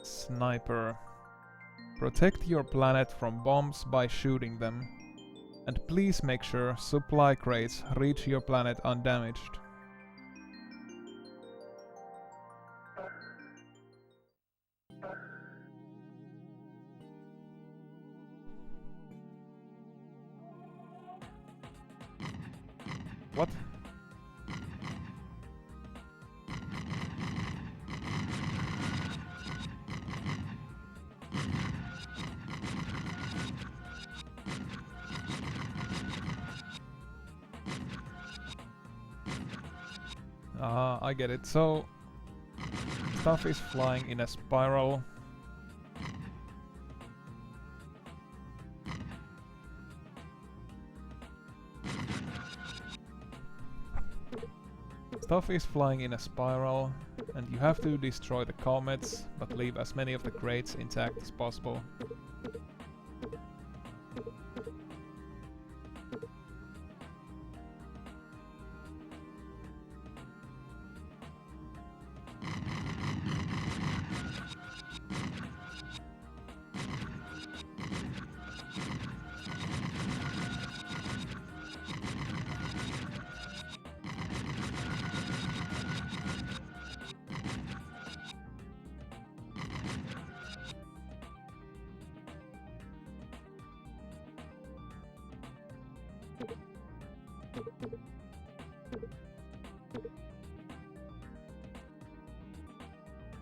Sniper. Protect your planet from bombs by shooting them. And please make sure supply crates reach your planet undamaged. What? I get it. So, stuff is flying in a spiral. Stuff is flying in a spiral, and you have to destroy the comets, but leave as many of the crates intact as possible.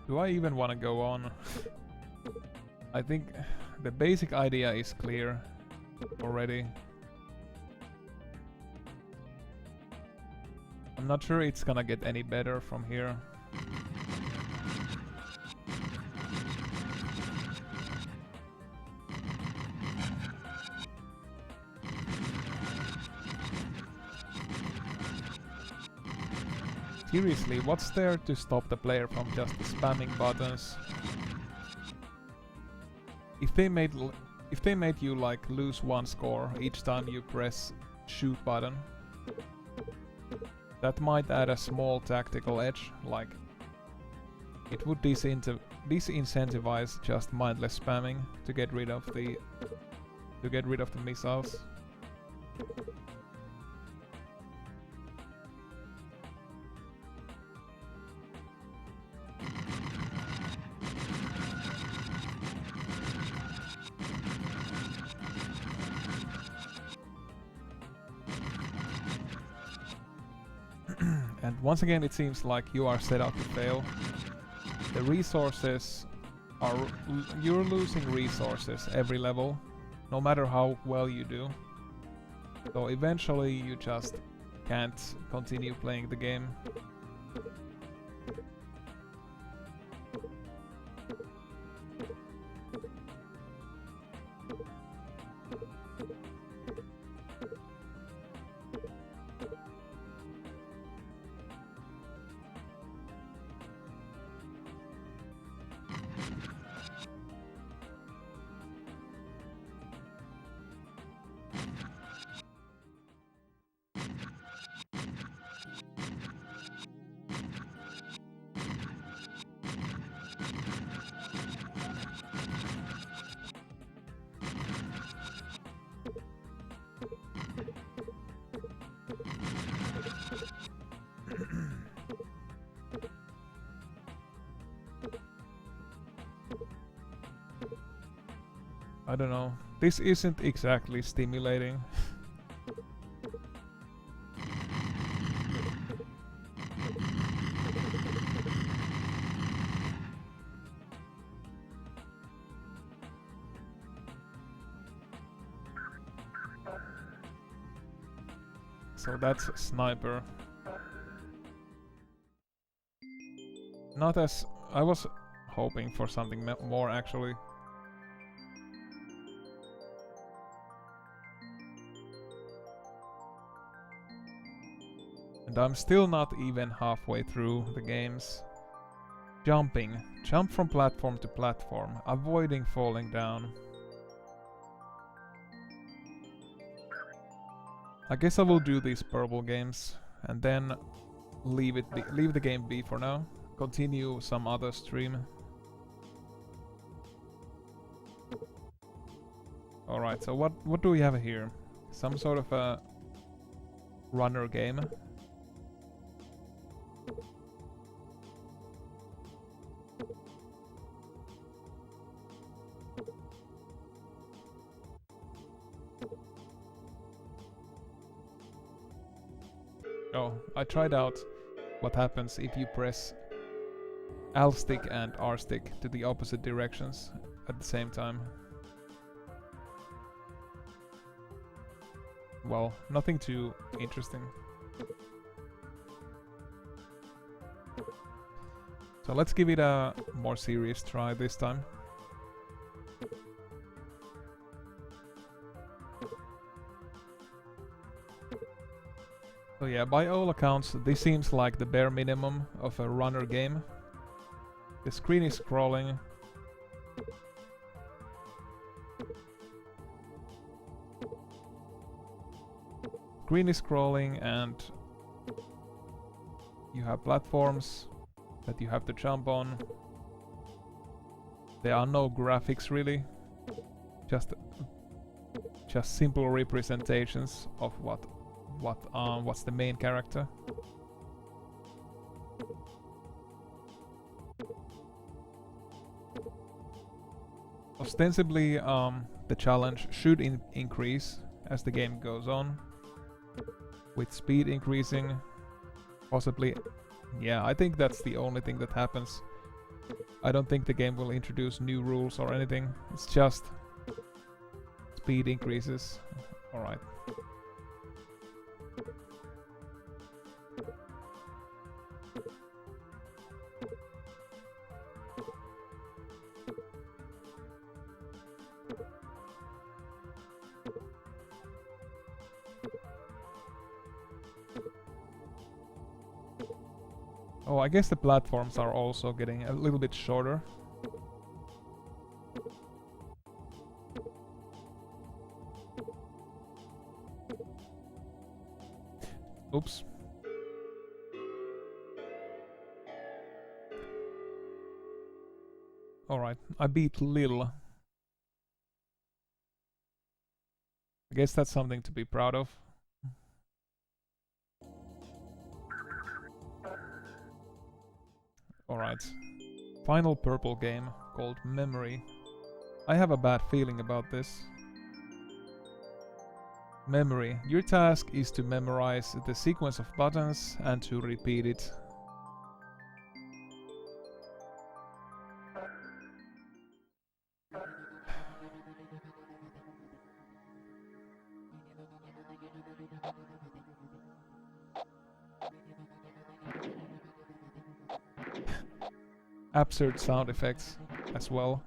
Do I even want to go on? I think the basic idea is clear already. I'm not sure it's gonna get any better from here. Seriously, what's there to stop the player from just spamming buttons? If they made you like lose one score each time you press shoot button, that might add a small tactical edge, like it would disincentivize just mindless spamming to get rid of the missiles. And once again it seems like you are set up to fail. The resources you're losing resources every level, no matter how well you do. So eventually you just can't continue playing the game. I don't know. This isn't exactly stimulating. So that's Sniper. Not as... I was hoping for something more actually. And I'm still not even halfway through the games. Jumping. Jump from platform to platform, avoiding falling down. I guess I will do these purple games and then leave the game be for now. Continue some other stream. Alright, so what do we have here? Some sort of a runner game. Oh, I tried out what happens if you press L stick and R stick to the opposite directions at the same time. Well, nothing too interesting. So let's give it a more serious try this time. So yeah, by all accounts, this seems like the bare minimum of a runner game. The screen is scrolling. Screen is scrolling and you have platforms that you have to jump on. There are no graphics really. Just simple representations of what's the main character. Ostensibly, the challenge should increase as the game goes on, with speed increasing, possibly. Yeah, I think that's the only thing that happens. I don't think the game will introduce new rules or anything. It's just speed increases. Alright. Oh, I guess the platforms are also getting a little bit shorter. Oops. Alright, I beat Lil. I guess that's something to be proud of. Alright. Final purple game called Memory. I have a bad feeling about this. Memory. Your task is to memorize the sequence of buttons and to repeat it. absurd sound effects as well.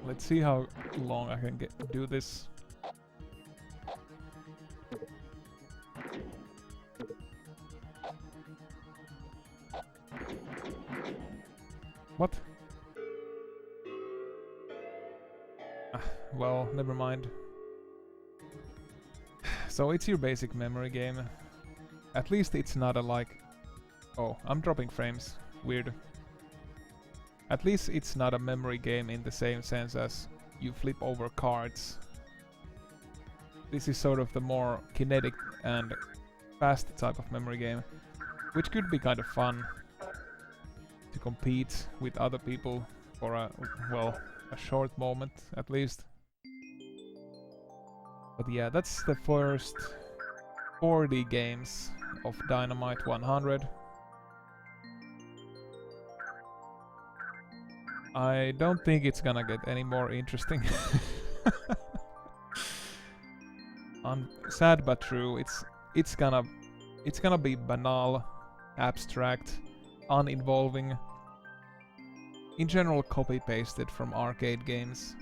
Let's see how long I can do this. What? Well, never mind. So it's your basic memory game. At least it's not a like... Oh, I'm dropping frames. Weird. At least it's not a memory game in the same sense as you flip over cards. This is sort of the more kinetic and fast type of memory game, which could be kind of fun to compete with other people for a, well, a short moment at least. But yeah, that's the first 40 games of Dynamite 100. I don't think it's gonna get any more interesting. Sad but true. It's gonna be banal, abstract, uninvolving. In general, copy-pasted from arcade games.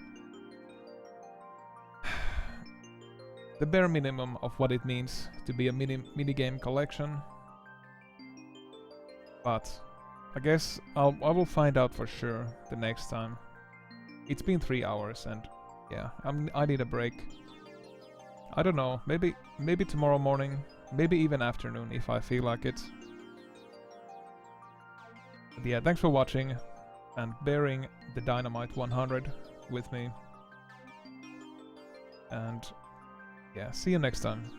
The bare minimum of what it means to be a minigame collection. But I guess I will find out for sure the next time. It's been 3 hours and yeah, I need a break. I don't know, maybe tomorrow morning, maybe even afternoon if I feel like it. But yeah, thanks for watching and bearing the Dynamite 100 with me. And yeah, see you next time.